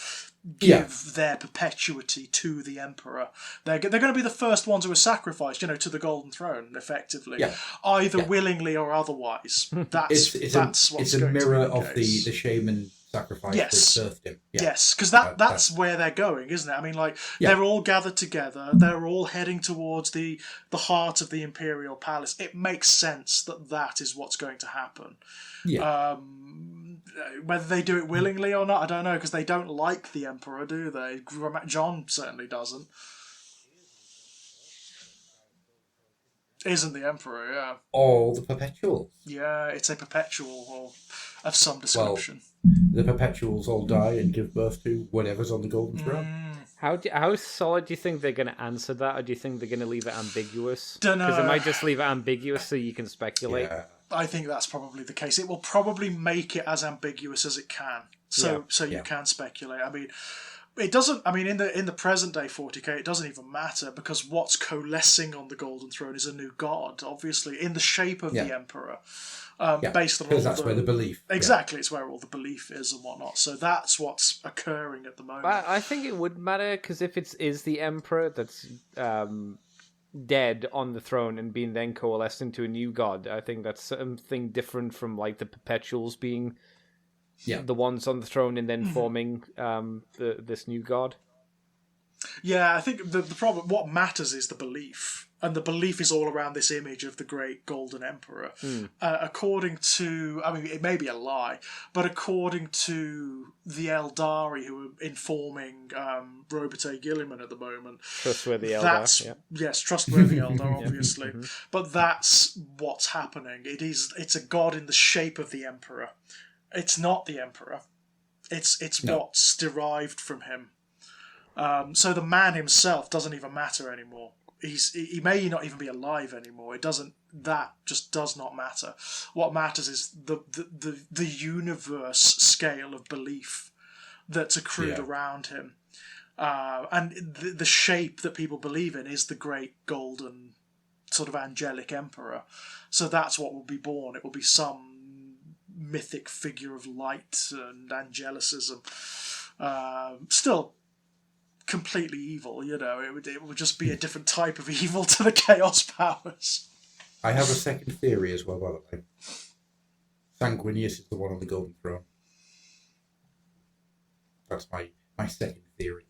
give their perpetuity to the Emperor. They're going to be the first ones who are sacrificed, to the Golden Throne, effectively. Yeah. Either willingly or otherwise. That's what's it's a going mirror to be of the shaman sacrifice that birthed him. Yeah. Yes, because that's where they're going, isn't it? I mean, they're all gathered together. They're all heading towards the heart of the Imperial Palace. It makes sense that is what's going to happen. Yeah. Whether they do it willingly or not, I don't know, because they don't like the Emperor, do they? John certainly doesn't. Isn't the Emperor, yeah. All the Perpetuals. Yeah, it's a perpetual of some description. Well, the Perpetuals all die and give birth to whatever's on the Golden Throne. How solid do you think they're going to answer that, or do you think they're going to leave it ambiguous? Don't know. Because they might just leave it ambiguous so you can speculate. Yeah. I think that's probably the case. It will probably make it as ambiguous as it can, so you can speculate. I mean, it doesn't. I mean, in the present day 40k, it doesn't even matter because what's coalescing on the Golden Throne is a new god, obviously in the shape of the Emperor, based on all that's where the belief. Exactly, it's where all the belief is and whatnot. So that's what's occurring at the moment. But I think it would matter because if it is the Emperor that's dead on the throne and being then coalesced into a new god, I think that's something different from like the Perpetuals being the ones on the throne and then forming this new god. Yeah, I think the problem, what matters is the belief. And the belief is all around this image of the great Golden Emperor. According to, I mean, it may be a lie, but according to the Eldari who are informing Robert A. Gilliman at the moment. Trustworthy Eldar. Yes, trustworthy Eldar, obviously. But that's what's happening. It's a god in the shape of the Emperor. It's not the Emperor. It's what's derived from him. So the man himself doesn't even matter anymore. he may not even be alive anymore. That just does not matter. What matters is the universe scale of belief that's accrued around him. And the shape that people believe in is the great golden sort of angelic emperor. So that's what will be born. It will be some mythic figure of light and angelicism. Still completely evil, it would just be a different type of evil to the Chaos powers. I have a second theory as well, by the way. Sanguinius is the one on the Golden Throne. That's my second theory.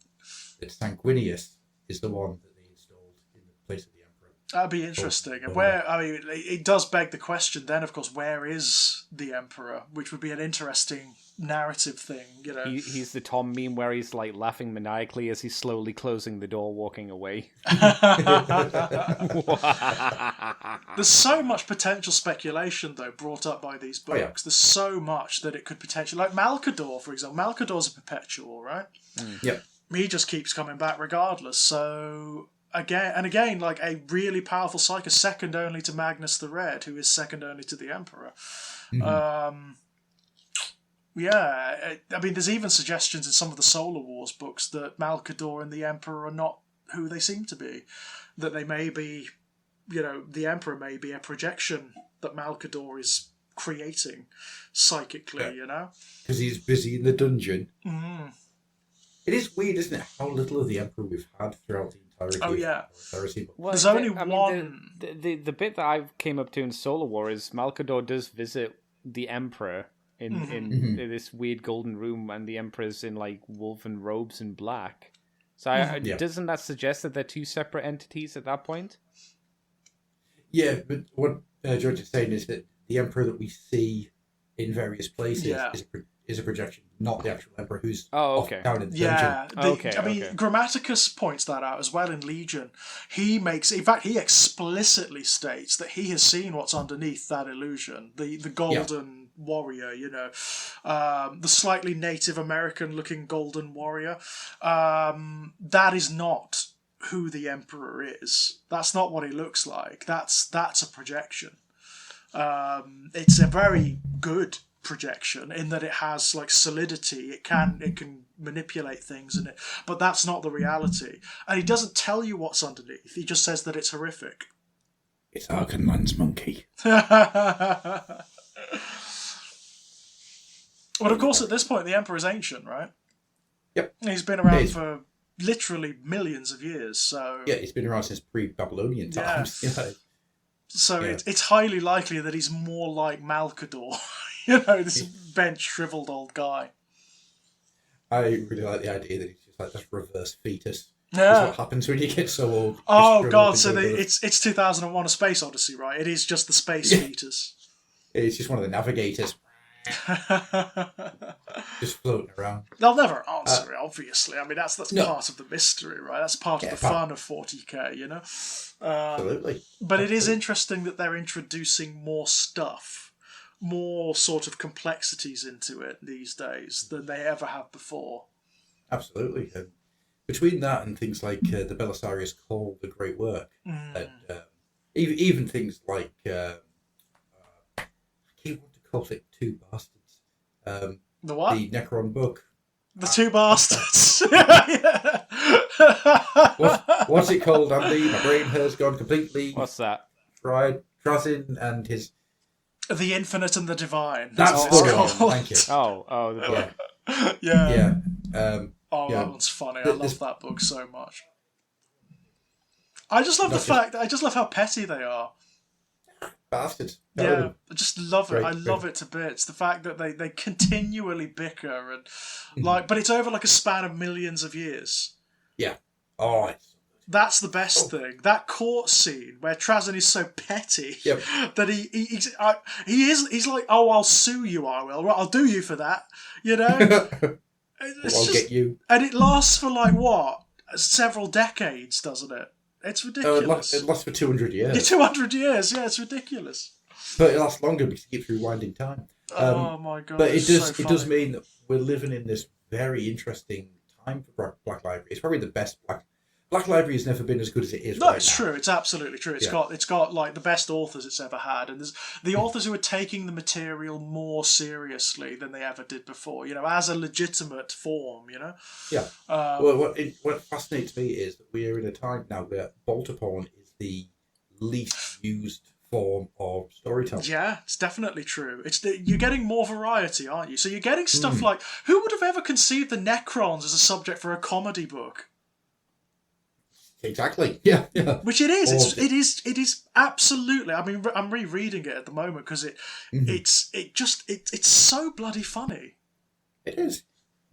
That Sanguinius is the one that they installed in the place of the Emperor. That'd be interesting. And it does beg the question then, of course, where is the Emperor? Which would be an interesting narrative thing, He's the Tom meme where he's like laughing maniacally as he's slowly closing the door, walking away. There's so much potential speculation, though, brought up by these books. There's so much that it could potentially... Like Malcador, for example. Malcador's a perpetual, right? Yep. He just keeps coming back regardless. So, again, like a really powerful psychic, second only to Magnus the Red, who is second only to the Emperor. Mm-hmm. There's even suggestions in some of the Solar Wars books that Malcador and the Emperor are not who they seem to be. That they may be, the Emperor may be a projection that Malcador is creating psychically, Because he's busy in the dungeon. Mm. It is weird, isn't it, how little of the Emperor we've had throughout the entirety of the Heresy. Well, there's only one... The bit that I came up to in Solar War is Malcador does visit the Emperor in this weird golden room, and the Emperor's in like woven robes and black. So doesn't that suggest that they're two separate entities at that point? Yeah, but what George is saying is that the Emperor that we see in various places is a projection, not the actual Emperor who's down in the dungeon. Grammaticus points that out as well in Legion. In fact, he explicitly states that he has seen what's underneath that illusion, the golden warrior, the slightly Native American looking golden warrior. That is not who the Emperor is. That's not what he looks like. That's a projection. It's a very good projection in that it has like solidity. It can manipulate things but that's not the reality. And he doesn't tell you what's underneath. He just says that it's horrific. It's Arkhan Land's monkey. But of course, at this point, the Emperor is ancient, right? Yep. He's been around for literally millions of years. So he's been around since pre-Babylonian times. Yeah. So it's highly likely that he's more like Malcador, this bent, shriveled old guy. I really like the idea that he's just like this reverse fetus. Yeah. That's what happens when you get so old. Oh God! So it's 2001: A Space Odyssey, right? It is just the space fetus. It's just one of the navigators. Just floating around. They'll never answer it, obviously. I mean, that's part of the mystery, right? That's part of the fun of 40k, Absolutely. But it is interesting that they're introducing more stuff, more sort of complexities into it these days than they ever have before. Absolutely. Between that and things like the Belisarius Call, the Great Work, and even things like I keep wanting to call it Two Bastards. The what? The Necron book. The Two Bastards. What's it called, Andy? My brain has gone completely. What's that? Fried. Trasin and his. The Infinite and the Divine. That's what it's called. Thank you. Oh, the book. Yeah. That one's funny. I love that book so much. I just love I just love how petty they are. Bastards. Yeah, I just love it. I love it to bits. The fact that they continually bicker and but it's over like a span of millions of years. Yeah. Oh, that's the best thing. That court scene where Trazyn is so petty that he's like, oh, I'll sue you, I will. Right, I'll do you for that. Get you. And it lasts for like what? Several decades, doesn't it? It's ridiculous. It lasts for 200 years. Yeah, 200 years. Yeah, it's ridiculous. But it lasts longer because it keeps rewinding time. Oh my God! But it does mean that we're living in this very interesting time for Black Library. It's probably the best Black Library has never been as good as it is No, right it's now. true. It's absolutely true. It's got like the best authors it's ever had, and there's the authors who are taking the material more seriously than they ever did before. As a legitimate form. Yeah. What fascinates me is that we are in a time now where bolter porn is the least used form of storytelling. Yeah, it's definitely true. You're getting more variety, aren't you? So you're getting stuff like, who would have ever conceived the Necrons as a subject for a comedy book? Exactly. Yeah. Which it is. It is absolutely. I mean, I'm rereading it at the moment because it's so bloody funny. It is.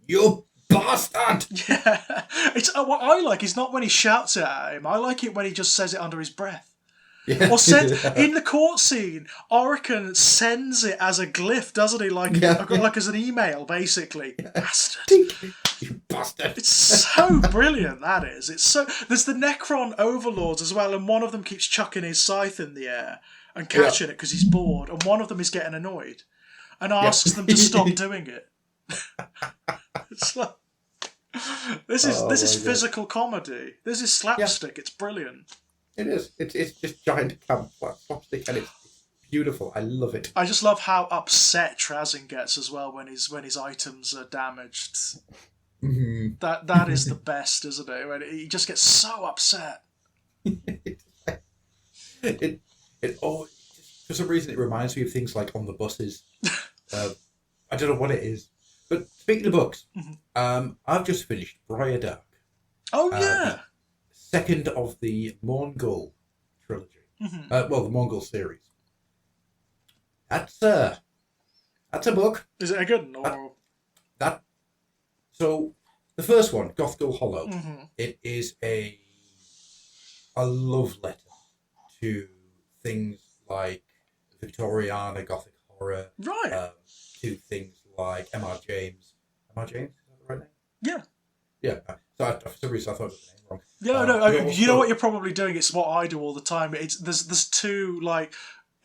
You bastard! Yeah. It's what I like is not when he shouts it at him. I like it when he just says it under his breath. Yeah. Or in the court scene, Arkhan sends it as a glyph, doesn't he? Like as an email, basically. Bastard. You bastard. It's so brilliant, that is. There's the Necron overlords as well, and one of them keeps chucking his scythe in the air and catching it because he's bored, and one of them is getting annoyed and asks them to stop doing it. It's like this is physical comedy. This is slapstick. It's brilliant. It is. It's just giant camp slapstick, and it's beautiful. I love it. I just love how upset Trazin gets as well when his ithms are damaged. Mm-hmm. That is the best, isn't it? When he just gets so upset. it for some reason it reminds me of things like on the buses. I don't know what it is, but speaking of books, I've just finished Briar Dark. Oh yeah. Second of the Mongol trilogy. The Mongol series. That's a book. Is it a good one? Or... So the first one, Gothgul Hollow, it is a love letter to things like Victoriana Gothic horror. Right. To things like M.R. James. M.R. James? Is that the right name? Yeah. Yeah. So for some reason I thought it was the name wrong. Yeah, no. You know what you're probably doing? It's what I do all the time. There's two like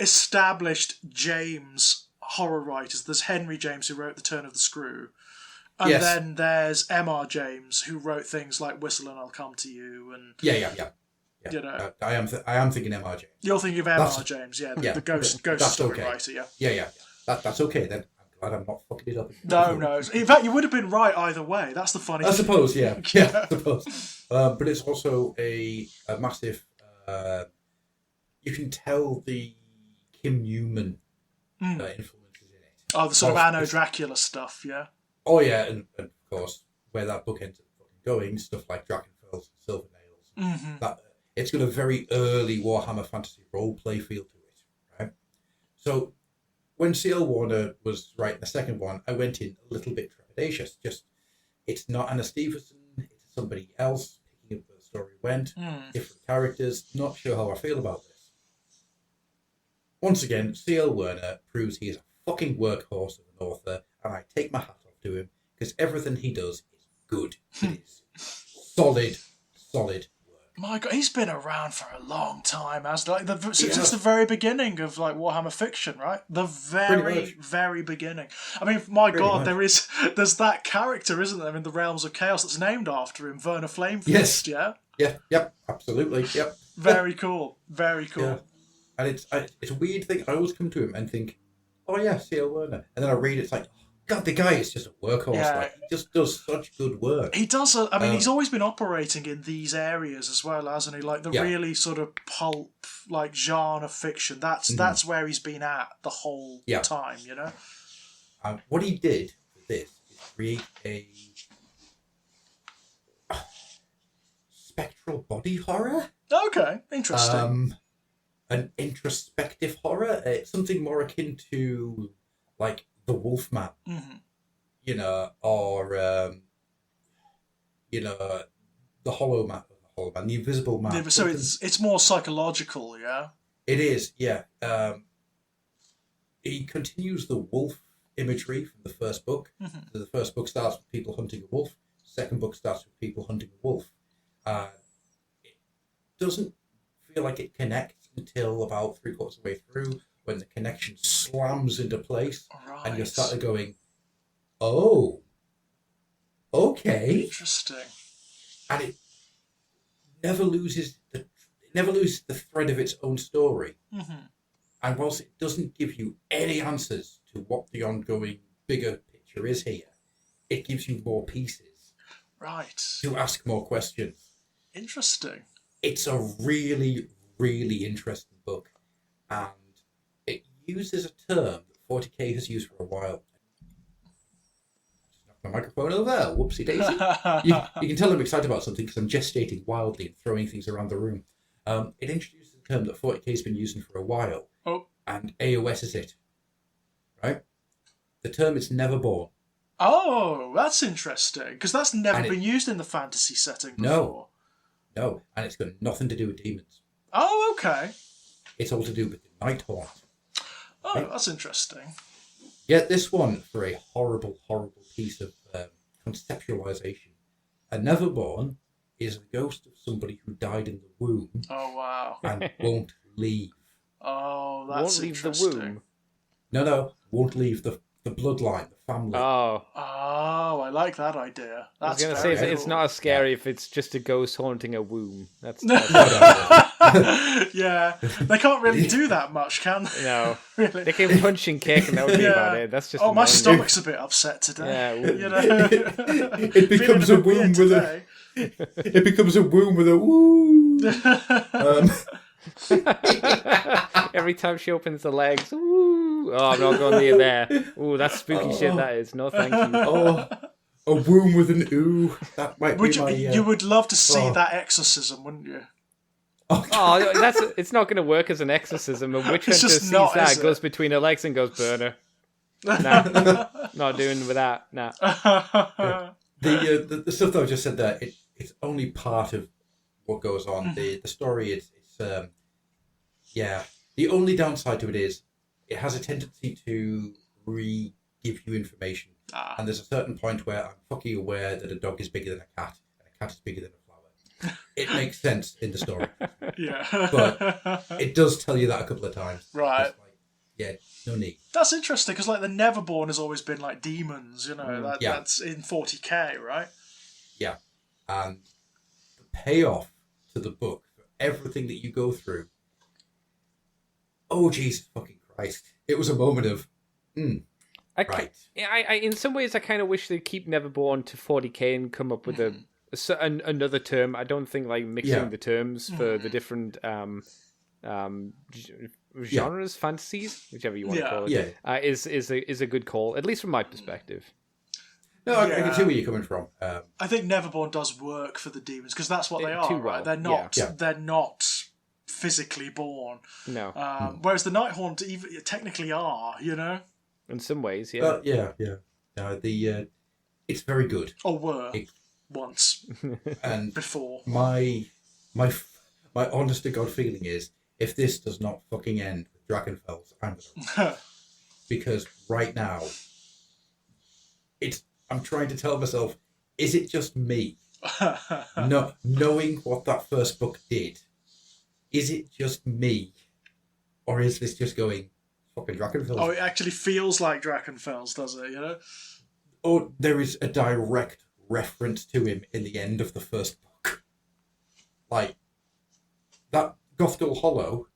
established James horror writers. There's Henry James who wrote The Turn of the Screw, and then there's M.R. James who wrote things like Whistle and I'll Come to You, and yeah. You know, I am thinking M.R. James. You're thinking of M.R. James, the ghost story okay. writer, yeah. Yeah. That's okay then. I'm glad I'm not fucking it up. No. In fact, you would have been right either way. That's the funny thing. I suppose, yeah. I suppose. But it's also a massive... you can tell the Kim Newman influences in it. Oh, the sort of Anno Dracula stuff, yeah? Oh, yeah, and of course, where that book ends up going, stuff like Drakenfels and Silver Nails. That it's got a very early Warhammer Fantasy roleplay feel to it, right? So... when C.L. Warner was writing the second one, I went in a little bit trepidatious. Just, it's not Anna Stevenson, it's somebody else picking up where the story went, different characters, not sure how I feel about this. Once again, C.L. Warner proves he is a fucking workhorse of an author, and I take my hat off to him, because everything he does is good. It is solid work. My God, he's been around for a long time, since the very beginning of like Warhammer fiction, right? The very beginning. I mean, my God, there's that character, isn't there, in the Realms of Chaos that's named after him, Verna Flamefist, yeah? Yep, absolutely, yep. Very cool. Yeah. And it's a weird thing. I always come to him and think, oh yeah, C.L. Werner. And then I read it, it's like, God, the guy is just a workhorse. Yeah. Like, he just does such good work. He does. He's always been operating in these areas as well, hasn't he? Like the really sort of pulp, like genre fiction. That's where he's been at the whole time. You know. What he did with this is create a spectral body horror. Okay, interesting. An introspective horror. It's something more akin to like the Wolfman, you know, or the Hollow Man, the Invisible Man. Yeah, so it's more psychological, yeah. It is, yeah. He continues the wolf imagery from the first book. So the first book starts with people hunting a wolf. The second book starts with people hunting a wolf. It doesn't feel like it connects until about 3/4 of the way through, when the connection slams into place, and you're starting going, oh, okay. Interesting. And never loses the thread of its own story. Mm-hmm. And whilst it doesn't give you any answers to what the ongoing bigger picture is here, it gives you more pieces Right. to ask more questions. Interesting. It's a really, really interesting book, and it uses a term that 40k has used for a while. Just knocked my microphone over. Whoopsie daisy. You can tell I'm excited about something because I'm gestating wildly and throwing things around the room. It introduces a term that 40k has been using for a while, and AOS is it. Right? The term is neverborn. Oh, that's interesting, because that's never been used in the fantasy setting before. No, and it's got nothing to do with demons. Oh, okay. It's all to do with the Nighthaunt. Oh, right? That's interesting. Get this one for a horrible, horrible piece of conceptualization. A Neverborn is the ghost of somebody who died in the womb. Oh, wow. And won't leave. Oh, that's Won't leave interesting. the womb. No, won't leave the bloodline, the family. Oh. Oh, I like that idea. I was That's going to say, very it's cool. not as scary if it's just a ghost haunting a womb. That's Yeah, they can't really do that much, can they? no. Really? They can punch and kick and that would be about it. That's just Oh, my annoying. stomach's a bit upset today. Yeah, You know? It becomes a Feeling bit womb weird with today. it becomes a womb with a woo. Every time she opens the legs, ooh, oh, I'm not going near there. Ooh, that's spooky shit. That is. No, thank you. Oh, a womb with an ooh. That might Would be you, my. you would love to see oh. that exorcism, wouldn't you? Oh, it's not going to work as an exorcism. A witch hunter just sees not, that, is it? goes between her legs and goes, burner. Nah, not doing with that. Nah. The stuff that I just said there, it's only part of what goes on. The story is the only downside to it is it has a tendency to give you information. And there's a certain point where I'm fucking aware that a dog is bigger than a cat and a cat is bigger than a flower. It makes sense in the story. Yeah. But it does tell you that a couple of times. Right. It's like, yeah, no need. That's interesting, because like the Neverborn has always been like demons, you know, Yeah. that's in 40k, right? Yeah. And the payoff to the book for everything that you go through. Oh, Jesus fucking Christ. It was a moment of, right. I in some ways, I kind of wish they'd keep Neverborn to 40k and come up with another term. I don't think like mixing the terms for the different genres, fantasies, whichever you want to call it, is a good call, at least from my perspective. No, I can see where you're coming from. I think Neverborn does work for the demons, because that's what they are, too right? well, They're not. yeah. They're not physically born. No, Whereas the Nighthaunt technically are, you know, in some ways, yeah. It's very good. or were once And before. my honest to God feeling is, if this does not fucking end with Drakenfels, I'm gonna because right now, I'm trying to tell myself, is it just me? No, knowing what that first book did, is it just me, or is this just going fucking Drakenfels? Oh, it actually feels like Drakenfels, does it? You know. Or there is a direct reference to him in the end of the first book. Like, that Gothgul Hollow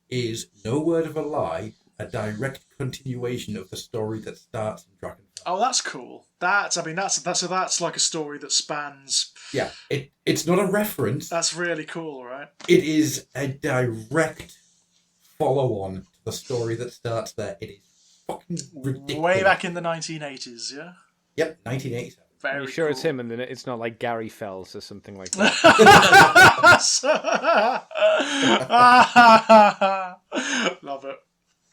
is, no word of a lie, a direct continuation of the story that starts in Drakenfels. Oh, that's cool. That's like a story that spans. Yeah, it's not a reference. That's really cool, right? It is a direct follow-on to the story that starts there. It is fucking ridiculous. Way back in the 1980s, yeah. Yep, 1987. Very Are you sure cool. it's him and then it's not like Gary Fells or something like that? Love it.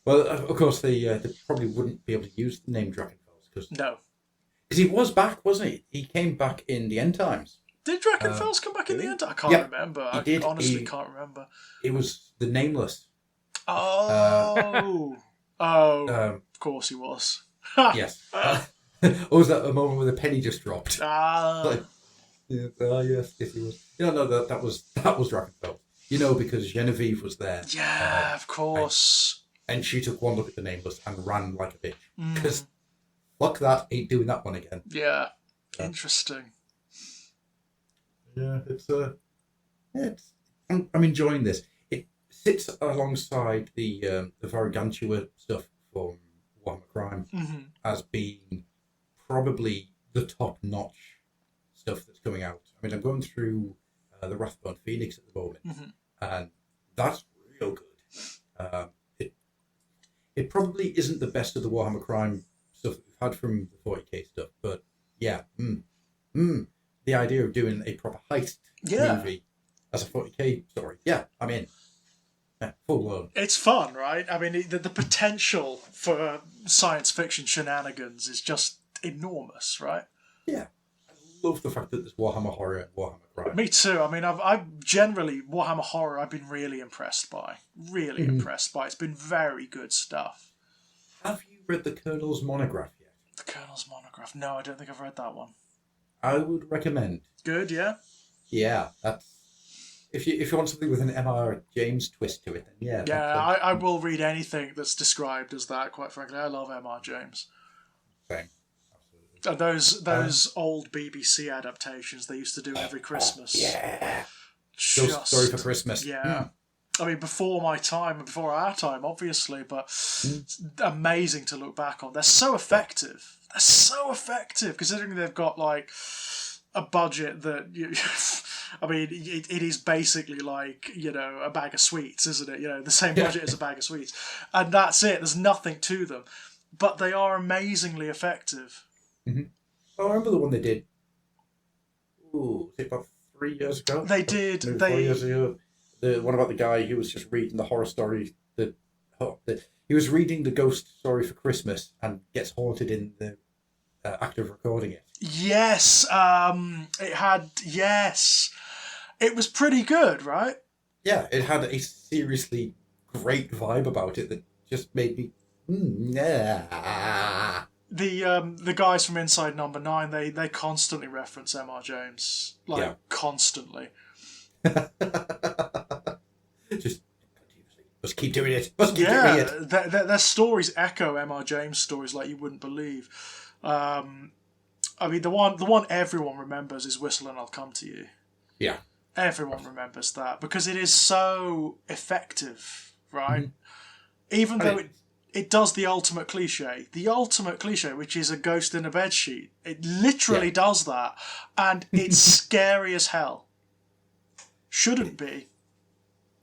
Well, of course, they probably wouldn't be able to use the name Drakenfels because he was back, wasn't he? He came back in the end times. Did Drakenfels come back in the end? I can't remember. He did. I honestly can't remember. It was the Nameless. Oh. Of course he was. Yes. Or was that a moment where the penny just dropped? Ah. Yes, he was. No, that was Drakenfels. You know, because Genevieve was there. Yeah, of course. And she took one look at the Nameless and ran like a bitch. Because fuck that, ain't doing that one again. Yeah. Interesting. Yeah, I'm enjoying this. It sits alongside the Vargantua stuff from Warhammer Crime as being probably the top-notch stuff that's coming out. I mean, I'm going through the Wrathbone Phoenix at the moment, and that's real good. It probably isn't the best of the Warhammer Crime stuff that we've had from the 40k stuff, but yeah, the idea of doing a proper heist movie as a 40k story, yeah, I'm in. Yeah, full blown. It's fun, right? I mean, the potential for science fiction shenanigans is just enormous, right? Yeah. I love the fact that there's Warhammer Horror and Warhammer Crime. Me too. I mean, I've generally, Warhammer Horror, I've been really impressed by. Really impressed by. It's been very good stuff. Have you read the Colonel's Monograph yet? The Colonel's Monograph? No, I don't think I've read that one. I would recommend. Good, yeah? Yeah, that's... If you want something with an M.R. James twist to it, then yeah. Yeah, I will read anything that's described as that, quite frankly. I love M.R. James. Same. And those old BBC adaptations they used to do every Christmas. Yeah. Just, Story for Christmas. Yeah. I mean, before my time and before our time, obviously, but it's amazing to look back on. They're so effective. They're so effective, considering they've got, like, a budget that... I mean, it is basically like, you know, a bag of sweets, isn't it? You know, the same budget as a bag of sweets. And that's it. There's nothing to them. But they are amazingly effective. Mm-hmm. I remember the one they did. Ooh, was it about 3 years ago? They did. Maybe 4 years ago. The one about the guy who was just reading the horror story. He was reading the ghost story for Christmas and gets haunted in the act of recording it. Yes. It had... Yes. It was pretty good, right? Yeah, it had a seriously great vibe about it that just made me... The guys from Inside Number 9, they constantly reference M.R. James. Constantly. Just keep doing it. Must keep doing it. Their stories echo M.R. James stories like you wouldn't believe. I mean, the one everyone remembers is Whistle and I'll Come to You. Yeah. Everyone remembers that because it is so effective, right? Even though it does the ultimate cliche, which is a ghost in a bedsheet. It literally does that, and it's scary as hell. Shouldn't be.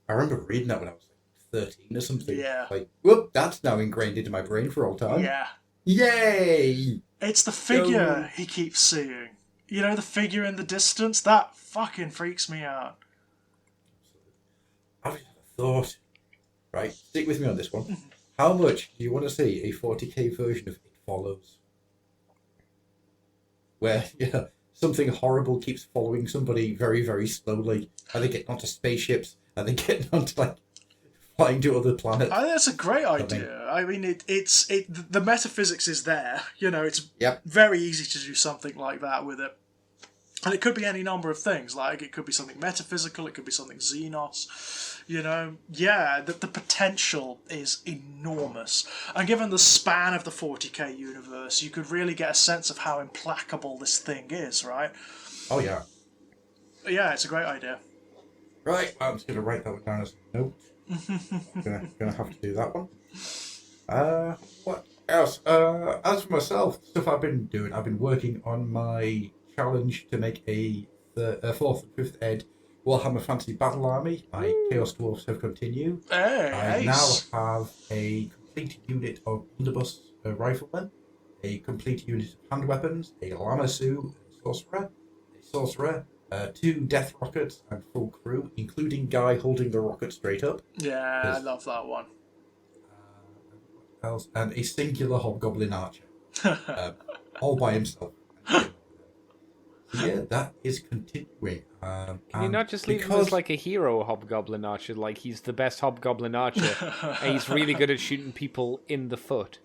I remember reading that when I was like 13 or something. Yeah. Like, whoop, that's now ingrained into my brain for all time. Yeah. Yay! It's the figure he keeps seeing. You know, the figure in the distance? That fucking freaks me out. I've just had a thought. Right, stick with me on this one. How much do you want to see a 40k version of It Follows? Where, something horrible keeps following somebody very, very slowly. Are they getting onto spaceships? Are they getting onto, like, flying to other planets? I think that's a great idea. I mean, the metaphysics is there. You know, it's very easy to do something like that with it. And it could be any number of things. Like, it could be something metaphysical, it could be something Xenos. You know, the potential is enormous. And given the span of the 40k universe, you could really get a sense of how implacable this thing is, right? Oh, yeah. Yeah, it's a great idea. Right, I'm just going to write that one down as a note. gonna have to do that one. What else? As for myself, stuff I've been doing, I've been working on my challenge to make a 4th and 5th ed Warhammer Fantasy Battle Army. My Chaos Dwarfs have continued. I now have a complete unit of blunderbuss riflemen, a complete unit of hand weapons, a Lamassu sorcerer, 2 death rockets and full crew, including Guy holding the rocket straight up. Yeah, I love that one. What else? And a singular hobgoblin archer, all by himself. Yeah, that is continuing. Can you not just leave him as like a hero hobgoblin archer? Like he's the best hobgoblin archer, and he's really good at shooting people in the foot.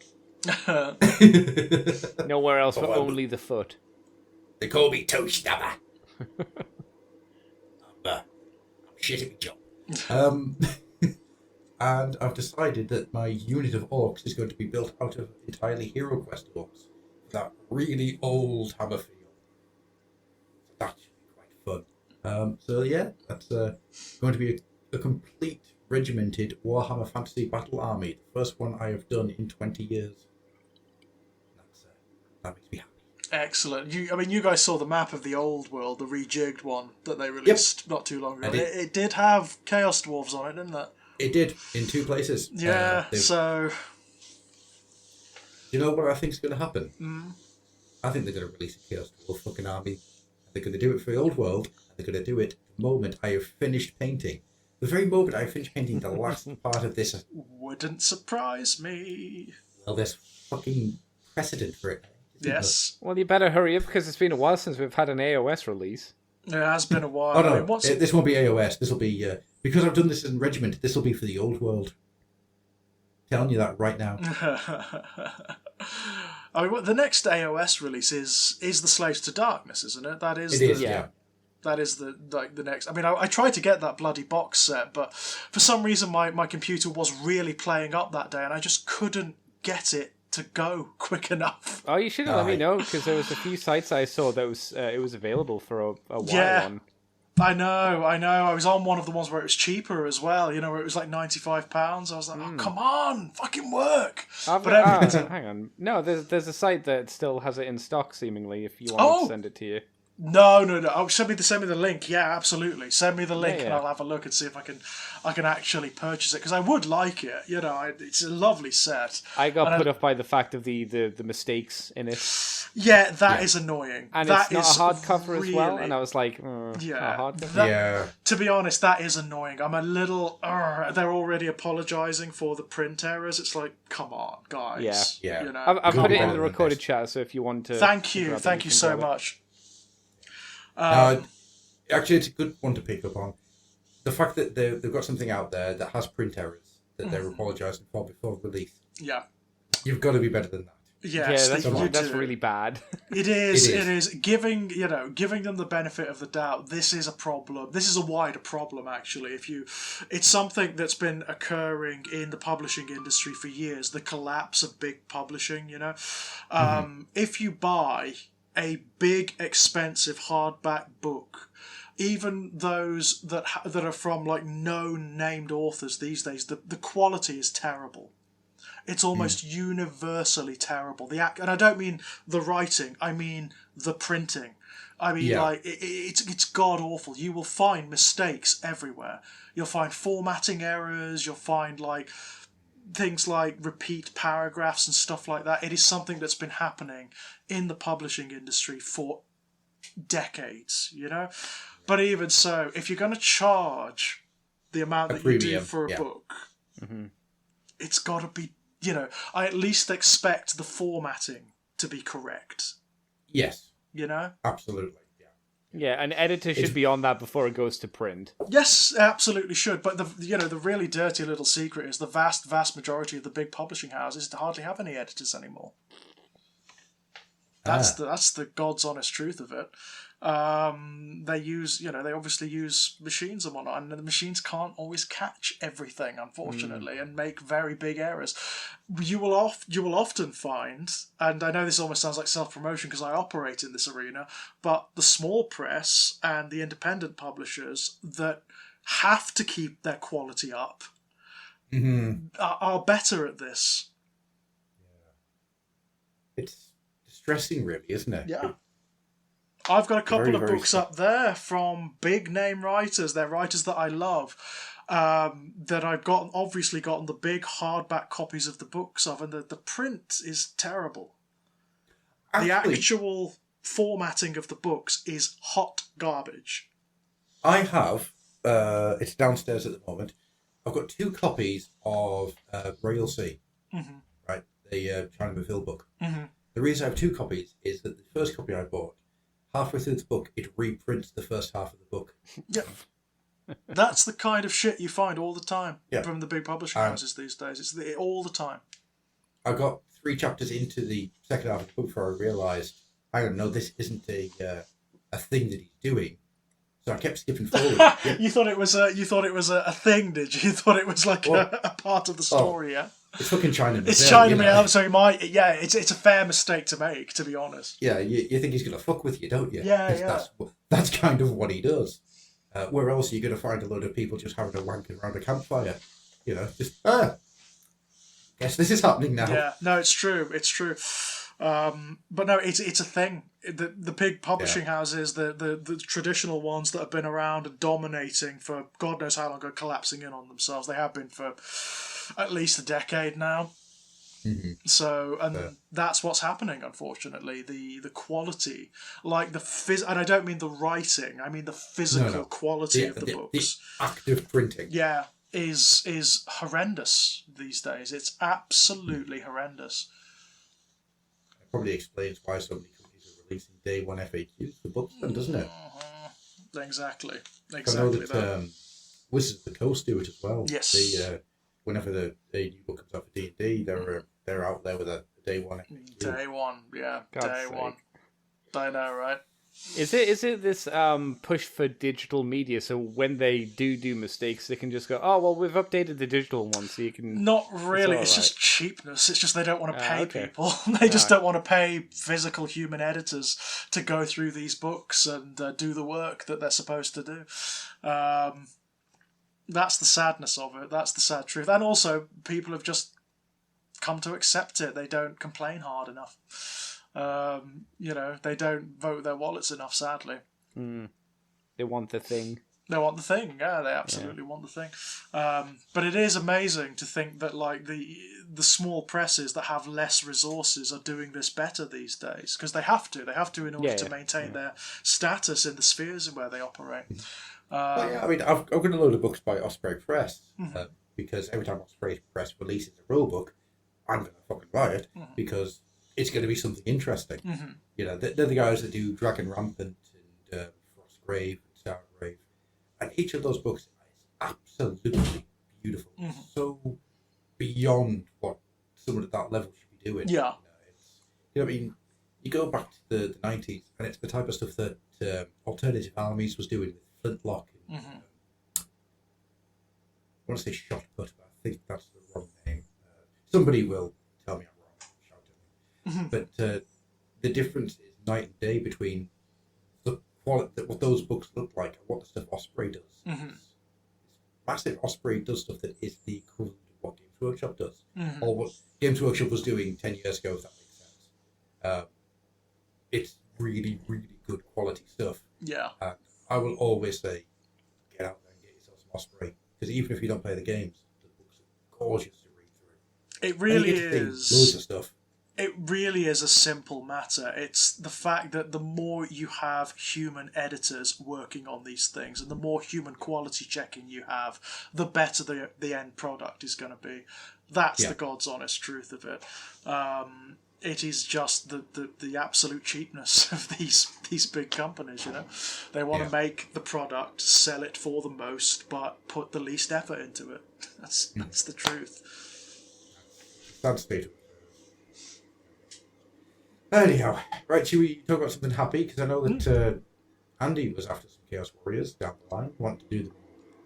Nowhere else, but only the foot. They call me Toe Stabber. I'm shit at my job. And I've decided that my unit of orcs is going to be built out of entirely Hero Quest orcs. That really old hammer feel. That should be quite fun. So yeah, that's going to be a complete regimented Warhammer Fantasy Battle Army. The first one I have done in 20 years. That makes me happy. Excellent. You guys saw the map of the old world, the rejigged one that they released not too long ago. It did have Chaos Dwarves on it, didn't it? It did, in 2 places. Yeah, so... You know what I think is going to happen? I think they're going to release a Chaos Dwarf fucking army. They're going to do it for the old world, and they're going to do it the moment I have finished painting. The very moment I finish painting the last part of this... Wouldn't surprise me. Well, there's fucking precedent for it. Yes. Well, you better hurry up because it's been a while since we've had an AOS release. It has been a while. Oh no, this won't be AOS. This will be because I've done this in Regiment. This will be for the old world. Telling you that right now. I mean, the next AOS release is the Slaves to Darkness, isn't it? That is. Yeah. That is the next. I mean, I tried to get that bloody box set, but for some reason my computer was really playing up that day, and I just couldn't get it to go quick enough. Oh, you should have let me know, because there was a few sites I saw that it was available for a while. Yeah, on. I know. I was on one of the ones where it was cheaper as well. You know, where it was like £95. I was like, oh, come on, fucking work. Hang on. No, there's a site that still has it in stock, seemingly. If you want me to send it to you. No. Oh, send me the link. Yeah, absolutely. Send me the link, and I'll have a look and see if I can actually purchase it, because I would like it. You know, it's a lovely set. I got put off by the fact of the mistakes in it. Yeah, that is annoying. And that it's not a hardcover as well. And I was like, hardcover. To be honest, that is annoying. I'm a little. They're already apologising for the print errors. It's like, come on, guys. Yeah. You know? I've put it in the recorded chat, so if you want to. Thank you so much. Actually, it's a good one to pick up on. The fact that they've got something out there that has print errors that they're apologising for before release. Yeah. You've got to be better than that. Yes, that's really bad. It is. Giving them the benefit of the doubt. This is a problem. This is a wider problem, actually. It's something that's been occurring in the publishing industry for years. The collapse of big publishing. You know, if you buy a big, expensive hardback book, even those that are from like known named authors these days, the quality is terrible. It's almost universally terrible. And I don't mean the writing, I mean the printing. I mean, like, it's god awful. You will find mistakes everywhere. You'll find formatting errors. You'll find like things like repeat paragraphs and stuff like that. It is something that's been happening in the publishing industry for decades, you know? But even so, if you're going to charge the amount that you do for a book, it's got to be, you know, I at least expect the formatting to be correct. Yes. You know? Absolutely. Yeah, an editor should be on that before it goes to print. Yes, absolutely should. But the really dirty little secret is the vast majority of the big publishing houses hardly have any editors anymore. That's the God's honest truth of it. They obviously use machines and whatnot, and the machines can't always catch everything, unfortunately, and make very big errors. You will often find, and I know this almost sounds like self-promotion because I operate in this arena, but the small press and the independent publishers that have to keep their quality up are better at this. Yeah. It's distressing, really, isn't it? Yeah. I've got a couple of books up there from big name writers. They're writers that I love, that I've obviously gotten the big hardback copies of the books of, and the print is terrible. Actually, the actual formatting of the books is hot garbage. I have, it's downstairs at the moment, I've got 2 copies of Rail C, right, the Chinaman Phil book. The reason I have 2 copies is that the first copy I bought, halfway through the book, it reprints the first half of the book. Yeah. That's the kind of shit you find all the time from the big publishing houses these days. It's all the time. I got 3 chapters into the second half of the book before I realised, hang on, no, this isn't a thing that he's doing. So I kept skipping forward. You thought it was a thing, did you? You thought it was like a part of the story, yeah? It's fucking Chinaman. It's Chinaman, so it's a fair mistake to make, to be honest. Yeah, you think he's going to fuck with you, don't you? Yeah. That's kind of what he does. Where else are you going to find a load of people just having a wank around a campfire? Just, guess this is happening now. Yeah, no, it's true. It's true. But no, it's a thing. The big publishing houses, the traditional ones that have been around and dominating for God knows how long, are collapsing in on themselves. They have been for at least a decade now. Mm-hmm. So, and that's what's happening, unfortunately. The quality, like and I don't mean the writing, I mean the physical quality of the books. The active printing. Yeah, is horrendous these days. It's absolutely horrendous. It probably explains why so many companies are releasing day one FAQs for books, then, doesn't it? Exactly. I know that Wizards of the Coast do it as well. Yes. Whenever a new book comes out for D&D, they're out there with a day one FAQ. Day one, yeah. God's day sake. one. I know, right? Is it this push for digital media? So when they do mistakes, they can just go, oh well, we've updated the digital one, so you can. Not really. It's all just cheapness. It's just they don't want to pay okay. people. They just don't want to pay physical human editors to go through these books and do the work that they're supposed to do. That's the sadness of it. That's the sad truth. And also, people have just come to accept it. They don't complain hard enough. They don't vote their wallets enough, sadly. They want the thing. They want the thing, yeah, they absolutely want the thing. But it is amazing to think that like the small presses that have less resources are doing this better these days, because they have to in order to maintain their status in the spheres where they operate. I mean, I've got a load of books by Osprey Press, because every time Osprey Press releases a rule book, I'm going to fucking buy it, because it's going to be something interesting. They're the guys that do Dragon Rampant and Frostgrave and Sourgrave, and each of those books is absolutely beautiful. So beyond what someone at that level should be doing. Yeah. I mean, you go back to the 90s, and it's the type of stuff that Alternative Armies was doing with Flintlock. And, I want to say Shot Put, but I think that's the wrong name. Somebody will tell me I'm wrong. Shout at me. But the difference is night and day between the quality, what those books look like, and what the stuff Osprey does. It's massive. Osprey does stuff that is the equivalent of what Games Workshop does, or what Games Workshop was doing 10 years ago, if that makes sense. It's really, really good quality stuff. Yeah. And I will always say, get out there and get yourself some Osprey, because even if you don't play the games, the books are gorgeous to read through. It really and you get to is. think loads of stuff. It really is a simple matter. It's the fact that the more you have human editors working on these things, and the more human quality checking you have, the better the end product is going to be. That's the God's honest truth of it. It is just the absolute cheapness of these big companies. They want to make the product, sell it for the most, but put the least effort into it. That's the truth. Sad state. Anyhow, right, should we talk about something happy? Because I know that Andy was after some Chaos Warriors down the line. Want to do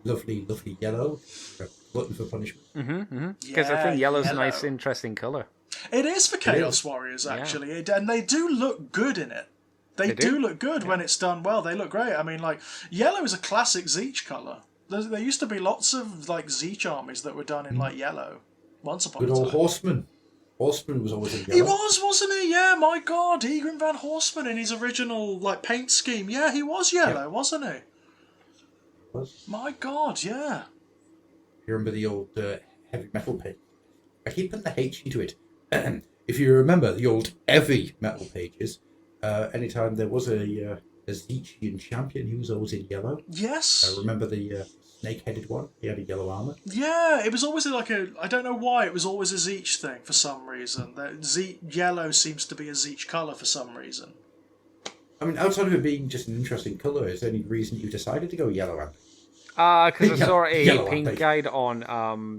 the lovely, lovely yellow, glutton for punishment. Because I think yellow's a nice, interesting colour. It is for Chaos Warriors, actually, and they do look good in it. They do look good when it's done well. They look great. I mean, like, yellow is a classic Zeech colour. There used to be lots of like Zeech armies that were done in like yellow. Once upon a time. Good old Horseman. Horseman was always in yellow. He was, wasn't he? Yeah, my God, Egrin Van Horseman in his original like paint scheme. Yeah, he was yellow, wasn't he? Was. My God, yeah. You remember the old heavy metal page? I keep putting the H into it. If you remember the old heavy metal pages, anytime there was a Zeechian champion, he was always in yellow. Yes. I remember the snake-headed one. He had a yellow armor. Yeah, it was always like I don't know why, it was always a Zeech thing for some reason. Yellow seems to be a Zeech colour for some reason. I mean, outside of it being just an interesting colour, is there any reason you decided to go yellow, Andy? Because I saw a Yellow, paint guide on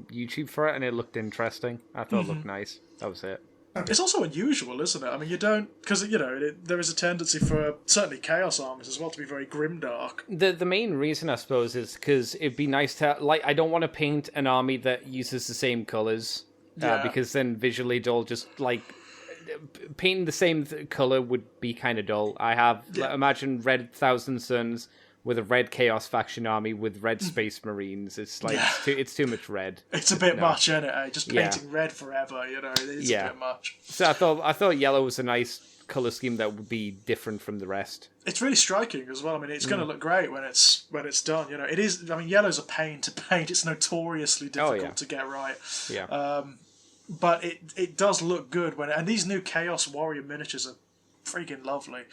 YouTube for it, and it looked interesting. I thought it looked nice. That was it. Okay. It's also unusual, isn't it? I mean, you don't... Because, there is a tendency for, certainly Chaos armies as well, to be very grimdark. The main reason, I suppose, is because it'd be nice to... Like, I don't want to paint an army that uses the same colours, because then visually they'll just, like... Painting the same colour would be kind of dull. I have... Imagine Red Thousand Suns with a red Chaos faction army with red Space Marines. It's like it's too much red. It's a bit much, isn't it? Eh? Just painting red forever, it is a bit much. So I thought yellow was a nice color scheme that would be different from the rest. It's really striking as well. I mean, it's going to look great when it's done. It is. I mean, yellow's a pain to paint. It's notoriously difficult to get right. Yeah. But it does look good and these new Chaos Warrior miniatures are freaking lovely.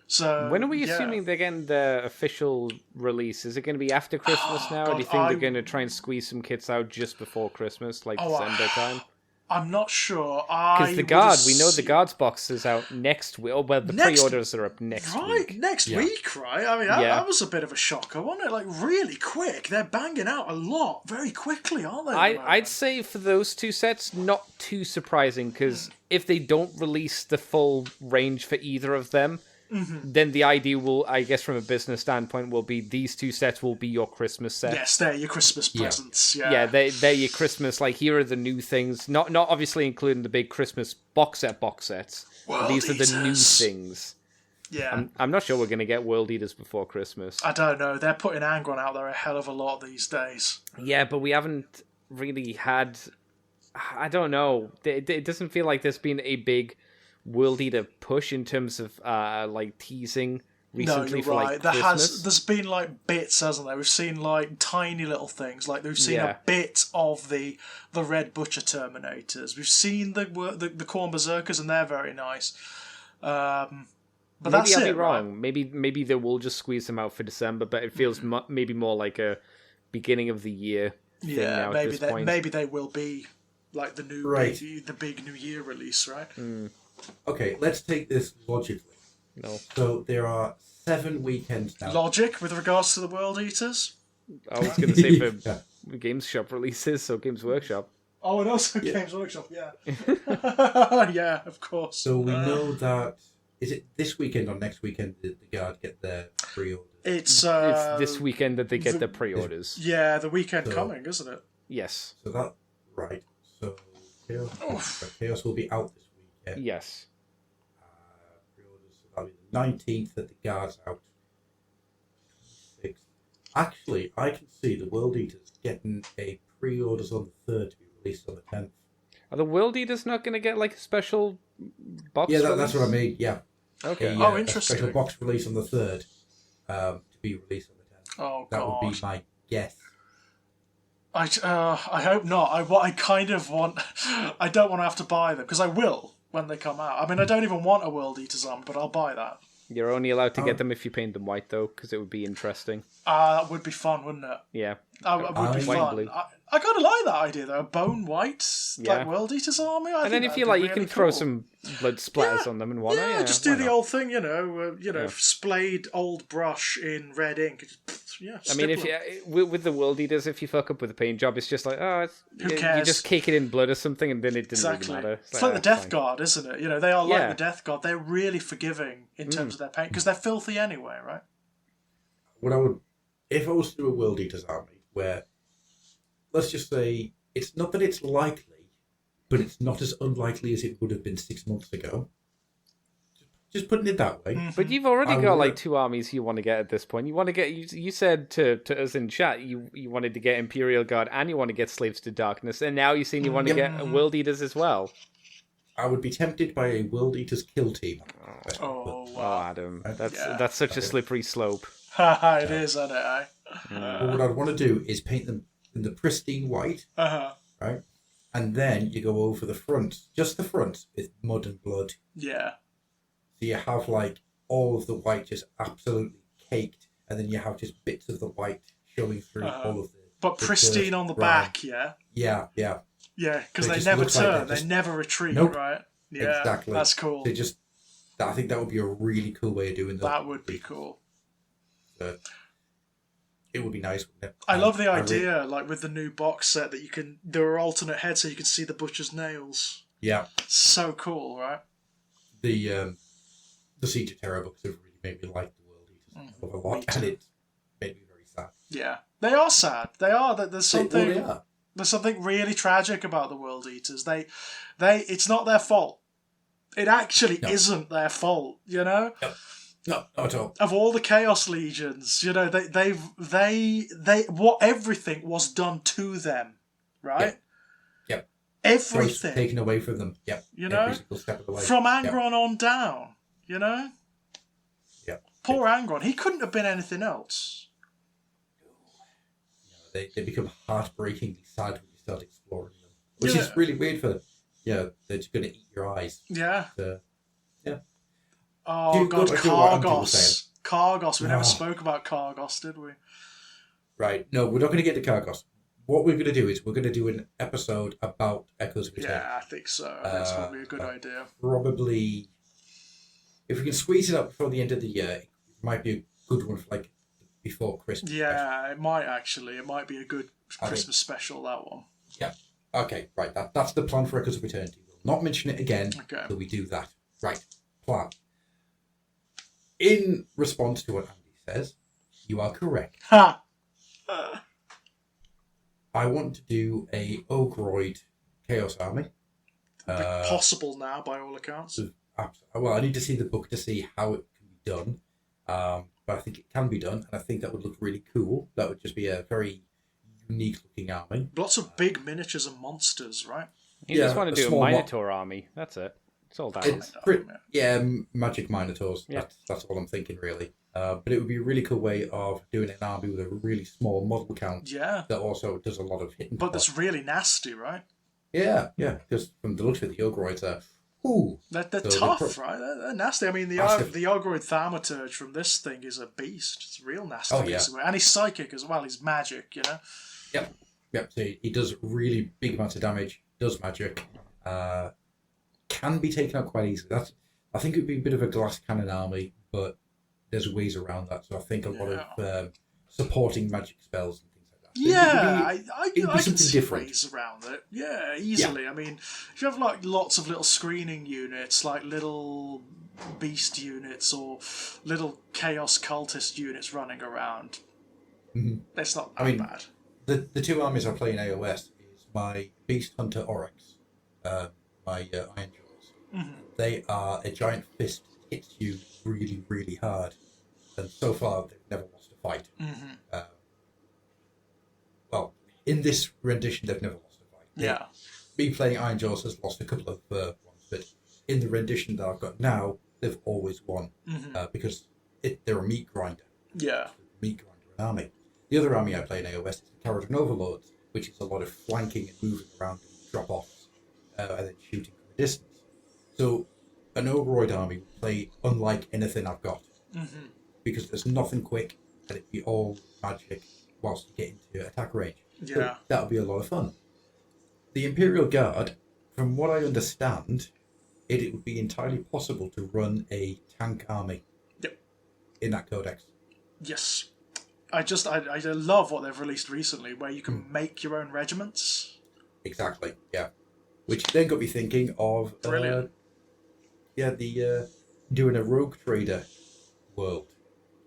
So when are we assuming they're getting the official release? Is it going to be after Christmas now? Or do you think they're going to try and squeeze some kits out just before Christmas, like December time? I'm not sure. Because we know the Guards box is out next week. Oh, well, the pre-orders are up next week. Right, next week, right? I mean, that was a bit of a shocker, wasn't it? Like, really quick. They're banging out a lot very quickly, aren't they? I'd say for those two sets, not too surprising, because if they don't release the full range for either of them, then the idea will, I guess, from a business standpoint, will be these two sets will be your Christmas set. Yes, they're your Christmas presents. Yeah, they're your Christmas. Like, here are the new things. Not obviously including the big Christmas box sets. These are the new things. Yeah, I'm not sure we're going to get World Eaters before Christmas. I don't know. They're putting Angron out there a hell of a lot these days. Yeah, but we haven't really had. I don't know. It doesn't feel like there's been a big World Eater push in terms of like teasing recently. No, you're for right. like Christmas. There's been like bits, hasn't there? We've seen like tiny little things. Like we've seen a bit of the Red Butcher Terminators. We've seen the Khorne Berserkers, and they're very nice. But maybe that's I'll be it, wrong. Right? Maybe they will just squeeze them out for December, but it feels maybe more like a beginning of the year thing now at this point. Maybe they will be like the new the big New Year release, right? Okay, let's take this logically. No. So there are 7 weekends now. Logic with regards to the World Eaters? I was going to say for Games Shop releases, so Games Workshop. Oh, and also Games Workshop, yeah. Yeah, of course. So we know that... Is it this weekend or next weekend that the Guard get their pre-orders? It's this weekend that they get their pre-orders. Yeah, the weekend coming, isn't it? Yes. So that... Right. So Chaos will be out this weekend. Yes. Pre-orders, so that'll be the 19th that the Guard's out. 26th. Actually, I can see the World Eaters getting a pre-orders on the 3rd to be released on the 10th. Are the World Eaters not going to get like a special box Yeah, release? that's what I mean, yeah. Okay. Interesting. A special box release on the 3rd to be released on the 10th. Oh, that God. would be my guess. I hope not. I kind of want... I don't want to have to buy them, because I will when they come out. I mean, I don't even want a World Eaters army, but I'll buy that. You're only allowed to get them if you paint them white, though, because it would be interesting. That would be fun, wouldn't it? Yeah. That would be White and fun. blue. I kind of like that idea, though. A bone white like World Eaters army. And then if you like, you can throw some blood splatters on them and whatnot. Yeah, just do the old thing, splayed old brush in red ink. I mean, if you with the World Eaters, if you fuck up with the paint job, it's just like, who cares? You just cake it in blood or something, and then it didn't really matter. It's like the Death Guard, isn't it? They are like the Death Guard. They're really forgiving in terms of their paint, because they're filthy anyway, right? If I was to do a World Eaters army, where, let's just say, it's not that it's likely, but it's not as unlikely as it would have been 6 months ago. Just putting it that way. But you've already got like 2 armies you want to get at this point. You want to get. You said to us in chat you wanted to get Imperial Guard and you want to get Slaves to Darkness, and now you're saying you want to get World Eaters as well. I would be tempted by a World Eaters kill team. Oh, wow. Oh, Adam, that's such a slippery slope. It is, isn't it? But what I'd want to do is paint them in the pristine white, right? And then you go over the front, just the front, with mud and blood. Yeah. So you have like all of the white just absolutely caked, and then you have just bits of the white showing through all of the. But pristine on the back, yeah. Yeah. Yeah, because they never turn, they never retreat, right? Yeah, exactly. That's cool. I think that would be a really cool way of doing that. That would be cool. It would be nice, wouldn't it? I love the idea, like with the new box set, that there are alternate heads so you can see the butcher's nails. Yeah. So cool, right? The Siege of Terror books have really made me like the World Eaters a lot, and it made me very sad. Yeah, they are sad. They are. There's something. They are. There's something really tragic about the World Eaters. It's not their fault. It actually isn't their fault. Yep. No, not at all. Of all the Chaos Legions, you know, everything was done to them, right? Yep. Everything taken away from them. Yep. You know, every single step of the way. From Angron on down. You know. Yep. Poor Angron. He couldn't have been anything else. They become heartbreakingly sad when you start exploring them, which is really weird for. They're just going to eat your eyes. Yeah. Yeah. Oh, God, Kargos. Kargos. We never spoke about Kargos, did we? Right. No, we're not going to get to Kargos. What we're going to do is we're going to do an episode about Echoes of Eternity. Yeah, I think so. That's probably a good idea. Probably, if we can squeeze it up before the end of the year, it might be a good one for before Christmas. Yeah, it might actually. It might be a good Christmas special, that one. Yeah. Okay, right. That's the plan for Echoes of Eternity. We'll not mention it again until we do that. Right. Plan. In response to what Andy says, you are correct. Ha! I want to do a Ogroid Chaos Army. Possible now, by all accounts. Well, I need to see the book to see how it can be done. But I think it can be done, and I think that would look really cool. That would just be a very unique looking army. Lots of big miniatures and monsters, right? You just want to do a Minotaur army. That's it. That's all that is. Magic Minotaurs. Yeah. That's all I'm thinking, really. But it would be a really cool way of doing an army with a really small model count. Yeah. That also does a lot of hitting. But that's really nasty, right? Yeah. Because from the looks of it, the Ogroids are. Ooh. They're tough, right? They're nasty. I mean, the Ogroid Thaumaturge from this thing is a beast. It's a real nasty beast. And he's psychic as well. He's magic, you know? Yep. So he does really big amounts of damage, does magic, can be taken out quite easily. I think it would be a bit of a glass cannon army, but there's ways around that. So I think a lot of supporting magic spells and things like that. Yeah, I can see different ways around it. Yeah, easily. Yeah. I mean, if you have lots of little screening units, like little beast units or little chaos cultist units running around, it's not that bad. The two armies I play in AOS is my Beast Hunter Oryx, my Iron Jaws. They are a giant fist that hits you really, really hard. And so far, they've never lost a fight. Well, in this rendition, they've never lost a fight. Yeah. Me playing Iron Jaws has lost a couple of ones, but in the rendition that I've got now, they've always won. Because they're a meat grinder. Yeah. Meat grinder, an army. The other army I play in AOS is the Caradon Overlords, which is a lot of flanking and moving around and drop-offs, and then shooting from a distance. So an Ogroid army would play unlike anything I've got, because there's nothing quick, and it'd be all magic whilst you get into attack range. Yeah. So that would be a lot of fun. The Imperial Guard, from what I understand, it would be entirely possible to run a tank army in that codex. Yes. I love what they've released recently, where you can make your own regiments. Exactly, yeah. Which then got me thinking of Brilliant. Doing a rogue trader world,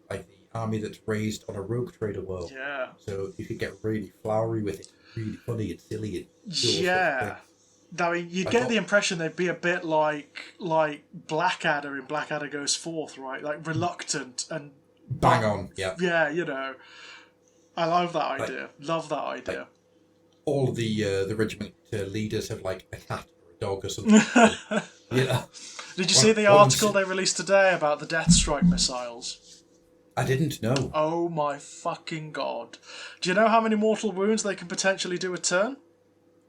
like the army that's raised on a rogue trader world. Yeah. So you could get really flowery with it, really funny and silly and cool. Yeah. I mean, you'd get the impression they'd be a bit like Blackadder in Blackadder Goes Forth, right? Like reluctant and bang on, yeah. Yeah, you know. I love that idea. Love that idea. Like, all of the regiment leaders have like a cat or a dog or something. Yeah. Did you see the article they released today about the Deathstrike missiles? I didn't know. Oh my fucking god. Do you know how many mortal wounds they can potentially do a turn?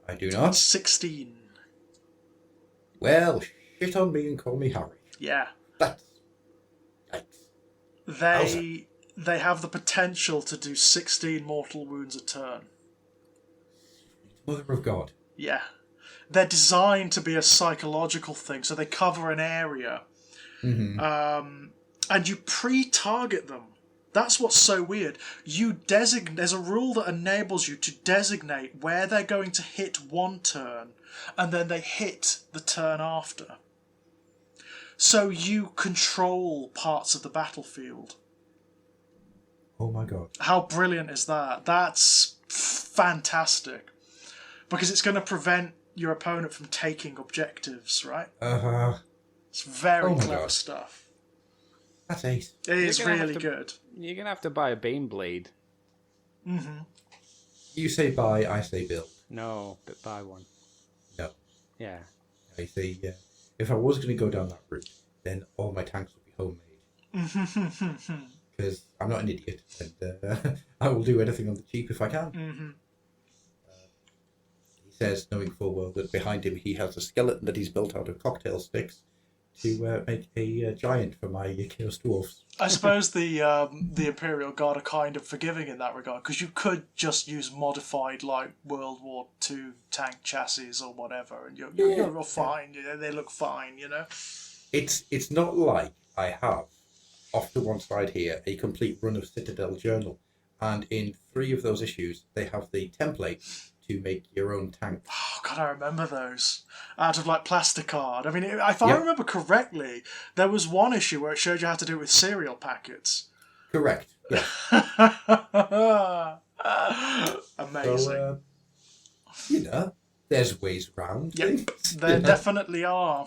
I do not. 16. Well, shit on me and call me Harry. Yeah. That's... Yikes. They have the potential to do 16 mortal wounds a turn. Mother of God. Yeah. They're designed to be a psychological thing, so they cover an area. And you pre-target them. That's what's so weird. There's a rule that enables you to designate where they're going to hit one turn, and then they hit the turn after. So you control parts of the battlefield. Oh my god. How brilliant is that? That's fantastic. Because it's going to prevent your opponent from taking objectives, right? It's very clever stuff. That's ace. It is You're gonna have really to- good. You're gonna have to buy a Bane blade. You say buy, I say build. No, but buy one. No. Yeah. I say, if I was going to go down that route, then all my tanks would be homemade. Because I'm not an idiot, and I will do anything on the cheap if I can. He says, knowing full well that behind him he has a skeleton that he's built out of cocktail sticks to make a giant for my Chaos Dwarfs. I suppose the Imperial Guard are kind of forgiving in that regard, because you could just use modified like World War II tank chassis or whatever, and you're fine. They look fine, you know. It's not like I have off to one side here a complete run of Citadel Journal, and in 3 of those issues they have the template to make your own tank. Oh God, I remember those out of like plasticard. I mean, if I remember correctly, there was one issue where it showed you how to do it with cereal packets. Correct. Yeah. Amazing. So, there's ways around things. There definitely are.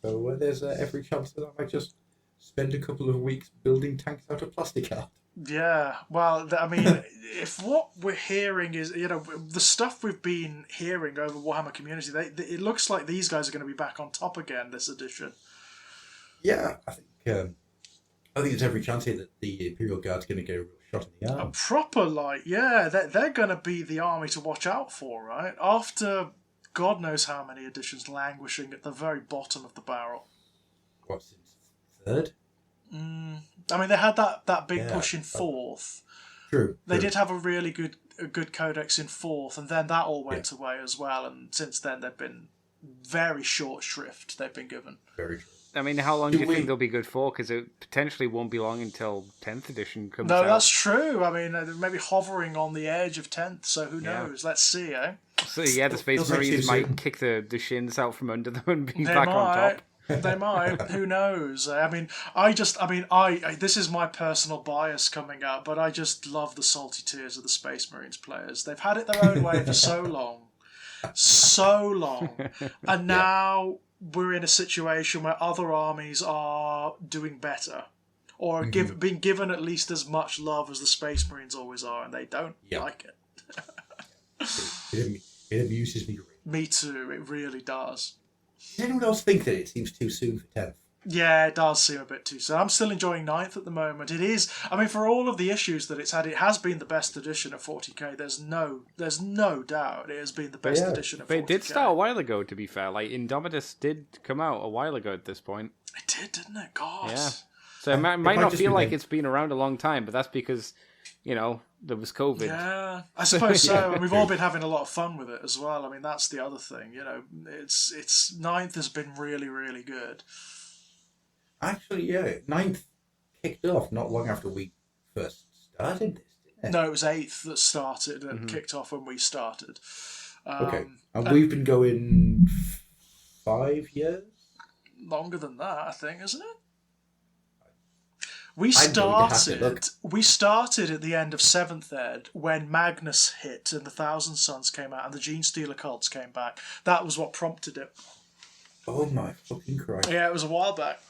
So there's every chance that I might just spend a couple of weeks building tanks out of plasticard. Yeah, well, I mean, if what we're hearing is, the stuff we've been hearing over Warhammer Community, it looks like these guys are going to be back on top again this edition. Yeah, I think there's every chance here that the Imperial Guard's going to get a real shot in the arm. A proper, they're going to be the army to watch out for, right? After God knows how many editions languishing at the very bottom of the barrel. What, since 3rd? I mean, they had that big push in 4th. True. They did have a really good codex in 4th, and then that all went away as well. And since then, they've been very short shrift. They've been given. Very true. I mean, how long do you think they'll be good for? Because it potentially won't be long until 10th edition comes out. No, that's true. I mean, they're maybe hovering on the edge of 10th, so who knows? Let's see, eh? So yeah, the Space Marines might kick the shins out from under them and be back on top. They might. Who knows? I mean, this is my personal bias coming out, but I just love the salty tears of the Space Marines players. They've had it their own way for so long, and now we're in a situation where other armies are doing better, or being given at least as much love as the Space Marines always are, and they don't like it. It amuses me. Me too. It really does. Does anyone else think that it seems too soon for 10th? Yeah, it does seem a bit too soon. I'm still enjoying 9th at the moment. It is, I mean, for all of the issues that it's had, it has been the best edition of 40k. There's no doubt it has been the best edition of 40k. But it did start a while ago, to be fair. Like, Indomitus did come out a while ago at this point. It did, didn't it? God. Yeah. So it might not feel like it's been around a long time, but that's because, there was COVID. Yeah, I suppose so. And we've all been having a lot of fun with it as well. I mean, that's the other thing. It's 9th has been really, really good. Actually, 9th kicked off not long after we first started this, didn't it? No, it was 8th that started and kicked off when we started. Okay. And we've been going 5 years? Longer than that, I think, isn't it? We started at the end of 7th Ed when Magnus hit and the Thousand Sons came out and the Gene Stealer cults came back. That was what prompted it. Oh my fucking Christ. Yeah, it was a while back.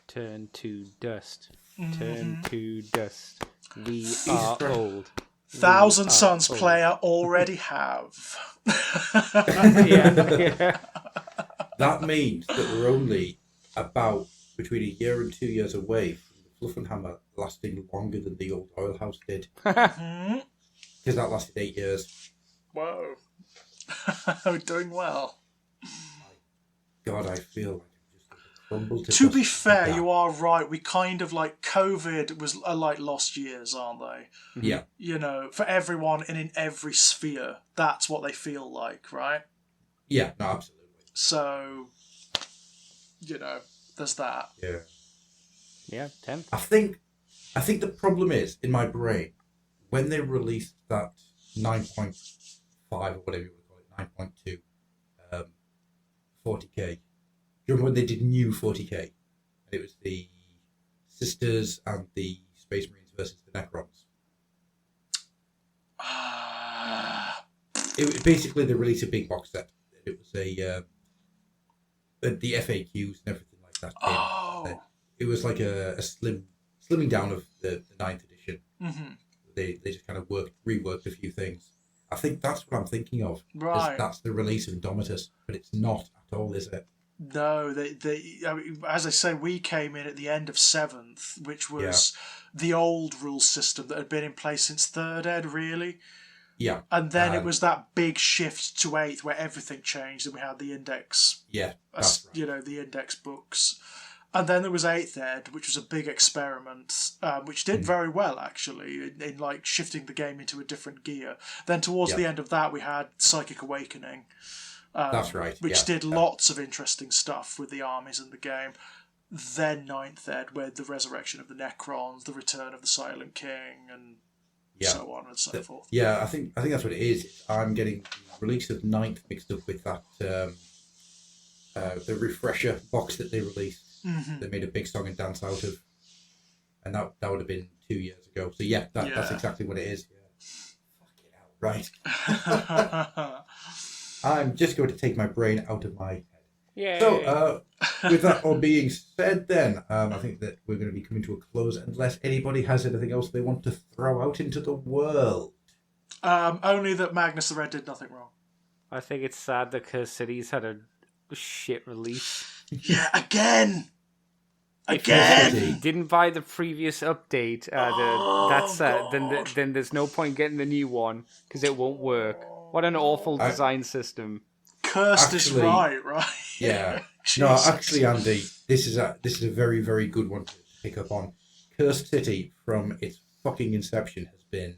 Turn to dust. Turn to dust. We are old. Thousand Sons player already have. Yeah. That means that we're only about between a year and 2 years away from the Fluffenhammer lasting longer than the old oil house did. Because that lasted 8 years. Whoa. Doing well. God, I feel like I'm just going to crumble to be fair, you are right. We kind of like COVID was like lost years, aren't they? Yeah. For everyone and in every sphere, that's what they feel like, right? Yeah, no, absolutely. So, there's that. Yeah. Yeah, 10th. I think the problem is, in my brain, when they released that 9.5 or whatever you would call it, 9.2 40k. Do you remember when they did new 40k? And it was the Sisters and the Space Marines versus the Necrons. It was basically they released a big box set. It was the FAQs and everything like that. Oh, was like a slimming down of the 9th edition. Mm-hmm. They just kind of reworked a few things. I think that's what I'm thinking of. Right. That's the release of Indomitus, but it's not at all, is it? No, I mean, as I say, we came in at the end of 7th, which was the old rule system that had been in place since 3rd ed, really. Yeah. And then it was that big shift to 8th where everything changed and we had the index. Yeah, that's right. You know, the index books. And then there was 8th ed, which was a big experiment, which did very well, actually, in like shifting the game into a different gear. Then towards the end of that, we had Psychic Awakening. That's right. Which did lots of interesting stuff with the armies in the game. Then 9th ed, with the resurrection of the Necrons, the return of the Silent King, and so on and so forth. Yeah, I think that's what it is. I'm getting the release of 9th mixed up with that the refresher box that they released. They made a big song and dance out of, and that would have been 2 years ago. So that's exactly what it is. Yeah. Fucking hell, right. I'm just going to take my brain out of my head. Yeah. So, with that all being said, then I think that we're going to be coming to a close, unless anybody has anything else they want to throw out into the world. Only that Magnus the Red did nothing wrong. I think it's sad that Cursed Cities had a shit release. Yeah, again. If you didn't buy the previous update, then there's no point getting the new one because it won't work. What an awful design system. Cursed is right? Yeah. No, actually, Andy, this is a very, very good one to pick up on. Cursed City, from its fucking inception, has been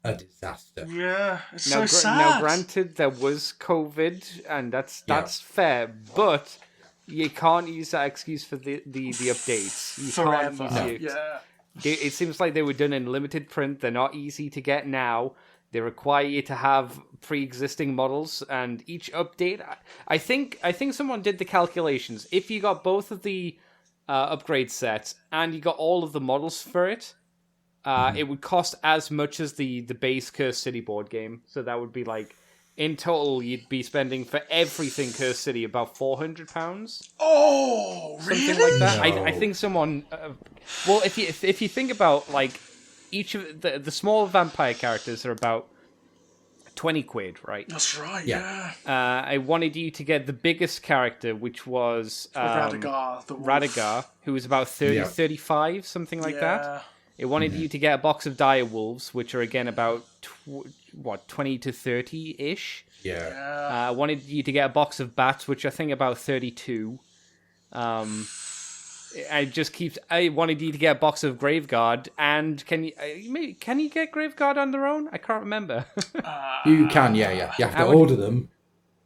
a disaster. Yeah, it's now, so sad. Now, granted, there was COVID, and that's fair, but you can't use that excuse for the updates. You Forever. can't use it. It seems like they were done in limited print. They're not easy to get now. They require you to have pre-existing models, and each update. I think someone did the calculations. If you got both of the upgrade sets and you got all of the models for it, it would cost as much as the base Cursed City board game. So that would be like, in total, you'd be spending for everything Cursed City about £400. Oh, really? Something like that. No. I think someone. Well, if you think about like. Each of the small vampire characters are about 20 quid, right? That's right, yeah. I wanted you to get the biggest character, which was Radagar, who was about 35, something like that. It wanted you to get a box of dire wolves, which are again about 20 to 30-ish. Yeah. I wanted you to get a box of bats, which I think about 32. I wanted you to get a box of Graveguard, and can you get Graveguard on their own? I can't remember. You can, yeah. You have to order them.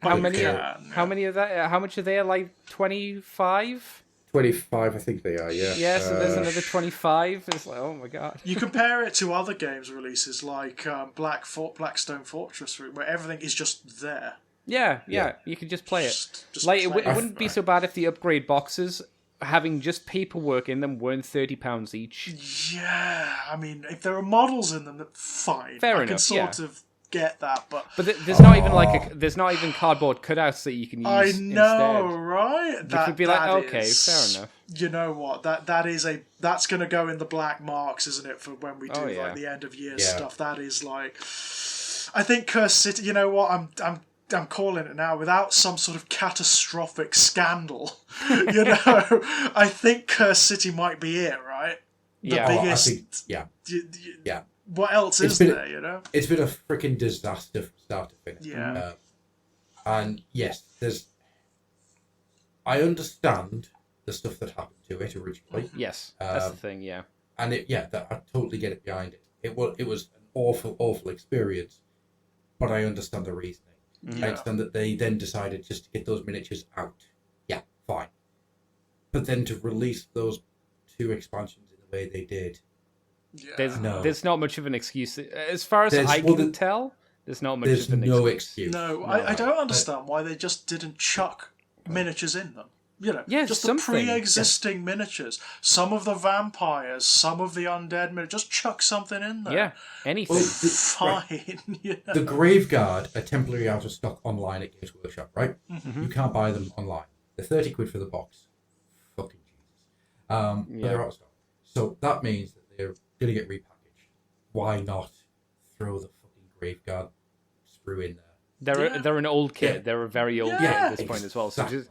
How many of that? How much are they? Like 25? 25, I think they are. Yeah. Yeah. So there's another 25. It's like, oh my god. You compare it to other games releases like Blackstone Fortress, where everything is just there. Yeah. You can just play it. Just like play it wouldn't be so bad if the upgrade boxes, having just paperwork in them, weren't £30 each. Yeah, I mean, if there are models in them, that's fine. Fair I enough, can sort of get that, but there's not even there's not even cardboard cutouts that you can use. I know, instead. right? Which would be like, okay, fair enough. You know what? That's going to go in the black marks, isn't it? For when we do like the end of year stuff. That is like, I think Cursed City. You know what? I'm calling it now, without some sort of catastrophic scandal. You know, I think Cursed City might be it, right? The biggest. Yeah. What else is there? You know, it's been a freaking disaster from start to finish. Yeah. And yes, I understand the stuff that happened to it originally. Yes, that's the thing. Yeah. And I totally get it behind it. It was an awful experience, but I understand the reasoning. I understand that they then decided just to get those miniatures out. Yeah, fine. But then to release those 2 expansions in the way they did. Yeah. There's not much of an excuse. As far as I can tell, there's not much of an excuse. No, I don't understand why they just didn't chuck miniatures in them. You know, just the pre-existing miniatures. Some of the vampires, some of the undead miniatures. Just chuck something in there. Yeah, anything. Well, fine. Right. You know? The Graveguard are temporarily out of stock online at Games Workshop, right? Mm-hmm. You can't buy them online. They're 30 quid for the box. Fucking Jesus. But they're out of stock. So that means that they're going to get repackaged. Why not throw the fucking Graveguard sprue in there? They're an old kit. Yeah. They're a very old kit at this point as well. So just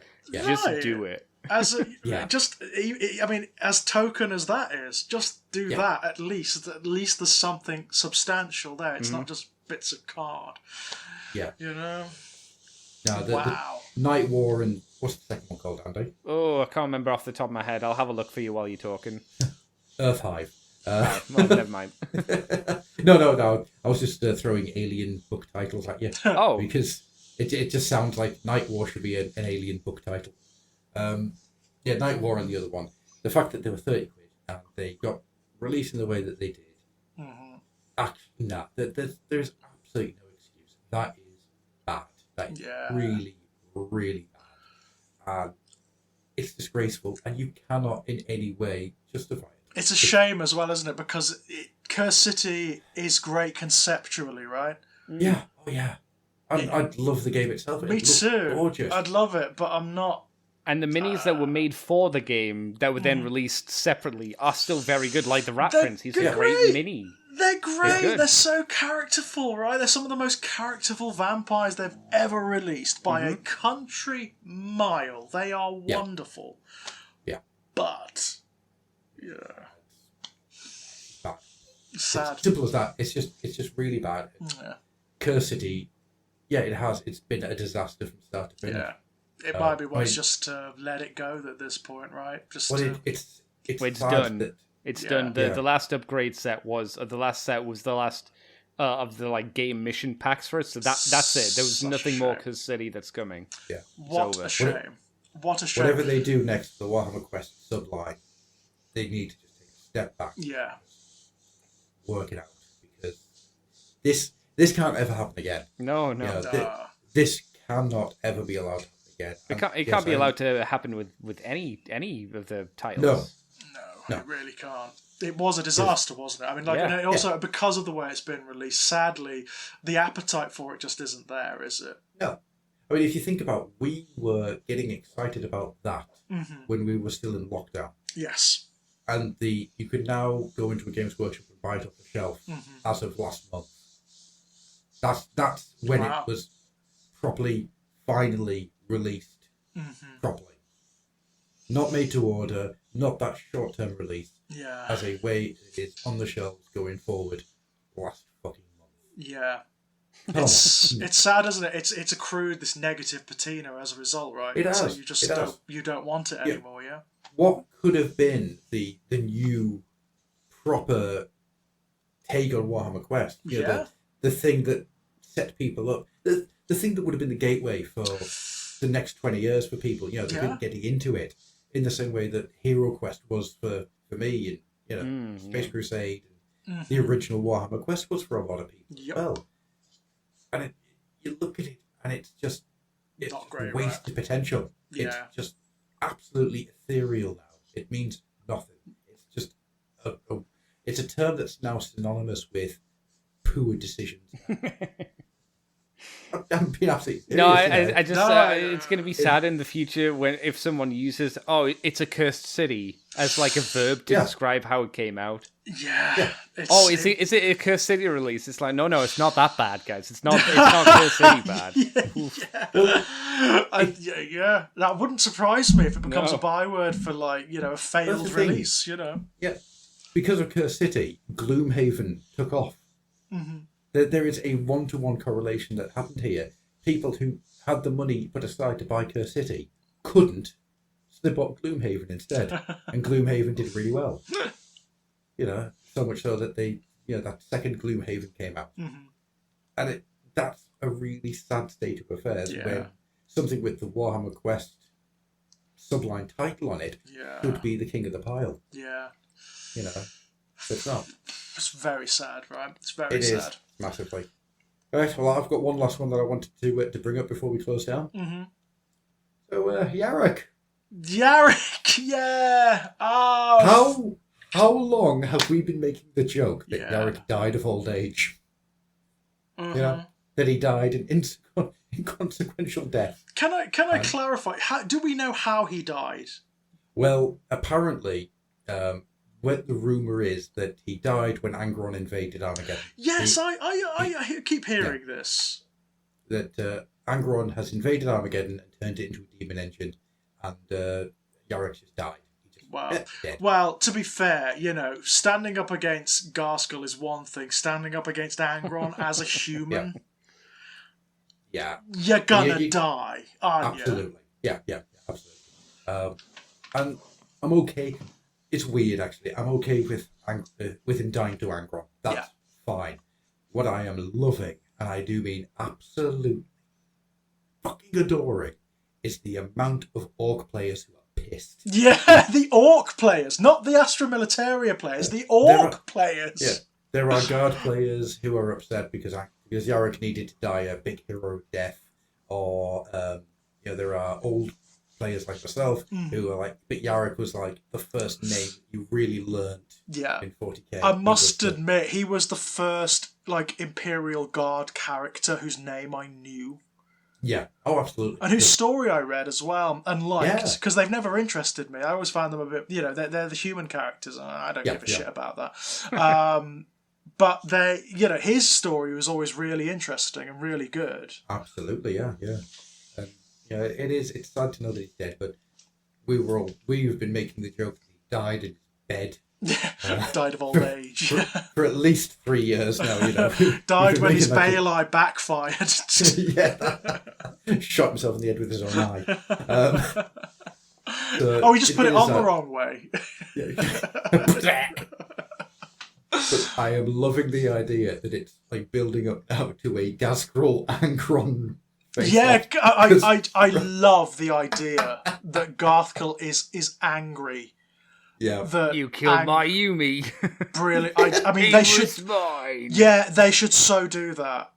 Right. do it. As a, Yeah. I mean, as token as that is, just do that at least. At least there's something substantial there. It's not just bits of card. Yeah. You know. No, Wow. The Night War and what's the second one called, Andy? Oh, I can't remember off the top of my head. I'll have a look for you while you're talking. Earthhive. Well, never mind. No. I was just throwing alien book titles at you. Oh, Because it just sounds like Night War should be an alien book title. Night War and the other one. The fact that they were 30 quid and they got released in the way that they did. Actually, there's absolutely no excuse. That is bad. That is really, really bad. And it's disgraceful, and you cannot in any way justify it. It's a shame as well, isn't it? Because Curse City is great conceptually, right? Yeah. Oh, yeah. I'd love the game itself. Me too. Gorgeous. I'd love it, but I'm not. and the minis that were made for the game that were then released separately are still very good. Like the Rat They're Prince, he's a great. great mini. They're great. good. They're so characterful, right? They're some of the most characterful vampires they've ever released by a country mile. They are wonderful. Yeah. But Bad. sad. It's simple as that. It's just really bad. Yeah. Curse City, it has. It's been a disaster from start to finish. Yeah. It might be wise just to let it go at this point, right? Just Well, to... it's It's sad done. that- It's Yeah. done. Yeah. The last upgrade set was the last of the like game mission packs for it. So that's it. There was Such a nothing more shame. Curse City that's coming. yeah. What over. a shame. What a shame. Whatever they do next to the Warhammer Quest subline, they need to just take a step back. Yeah. Work it out, because this can't ever happen again. No. You know, Nah. this cannot ever be allowed to happen again. It can't be allowed to happen with any of the titles. No, it really can't. It was a disaster, wasn't it? I mean, like, Yeah. and also because of the way it's been released, sadly, the appetite for it just isn't there, is it? No. I mean, if you think about, we were getting excited about that when we were still in lockdown, Yes. and you could now go into a Games Workshop and buy it off the shelf as of last month. That's when Wow. it was properly, finally released properly. Not made to order, not that short-term release, Yeah. as a way it is on the shelves going forward last fucking month. Yeah. Oh. It's sad, isn't it? It's accrued this negative patina as a result, right? It So has. you just It has. don't want it anymore, yeah? What could have been the new proper take on Warhammer Quest? You know, the thing that set people up, the thing that would have been the gateway for the next 20 years for people, you know, they've been getting into it in the same way that Hero Quest was for me, and Space Crusade, and the original Warhammer Quest was for a lot of people as well. And you look at it, and it's just Not great, wasted potential. Yeah. It's just absolutely ethereal now. It means nothing. It's just it's a term that's now synonymous with poor decisions. I'm being absolutely serious. No, you know. I just it's going to be sad in the future if someone uses it's a cursed city as like a verb to describe how it came out. Yeah. Is it a cursed city release? It's like no, it's not that bad, guys. It's not cursed city bad. Yeah. That wouldn't surprise me if it becomes No. a byword for, like, a failed That's the thing. release, Yeah, because of Cursed City, Gloomhaven took off. There is a one-to-one correlation that happened here. People who had the money put aside to buy Cursed City couldn't, so they bought Gloomhaven instead, and Gloomhaven did really well. So much so that that second Gloomhaven came out, and that's a really sad state of affairs when something with the Warhammer Quest subline title on it could be the king of the pile. Yeah. But it's not. It's very sad, right? It's very It sad. is massively. Right, well, I've got one last one that I wanted to bring up before we close down. So, Yarrick. Yarrick, yeah. Oh. How long have we been making the joke that Yeah. Yarrick died of old age? That he died an inconsequential death. Can I clarify? Do we know how he died? Well, apparently, what the rumor is that he died when Angron invaded Armageddon. Yes, I keep hearing this. That Angron has invaded Armageddon and turned it into a demon engine, and Yarick just died. Wow. Dead. Well, to be fair, standing up against Garskull is one thing. Standing up against Angron as a human, you're gonna die, aren't you? Absolutely. Yeah, absolutely. And I'm okay. It's weird, actually. I'm okay with him dying to Angron. That's fine. What I am loving, and I do mean absolutely fucking adoring, is the amount of Orc players who are pissed. Yeah, the Orc players, not the Astra Militaria players, the Orc players. Yeah, there are Guard players who are upset because Yarick needed to die a big hero death, or there are old players like myself who are like, but Yarick was like the first name you really learned in 40k. I must admit, he was the first Imperial Guard character whose name I knew. Yeah, oh, absolutely. And whose story I read as well and liked, because they've never interested me. I always found them a bit, they're the human characters, and I don't give a shit about that. But his story was always really interesting and really good. Absolutely, yeah. And it's sad to know that he's dead, but we've been making the joke that he died in bed. Died of old age. For at least 3 years now, Died when his Baelai backfired. Shot himself in the head with his own eye. He just put it on the wrong way. But I am loving the idea that it's like building up now to a Gaskell Angron face. Yeah, I love the idea that Garthkull is angry. Yeah, you killed my Yumi. Brilliant. I mean, they should. Mine. Yeah, they should so do that.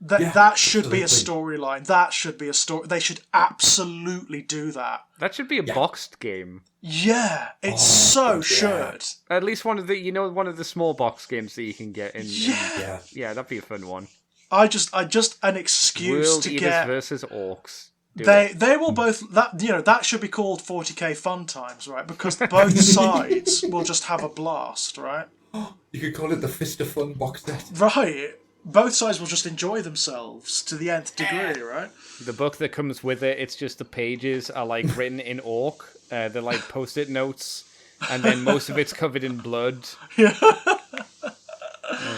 That should be a storyline. That should be a story. They should absolutely do that. That should be a boxed game. Yeah, it should. At least one of the small box games that you can get in. Yeah, that'd be a fun one. I just an excuse World to Eaters get versus Orcs. They will both that should be called 40k fun times, right? Because both sides will just have a blast, right? You could call it the Fist of Fun box set. Right. Both sides will just enjoy themselves to the nth degree, right? The book that comes with it, it's just the pages are written in Orc. They're post-it notes, and then most of it's covered in blood. Yeah. There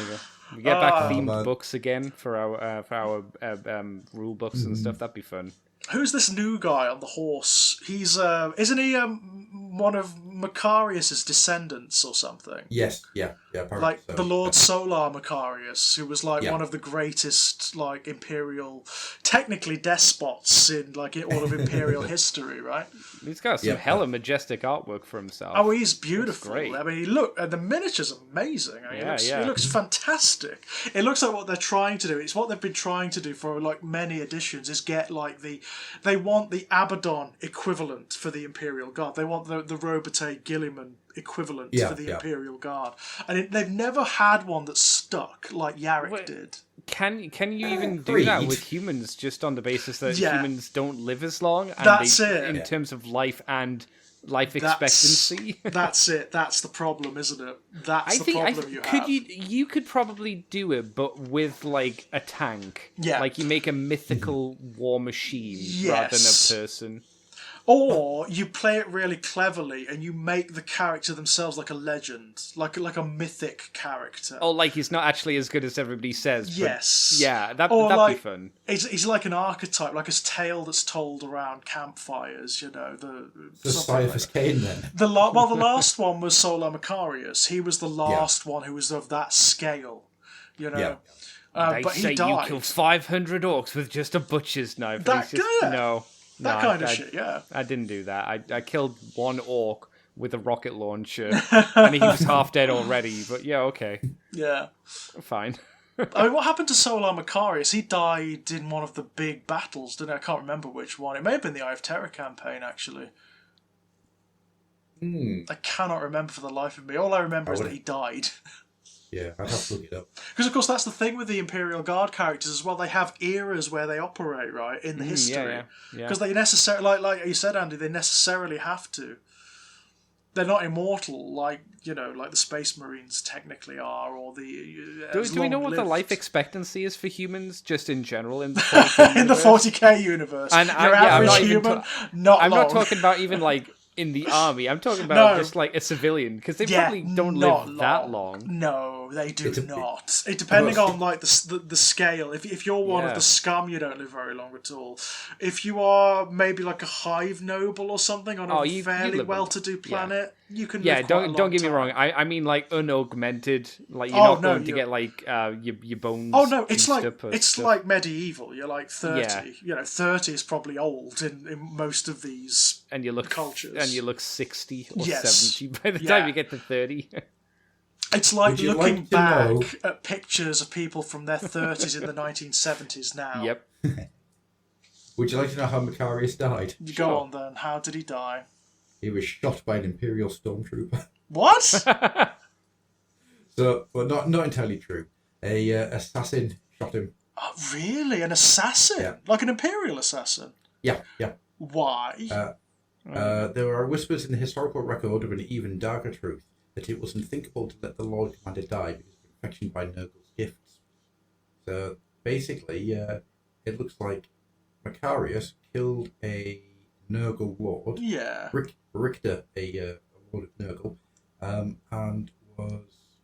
you go. We get back themed books again for our rule books and stuff. That'd be fun. Who's this new guy on the horse? He's isn't he one of Macarius's descendants or something? Yes, yeah. Like so. The Lord Solar Macarius, who was one of the greatest imperial, technically despots in all of imperial history, right? He's got some hella majestic artwork for himself. Oh, he's beautiful. I mean, the miniature's amazing. I mean, he looks fantastic. It looks like what they're trying to do. It's what they've been trying to do for many editions. Is get they want the Abaddon equivalent for the Imperial Guard. They want the Robert Gilliman equivalent for the Imperial Guard, and they've never had one that stuck like Yarick did. Can you even do that with humans, just on the basis that humans don't live as long? And that's it. In terms of life and life expectancy. That's it. That's the problem, isn't it? That's the problem you have. You could probably do it, but with a tank. Yeah. You make a mythical war machine rather than a person. Or you play it really cleverly and you make the character themselves like a legend, like a mythic character. Oh, he's not actually as good as everybody says. Yes. Yeah, that'd be fun. He's like an archetype, like a tale that's told around campfires, The Sisyphus Cain, then. The last one was Solar Macarius. He was the last one who was of that scale, Yeah. They but say he died. You kill 500 orcs with just a butcher's knife. That kind of shit, yeah. I didn't do that. I killed one orc with a rocket launcher, and he was half dead already, but yeah, okay. Yeah. Fine. I mean, what happened to Solar Macarius? He died in one of the big battles, didn't he? I can't remember which one. It may have been the Eye of Terror campaign, actually. I cannot remember for the life of me. All I remember is that he died. Yeah, I'd have to look it up. Because, of course, that's the thing with the Imperial Guard characters as well. They have eras where they operate, right, in the history. Because they necessarily, like you said, Andy, they necessarily have to. they're not immortal like like the Space Marines technically are, or the. Do we know what the life expectancy is for humans, just in general, in the 40K in the 40K universe? And your average human, not I'm long. not talking about even like in the army. I'm talking about just like a civilian, because they probably don't live that long. No, they do not. It depending on like the scale. If you're one of the scum, you don't live very long at all. If you are maybe like a hive noble or something on a fairly well-to-do planet, you can. live quite a long don't get me time. wrong. I mean like unaugmented. Like you're not going to get like your bones. Oh no, it's stuff. like medieval. You're like 30. 30 is probably old in most of these cultures. And you look 60 or 70 by the time you get to 30. It's like looking back at pictures of people from their 30s in the 1970s now. Yep. Would you like to know how Macarius died? Go on then. How did he die? He was shot by an Imperial stormtrooper. What? So, well, not entirely true. A assassin shot him. Oh, really? An assassin? Yeah. Like an Imperial assassin? Yeah. Why? There are whispers in the historical record of an even darker truth, that it was unthinkable to let the Lord Commander die because of infection by Nurgle's gifts. So basically, it looks like Macarius killed a Nurgle lord, Richter, a lord of Nurgle, and was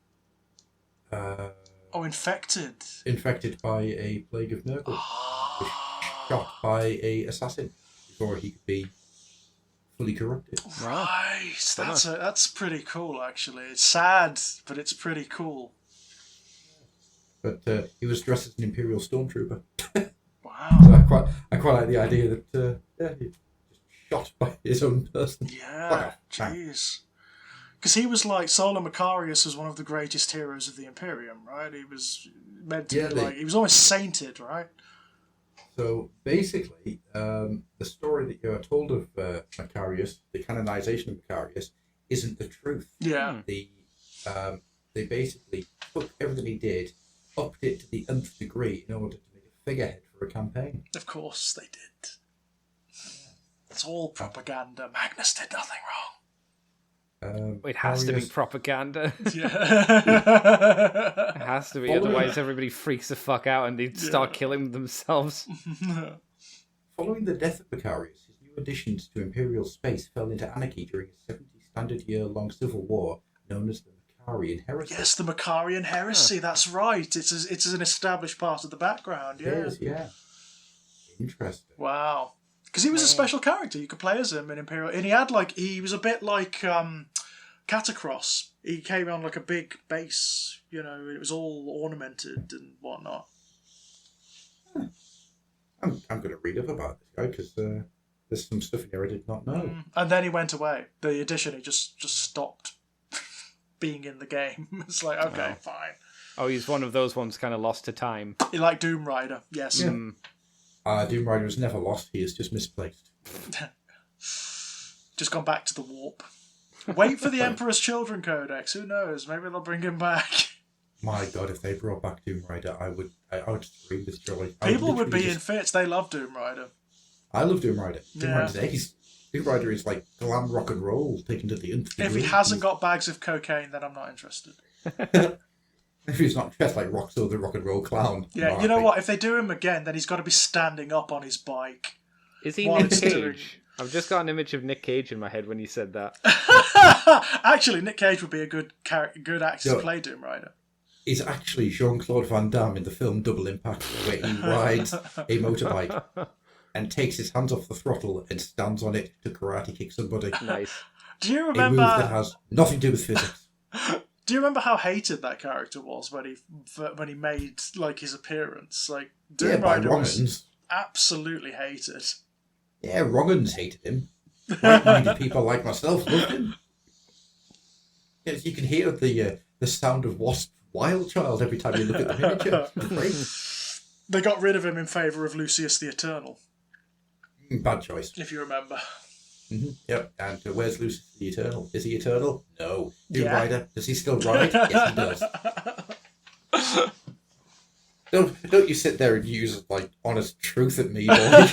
infected by a plague of Nurgle, was shot by a assassin before he could be fully corrupted. Right, that's pretty cool. Actually, it's sad, but it's pretty cool. But he was dressed as an Imperial stormtrooper. Wow. So I quite like the idea that he just shot by his own person. Yeah, jeez. Because he was like Solar Macarius was one of the greatest heroes of the Imperium, right? He was meant to be like he was almost sainted, right? So basically, the story that you are told of Macarius, the canonization of Macarius, isn't the truth. Yeah. They basically took everything he did, upped it to the nth degree in order to make a figurehead for a campaign. Of course they did. It's all propaganda. Magnus did nothing wrong. It has to be propaganda. Yeah. It has to be, otherwise everybody freaks the fuck out and they start killing themselves. Following the death of Macarius, his new additions to Imperial space fell into anarchy during a 70-standard-year-long civil war known as the Macarian Heresy. Yes, the Macarian Heresy, that's right. It's an established part of the background, yeah. Yeah. Interesting. Wow. Because he was a special character. You could play as him in Imperial. And he was a bit like Catacross. He came on like a big base, it was all ornamented and whatnot. I'm going to read up about this guy because there's some stuff in here I did not know. And then he went away. The edition, he just stopped being in the game. It's like, okay, fine. Oh, he's one of those ones kind of lost to time. He like Doom Rider, yes. Yeah. Doom Rider was never lost. He is just misplaced. Just gone back to the warp. Wait for the Emperor's Children Codex. Who knows? Maybe they'll bring him back. My God, if they brought back Doom Rider, I would scream this joy. People would be in fits. They love Doom Rider. I love Doom Rider. Doom Rider's ace. Doom Rider is like glam rock and roll taken to the nth degree. If he hasn't got bags of cocaine, then I'm not interested. If he's not dressed like Roxo the rock and roll clown. Yeah, you know what? If they do him again, then he's got to be standing up on his bike. Is he Nick Cage? I've just got an image of Nick Cage in my head when you said that. Actually, Nick Cage would be a good actor to play Doom Rider. He's actually Jean-Claude Van Damme in the film Double Impact, where he rides a motorbike and takes his hands off the throttle and stands on it to karate kick somebody. Nice. Do you remember? A move that has nothing to do with physics. Do you remember how hated that character was when he made like his appearance? Like Doom Rider was absolutely hated. Yeah, Roggins hated him. Right-minded people like myself loved him. Yes, you can hear the sound of Wasp Wild Child every time you look at the miniature. Great. They got rid of him in favour of Lucius the Eternal. Bad choice. If you remember. Mm-hmm. Yep, and where's Lucius the Eternal? Is he eternal? No. Doom Rider, does he still ride? Yes, he does. Don't you sit there and use like honest truth at me, boy.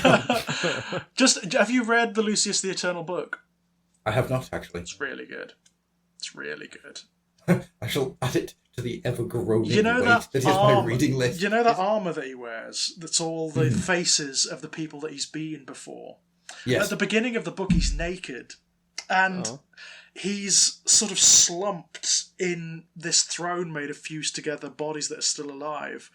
Just have you read the Lucius the Eternal book? I have not, actually. It's really good. It's really good. I shall add it to the ever-growing You know weight that is my reading list. You know that armour that he wears? That's all the faces of the people that he's been before. Yes. At the beginning of the book, he's naked. And he's sort of slumped in this throne made of fused together bodies that are still alive.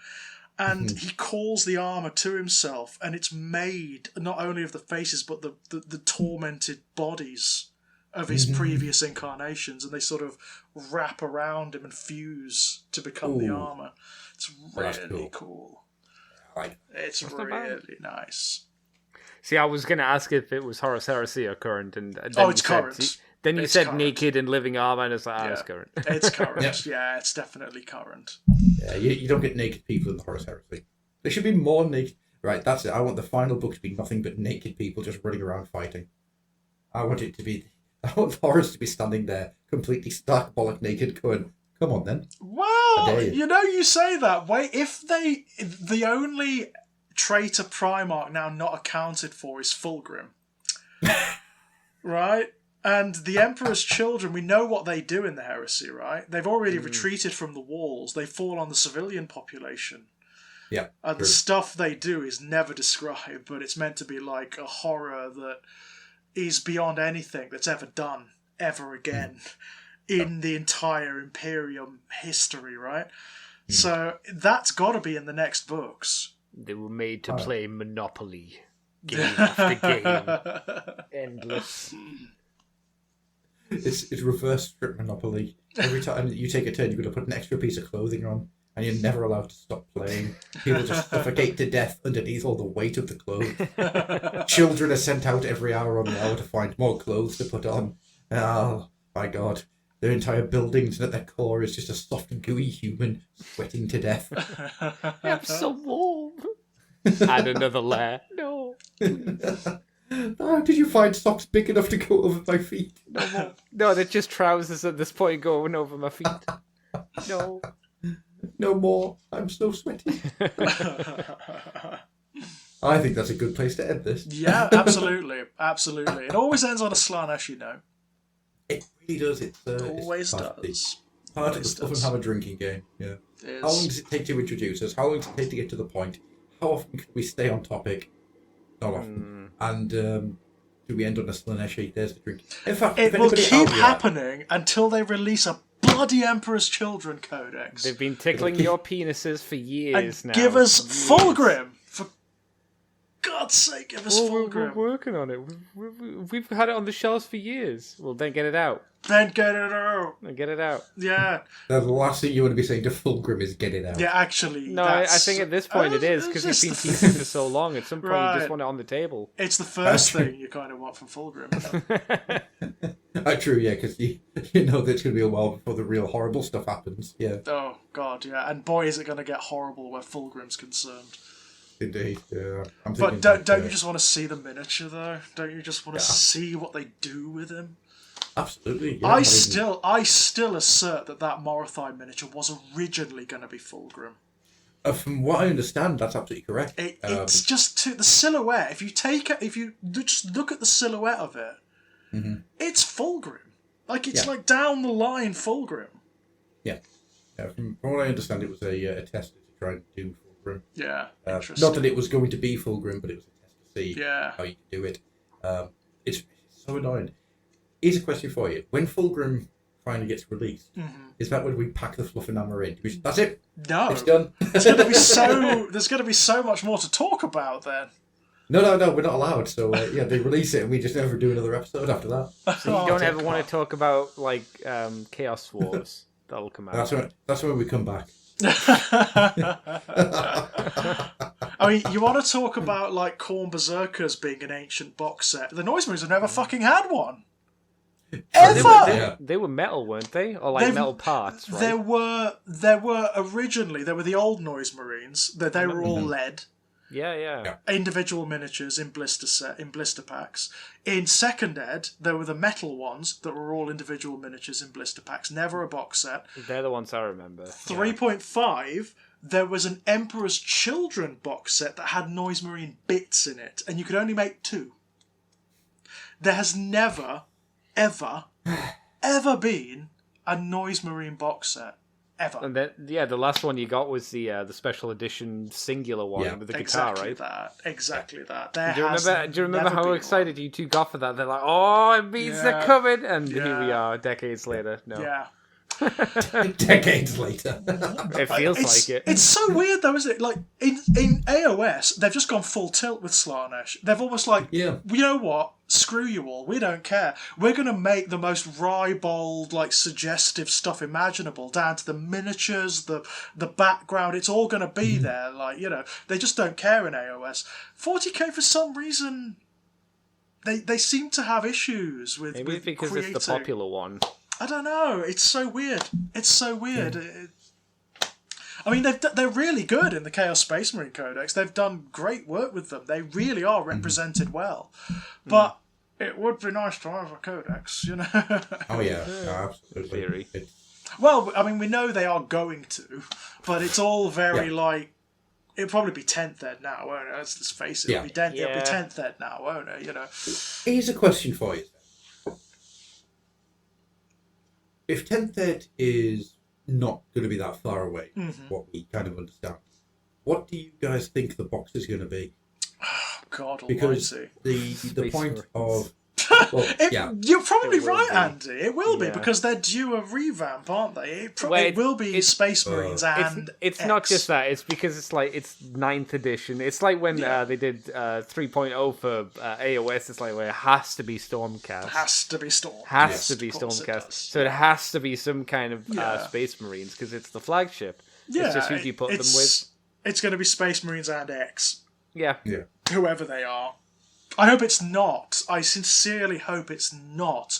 And he calls the armour to himself, and it's made not only of the faces, but the tormented bodies of his previous incarnations, and they sort of wrap around him and fuse to become the armour. It's really cool. Right. It's really nice. See, I was going to ask if it was Horus Heresy or current, and then it's current. Then you It's said current. naked and living armor, and it's like, it's current. It's current. Yeah, it's definitely current. Yeah, you don't get naked people in the Horus Heresy. There should be more naked... Right, that's it. I want the final book to be nothing but naked people just running around fighting. I want Horus to be standing there, completely stark bollock naked, going, come on then. Well, you say that. Wait, the only traitor Primarch now not accounted for is Fulgrim. Right? And the Emperor's children, we know what they do in the Heresy, right? They've already retreated from the walls. They fall on the civilian population. Yeah. And the stuff they do is never described, but it's meant to be like a horror that is beyond anything that's ever done, ever again, in the entire Imperium history, right? So that's got to be in the next books. They were made to play Monopoly. Game after game. Endless. It's reverse strip Monopoly. Every time you take a turn, you've got to put an extra piece of clothing on, and you're never allowed to stop playing. People just suffocate to death underneath all the weight of the clothes. Children are sent out every hour on the hour to find more clothes to put on. Oh, my God. Their entire buildings at their core is just a soft, gooey human sweating to death. I'm so warm. Add another layer. No. Oh, did you find socks big enough to go over my feet? No more. No, they're just trousers at this point going over my feet. No. No more. I'm so sweaty. I think that's a good place to end this. Yeah, absolutely. Absolutely. It always ends on a Slaanesh, you know. It really does. It always does. Part of the Fluffenhammer drinking game. Yeah. How long does it take to introduce us? How long does it take to get to the point? How often can we stay on topic? Not often. And do we end on a Slaanesh? There's the drink. In fact, it will keep happening until they release a bloody Emperor's Children Codex. They've been tickling your penises for years now. Give us Fulgrim! For God's sake, give us Fulgrim. We're working on it. We've had it on the shelves for years. Well, then get it out. Then get it out. Then get it out. Yeah. The last thing you want to be saying to Fulgrim is get it out. Yeah, actually. No, I think at this point it is, because you've been teasing for so long. At some point you just want it on the table. It's the first thing you kind of want from Fulgrim. True, yeah, because you know that it's going to be a while before the real horrible stuff happens. Yeah. Oh, God, yeah. And boy, is it going to get horrible where Fulgrim's concerned. Indeed, yeah. But don't you just want to see the miniature, though? Don't you just want to see what they do with him? Absolutely. Yeah, I still assert that Morathai miniature was originally going to be Fulgrim. From what I understand, that's absolutely correct. It's just the silhouette. If you just look at the silhouette of it, it's Fulgrim. Like it's like down the line Fulgrim. Yeah. From what I understand, it was a test to try and do Fulgrim. Yeah. Interesting. Not that it was going to be Fulgrim, but it was a test to see how you could do it. It's so annoying. Here's a question for you. When Fulgrim finally gets released, is that when we pack the Fluffenhammer in? That's it? No. It's done? There's going to be so much more to talk about then. No, we're not allowed. So, they release it and we just never do another episode after that. So you don't ever want to talk about, like, Chaos Wars. That'll come out. That's when we come back. I mean, you want to talk about, like, Khorne Berserkers being an ancient box set. The Noise Marines have never fucking had one. Ever! They were metal, weren't they? Or like metal parts, right? There were originally, there were the old Noise Marines. They were all lead. Yeah. Individual miniatures in blister packs. In Second Ed, there were the metal ones that were all individual miniatures in blister packs. Never a box set. They're the ones I remember. 3.5, there was an Emperor's Children box set that had Noise Marine bits in it, and you could only make 2. There has never ever been a Noise Marine box set. Ever. And then, the last one you got was the special edition singular one with the guitar, right? Exactly that. Do you remember how excited you two got for that? They're like, "Oh, it means they're coming," and here we are, decades later. No. Yeah. Decades later. It feels like it. It's so weird though, isn't it? Like in AOS, they've just gone full tilt with Slaanesh. They've almost like, you know what? Screw you all. We don't care. We're going to make the most ribald, like suggestive stuff imaginable, down to the miniatures, the background. It's all going to be there. Like, you know, they just don't care in AOS. 40k for some reason, they seem to have issues with. Maybe with because creating. It's the popular one. I don't know. It's so weird. I mean, they're really good in the Chaos Space Marine Codex. They've done great work with them. They really are represented well. But it would be nice to have a Codex, you know? Oh, yeah. Absolutely. Well, I mean, we know they are going to, but it's all very like... It'll probably be 10th Ed now, won't it? Let's just face it. It'll be 10th Ed now, won't it? You know? Here's a question for you. If 10th Ed is not going to be that far away, what we kind of understand, what do you guys think the box is going to be? God because almighty. The point of... Well, you're probably right, Andy. It will be, because they're due a revamp, aren't they? It will be Space Marines and It's X. not just that. It's because it's 9th edition. It's like when they did 3.0 for AOS. It's like, well, it has to be Stormcast. Has to be Stormcast. Has to be Stormcast. So it has to be some kind of Space Marines because it's the flagship. Yeah, it's just who do you put them with. It's going to be Space Marines and X. Yeah. Whoever they are. I hope it's not. I sincerely hope it's not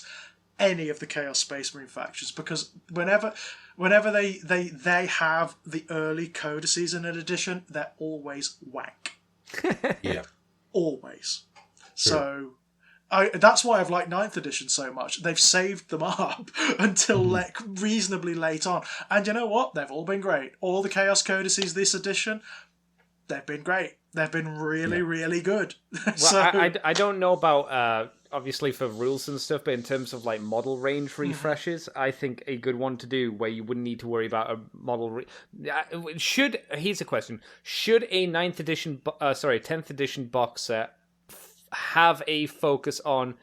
any of the Chaos Space Marine factions, because whenever they have the early codices in an edition, they're always wank. Always. So that's why I've liked 9th edition so much. They've saved them up until like reasonably late on. And you know what? They've all been great. All the Chaos codices this edition, they've been great. They've been really, really good. Well, I don't know about, obviously, for rules and stuff, but in terms of like model range refreshes, I think a good one to do where you wouldn't need to worry about a model... Here's a question. Should a 10th edition box set have a focus on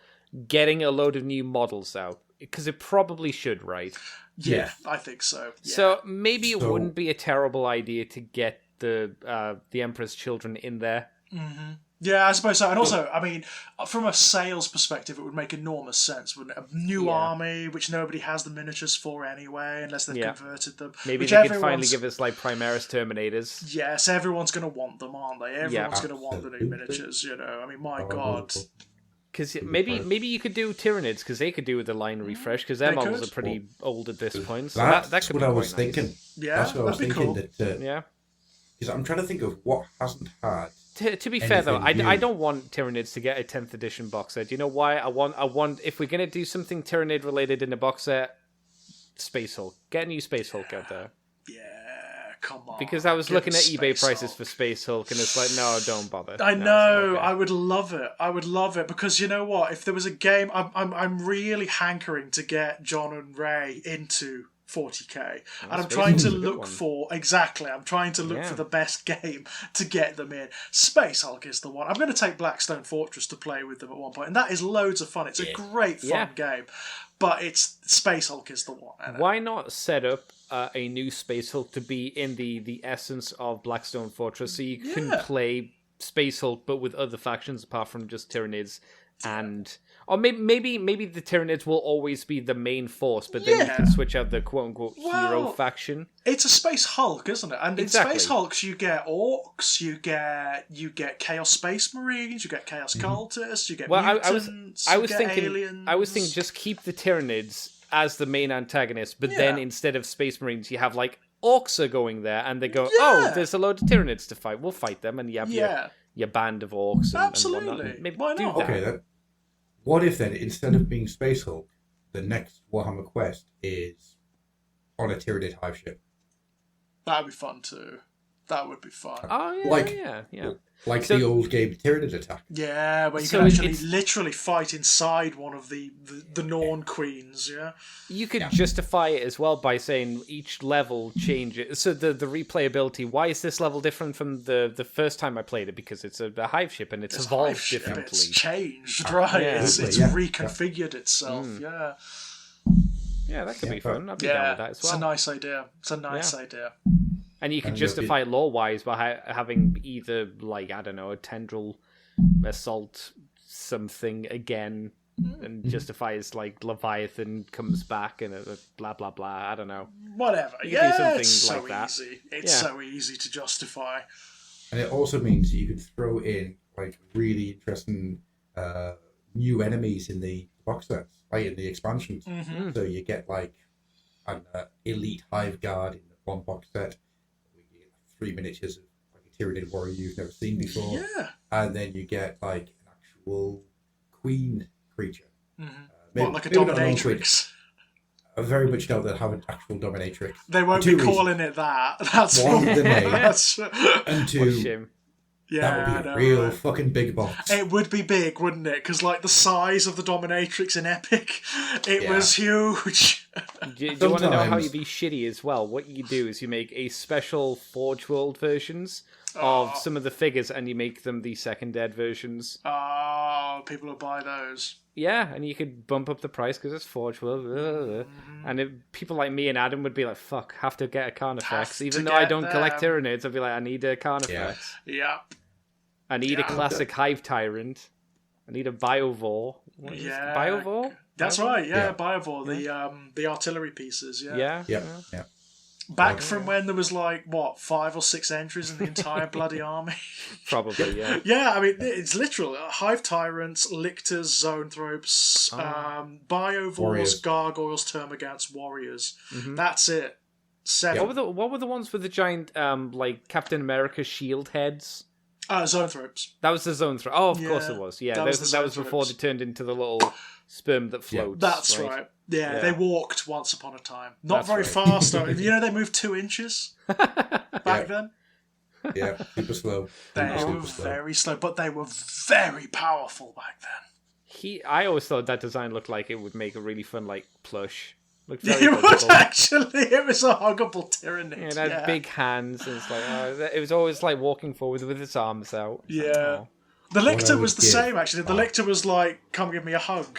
getting a load of new models out? Because it probably should, right? Yeah, I think so. Yeah. So maybe it wouldn't be a terrible idea to get the Emperor's Children in there. Yeah, I suppose so. And also, I mean, from a sales perspective, it would make enormous sense, wouldn't it? A new army, which nobody has the miniatures for anyway, unless they've converted them. Maybe they could finally give us, like, Primaris Terminators. Yes, everyone's going to want them, aren't they? Everyone's going to want the new miniatures, you know? I mean, my God. Because maybe you could do Tyranids, because they could do with the line refresh, because their models are pretty old at this point. So that could be what I was thinking. Yeah, that's what I was thinking. Cool. Because I'm trying to think of what hasn't had. To be fair though, I don't want Tyranids to get a 10th edition box set. Do you know why? I want if we're gonna do something Tyranid related in a box set, Space Hulk. Get a new Space Hulk out there. Yeah, come on. Because I was looking at eBay prices for Space Hulk, and it's like, no, don't bother. I know. I would love it. I would love it, because you know what? If there was a game, I'm really hankering to get John and Ray into 40k, and I'm trying to look for I'm trying to look for the best game to get them in. Space Hulk is the one. I'm going to take Blackstone Fortress to play with them at one point, and that is loads of fun. It's a great fun game, but it's Space Hulk is the one. Why not set up a new Space Hulk to be in the essence of Blackstone Fortress, so you can play Space Hulk but with other factions apart from just Tyranids, and or maybe the Tyranids will always be the main force, but then you can switch out the quote-unquote hero faction. It's a Space Hulk, isn't it? And in Space Hulks, you get orcs, you get Chaos Space Marines, you get Chaos Cultists, you get mutants, I was thinking aliens. I was thinking just keep the Tyranids as the main antagonist, but then instead of Space Marines, you have like orcs are going there, and they go, oh, there's a load of Tyranids to fight. We'll fight them, and you have your band of orcs. Absolutely. And whatnot. Maybe why not? Do that. Okay, then. What if then, instead of being Space Hulk, the next Warhammer quest is on a Tyranid hive ship? That'd be fun too. That would be fun. Oh yeah, Like- yeah. Like So- the old game Tyranid Attack. Yeah, where you So can actually it's- literally fight inside one of the Norn queens, yeah? You could justify it as well by saying each level changes. So the replayability. Why is this level different from the first time I played it? Because it's a hive ship and it's evolved Hive ship, differently. It's changed, right? Yeah. It's Absolutely, yeah. reconfigured itself, yeah. Yeah, that could be fun. I'd be Yeah, down with that as well. it's a nice idea. It's a nice idea. And you could And justify it lore-wise by having either, like, I don't know, a tendril assault something again, and justify as, like, Leviathan comes back and blah, blah, blah. I don't know. Whatever. You could do Yeah, something it's so like that. easy. It's Yeah. so easy to justify. And it also means you could throw in like really interesting new enemies in the box sets, like in the expansions. Mm-hmm. So you get like an elite hive guard in the one box set. You get 3 miniatures of like a Tyranid warrior you've never seen before. Yeah. And then you get like an actual queen creature. What, like a maybe not an old queen. dominatrix? I very much doubt they'll have an actual dominatrix. They won't For be two calling it that. That's One, the name. That's, And What a two, shame. yeah, that I would be know, a real right? fucking big box. It would be big, wouldn't it? Because, like, the size of the dominatrix in Epic, it Yeah. was huge. Do you want to know how Sometimes- you'd be shitty as well? What you do is you make a special Forge World versions of some of the figures, and you make them the second dead versions. Oh, people will buy those. Yeah, and you could bump up the price because it's Forge World. And people like me and Adam would be like, fuck, have to get a Carnifex. Have Even to though I get don't collect them. Tyranids, I'd be like, I need a Carnifex. Yep. I need a Yeah. classic Hive Tyrant. I need a Biovore. What is it? Yeah. Biovore? That's Biovore? right, yeah, Yeah. Biovore, the artillery pieces, yeah. Yeah. Yeah. Back from when there was, like, what, 5 or 6 entries in the entire bloody army? Probably, yeah. Yeah, I mean, it's literal. Hive Tyrants, Lictors, Zoanthropes, Biovores, Warriors. Gargoyles, Termagants, Warriors. Mm-hmm. That's it. 7. What were the ones with the giant, like, Captain America shield heads? Zoanthropes. That was the zone throw. Oh, of course Yeah, it was. Yeah, that that was was, the that was zone before throws. they turned into the little sperm that floats. That's right. Yeah, Yeah. they walked once upon a time. Not That's very right. fast, though. You know, they moved 2 inches back then. Yeah, super slow. They Super were slow. very slow, but they were very powerful back then. I always thought that design looked like it would make a really fun, like, plush. Looked very It was huggable. actually, it was a huggable Tyranid. Yeah, it had big hands, and it's like, it was always like walking forward with its arms out. It's like, Yeah. oh. The Lictor would was the give- same, actually. The Lictor was like, come give me a hug.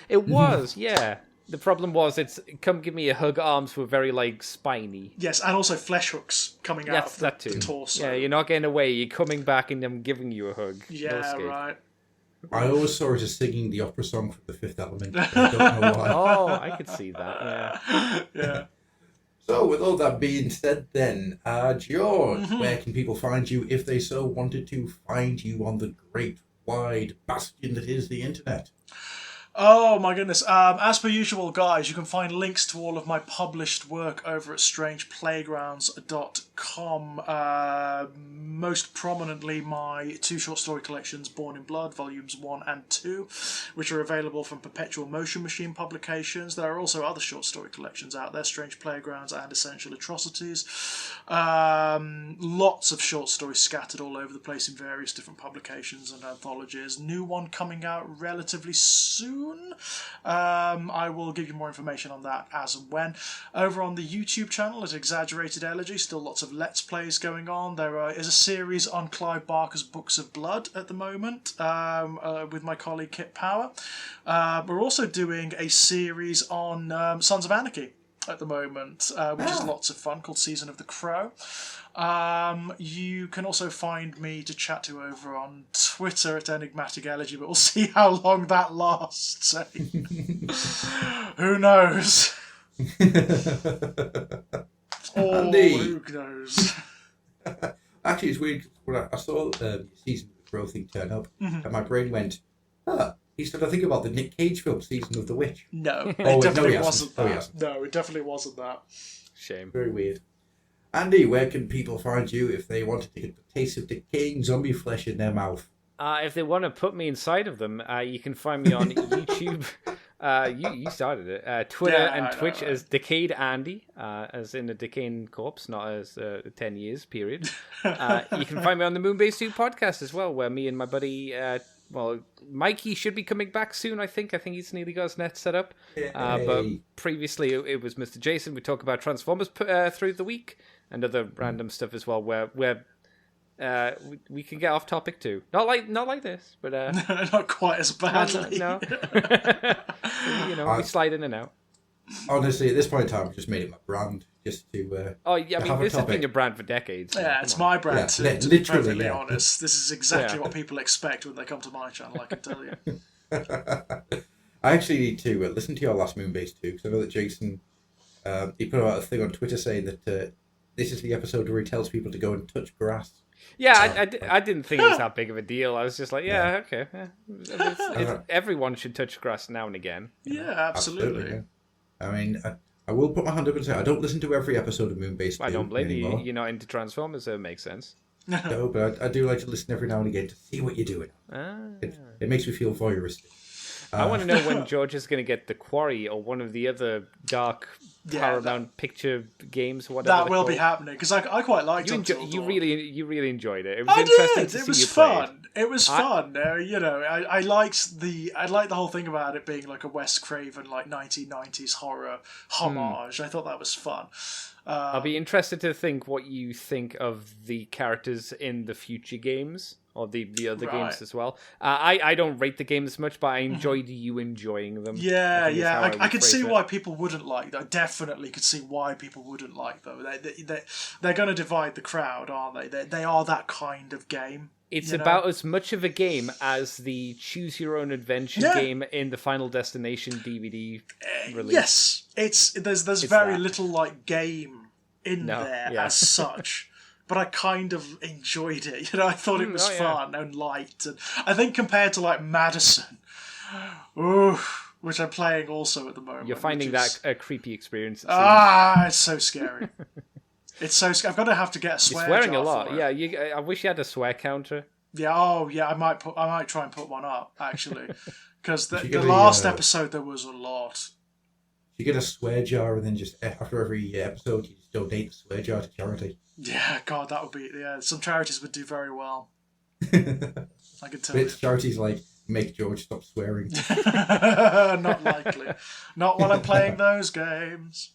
It was, yeah. The problem was, it's come give me a hug. Arms were very like spiny. Yes, and also flesh hooks coming out That's of that the too. torso. Yeah, you're not getting away. You're coming back, and I'm giving you a hug. No Yeah, escape. right. I always saw it as singing the opera song from The Fifth Element. I don't know why. Oh, I could see that. Yeah. Yeah. So, with all that being said, then, George, where can people find you if they so wanted to find you on the great wide bastion that is the internet? Oh my goodness. As per usual, guys, you can find links to all of my published work over at strangeplaygrounds.com. Most prominently, my 2 short story collections, Born in Blood, Volumes 1 and 2, which are available from Perpetual Motion Machine Publications. There are also other short story collections out there, Strange Playgrounds and Essential Atrocities. Lots of short stories scattered all over the place in various different publications and anthologies. New one coming out relatively soon. I will give you more information on that as and when. Over on the YouTube channel at Exaggerated Elegy, still lots of Let's Plays going on. There is a series on Clive Barker's Books of Blood at the moment with my colleague Kit Power. We're also doing a series on Sons of Anarchy at the moment, which is lots of fun, called Season of the Crow. You can also find me to chat to over on Twitter at Enigmatic Elegy, but we'll see how long that lasts. Who knows? Andy. Who knows? Actually, it's weird. When I saw Season of the Crow thing turn up, and my brain went, he started to think about the Nick Cage film, Season of the Witch. No, it Oh, wait, no, definitely he hasn't. wasn't Oh, he that. hasn't. No, it definitely wasn't that. Shame. Very weird. Andy, where can people find you if they wanted to get the taste of decaying zombie flesh in their mouth? If they want to put me inside of them, you can find me on YouTube You started it. Twitter Yeah, and I know, Twitch right. as Decayed Andy, as in a decaying corpse, not as 10 years period. You can find me on the Moonbase 2 podcast as well, where me and my buddy, Mikey should be coming back soon, I think. I think he's nearly got his net set up. But Yay. previously it was Mr. Jason. We talk about Transformers through the week and other random stuff as well, where we can get off topic too. Not like this, but Not quite as badly. no. We slide in and out. Honestly, at this point in time, I've just made it my brand, just to. Oh yeah, I to mean have a this has topic. been your brand for decades. Yeah, Come it's on. my brand, Yeah, to be literally, perfectly yeah. honest. This is exactly Yeah. what people expect when they come to my channel, I can tell you. I actually need to listen to your last Moonbase too, because I know that Jason, he put out a thing on Twitter saying that this is the episode where he tells people to go and touch grass. Yeah, I didn't think it was that big of a deal. I was just like, okay. Yeah. Everyone should touch grass now and again. Yeah, absolutely. Yeah. I mean, I will put my hand up and say I don't listen to every episode of Moonbase 2 I don't blame you. anymore. You're not into Transformers, so it makes sense. No, but I do like to listen every now and again to see what you're doing. It makes me feel voyeuristic. I want to know when George is going to get The Quarry or one of the other dark Paramount picture games, whatever. That will be happening, because I quite liked it. You really enjoyed it. It was I interesting did. to It see was you play fun. It was fun. I liked the whole thing about it being like a Wes Craven 1990s horror homage. I thought that was fun. I'll be interested to think what you think of the characters in the future games or the other games as well. I don't rate the games much, but I enjoyed you enjoying them. I could see why people wouldn't like them. I definitely could see why people wouldn't like them. They're going to divide the crowd, aren't they? They are that kind of game. It's about as much of a game as the Choose Your Own Adventure game in the Final Destination DVD release. Yes, there's very little game in there as such. But I kind of enjoyed it. I thought it was fun and light. And I think compared to Madison, which I'm playing also at the moment. You're finding that a creepy experience. It's so scary. It's so scary. I'm gonna have to get a swear. You're swearing jar a lot. for it. Yeah, I wish you had a swear counter. Yeah. Oh, yeah. I might try and put one up actually, because the get last episode there was a lot. You get a swear jar, and then just after every episode, you just donate the swear jar to charity. Yeah, God, that would be. Yeah, some charities would do very well. I can tell But you. it's charities like Make George Stop Swearing. Not likely. Not while I'm playing those games.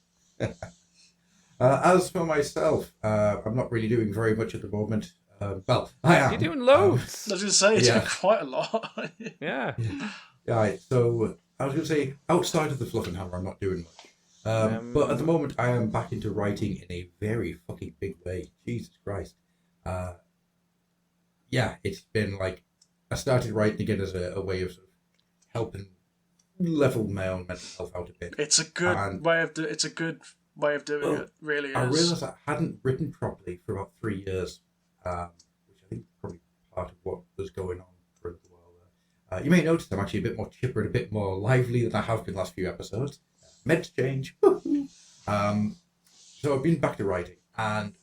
As for myself, I'm not really doing very much at the moment. Well, I am. You're doing loads. I was going to say, you're doing quite a lot. Yeah. Yeah, so I was going to say, outside of the Fluffenhammer, I'm not doing much. But at the moment, I am back into writing in a very fucking big way. Jesus Christ. It's been I started writing again as a way of sort of helping level my own mental health out a bit. It's a good way of doing it. Really is. I realised I hadn't written properly for about 3 years, which I think is probably part of what was going on for a little while there. You may notice I'm actually a bit more chipper and a bit more lively than I have been the last few episodes. Meds change. So I've been back to writing, and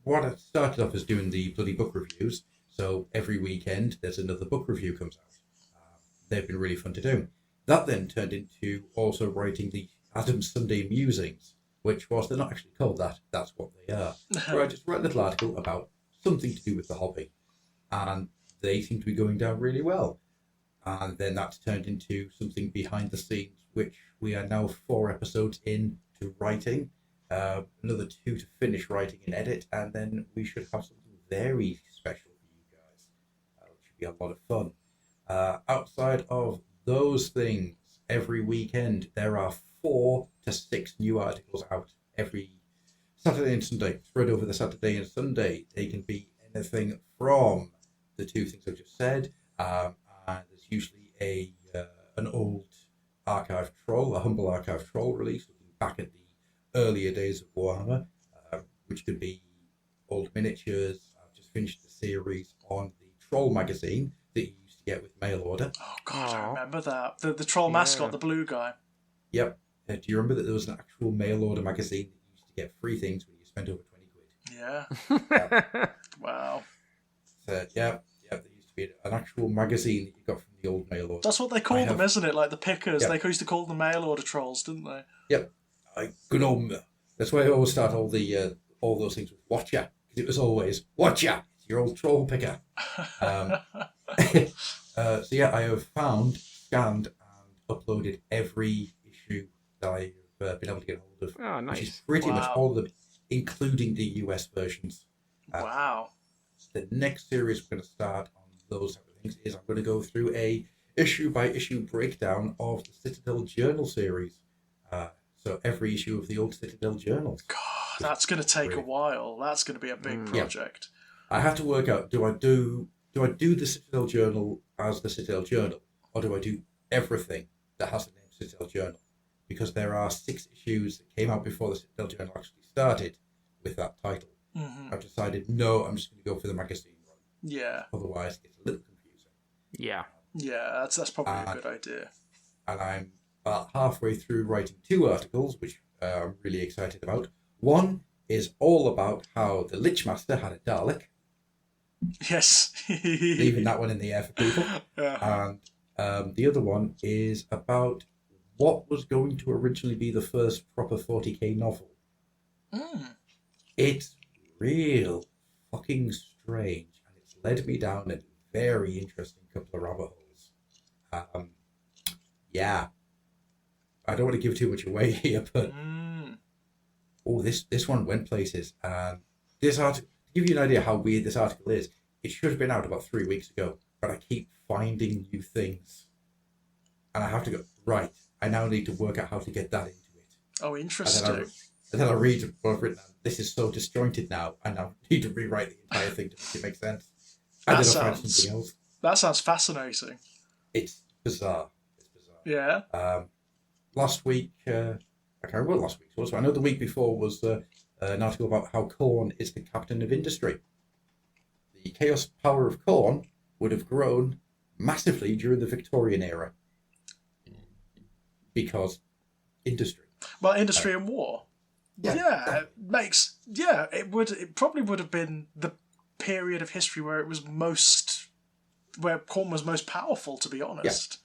what I started off as doing the bloody book reviews. So every weekend there's another book review comes out. They've been really fun to do. That then turned into also writing the Adam's Sunday Musings, which was, they're not actually called that, that's what they are. Where I just write a little article about something to do with the hobby. And they seem to be going down really well. And then that's turned into something behind the scenes, which we are now 4 episodes into writing. Another 2 to finish writing and edit, and then we should have something very special for you guys. Which should be a lot of fun. Outside of those things, every weekend there are 4 to 6 new articles out every Saturday and Sunday. Spread over the Saturday and Sunday. They can be anything from the 2 things I've just said, and there's usually an old archive troll, a humble archive troll release, looking back at the earlier days of Warhammer, which could be old miniatures. I've just finished the series on the Troll magazine that you used to get with mail order. Oh God, I remember that. The troll mascot, the blue guy. Yep. Do you remember that there was an actual mail order magazine that you used to get free things when you spent over 20 quid? Yeah. Wow. So, they used to be an actual magazine that you got from the old mail order. That's what they call them, isn't it? Like the pickers. Yep. They used to call them mail order trolls, didn't they? Yep. Good old. That's why I always start all those things with "Watcha," because it was always "Watcha." It's your old troll picker. So yeah, I have found, scanned, and uploaded every issue that I've been able to get hold of. Oh, nice. Which is pretty much all of them, including the US versions. Wow. The next series we're going to start on those type of things is I'm going to go through a issue by issue breakdown of the Citadel Journal series. So every issue of the old Citadel Journals. God, that's going to take a while. That's going to be a big project. I have to work out, do I do the Citadel Journal as the Citadel Journal, or do I do everything that has the name Citadel Journal? Because there are 6 issues that came out before the Citadel Journal actually started with that title. Mm-hmm. I've decided, no, I'm just going to go for the magazine run. Yeah. Otherwise, it's a little confusing. Yeah. Yeah, that's probably a good idea. And I'm about halfway through writing 2 articles, which I'm really excited about. One is all about how the Lichmaster had a Dalek. Yes. Leaving that one in the air for people. Yeah. And the other one is about what was going to originally be the first proper 40k novel. It's real fucking strange, and it's led me down a very interesting couple of rabbit holes. Yeah. I don't want to give too much away here, but this one went places. And this article, to give you an idea how weird this article is, it should have been out about 3 weeks ago, but I keep finding new things. And I have to go, right, I now need to work out how to get that into it. Oh, interesting. And then I read what I've written, this is so disjointed now, and I need to rewrite the entire thing to make it make sense. And then I'll find something else. That sounds fascinating. It's bizarre. Yeah. Last week, I can't remember what last week was. I know the week before was an article about how Khorne is the captain of industry. The chaos power of Khorne would have grown massively during the Victorian era. Because industry. Well, industry and war. Yeah, it probably would have been the period of history where it was where Khorne was most powerful, to be honest.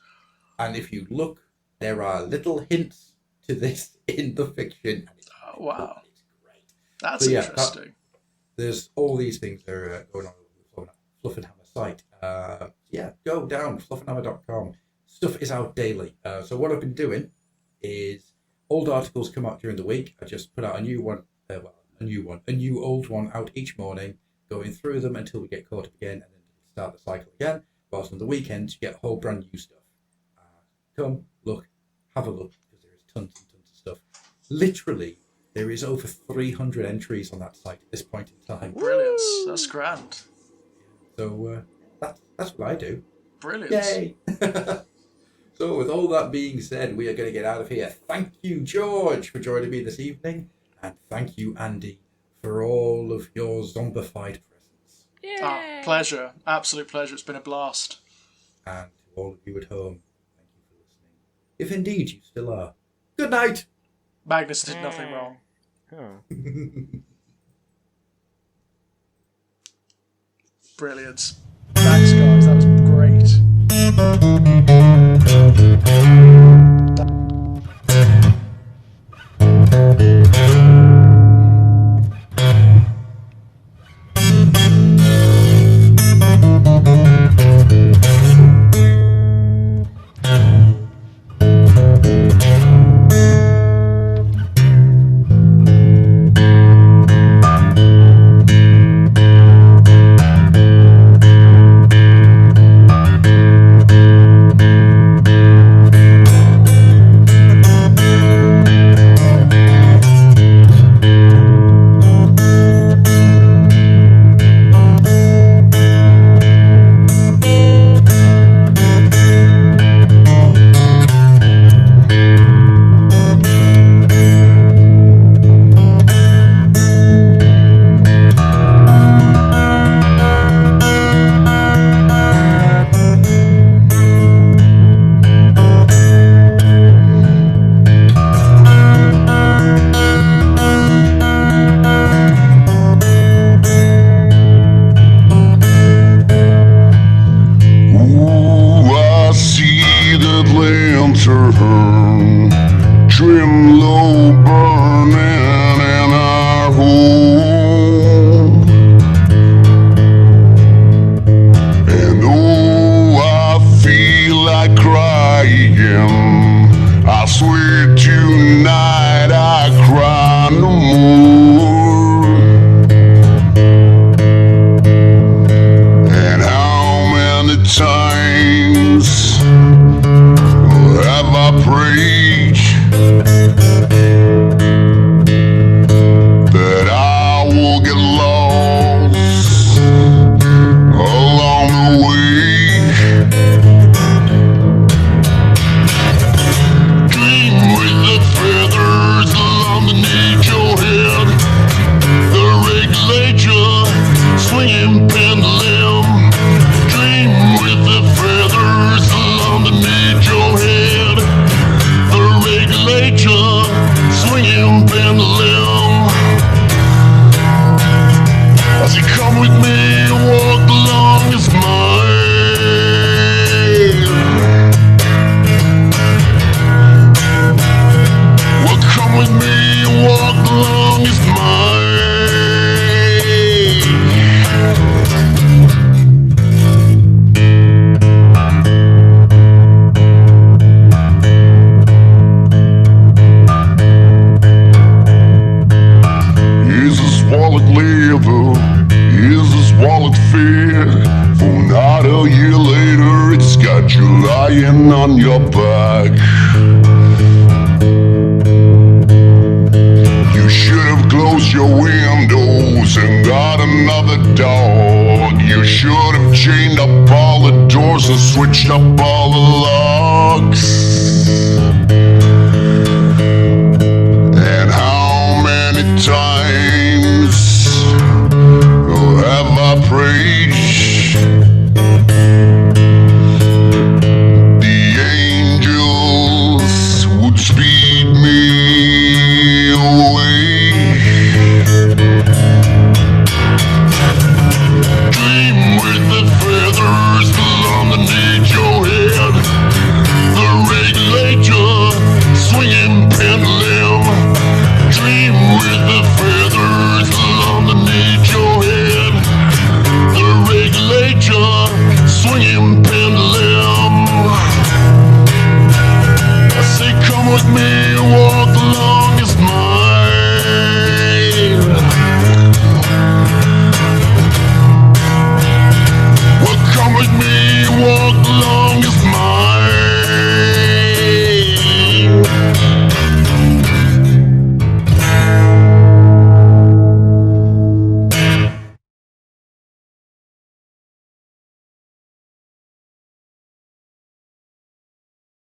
Yeah. And if you look, there are little hints to this in the fiction. Oh, wow. It's great. That's interesting. There's all these things that are going on with the Fluffenhammer site. Go down, fluffenhammer.com. Stuff is out daily. So what I've been doing is old articles come out during the week. I just put out a new old one out each morning, going through them until we get caught up again, and then start the cycle again. Whilst on the weekends, you get a whole brand new stuff. Come, look, have a look, because there is tons and tons of stuff. Literally, there is over 300 entries on that site at this point in time. Brilliant. That's grand. So that's what I do. Brilliant. Yay! So with all that being said, we are going to get out of here. Thank you, George, for joining me this evening. And thank you, Andy, for all of your zombified presence. Yeah. Pleasure. Absolute pleasure. It's been a blast. And to all of you at home, thank you for listening. If indeed you still are. Good night! Magnus did nothing wrong. Oh. Brilliant. Thanks, guys. That was great. find no more. And how many times have I prayed that I will get lost along the way? Dream with the feathers underneath your head, the regulator swinging pendulum. Dream with the feathers underneath your head, the regulator swinging pendulum. I say, come with me, walk along this mile. Well, come with me, walk along this mile. Is this wallet leather? Is this wallet fit? For not a year later, it's got you lying on your back. You should have closed your windows and got another dog. You should have chained up all the doors and switched up all the locks. And how many times have I prayed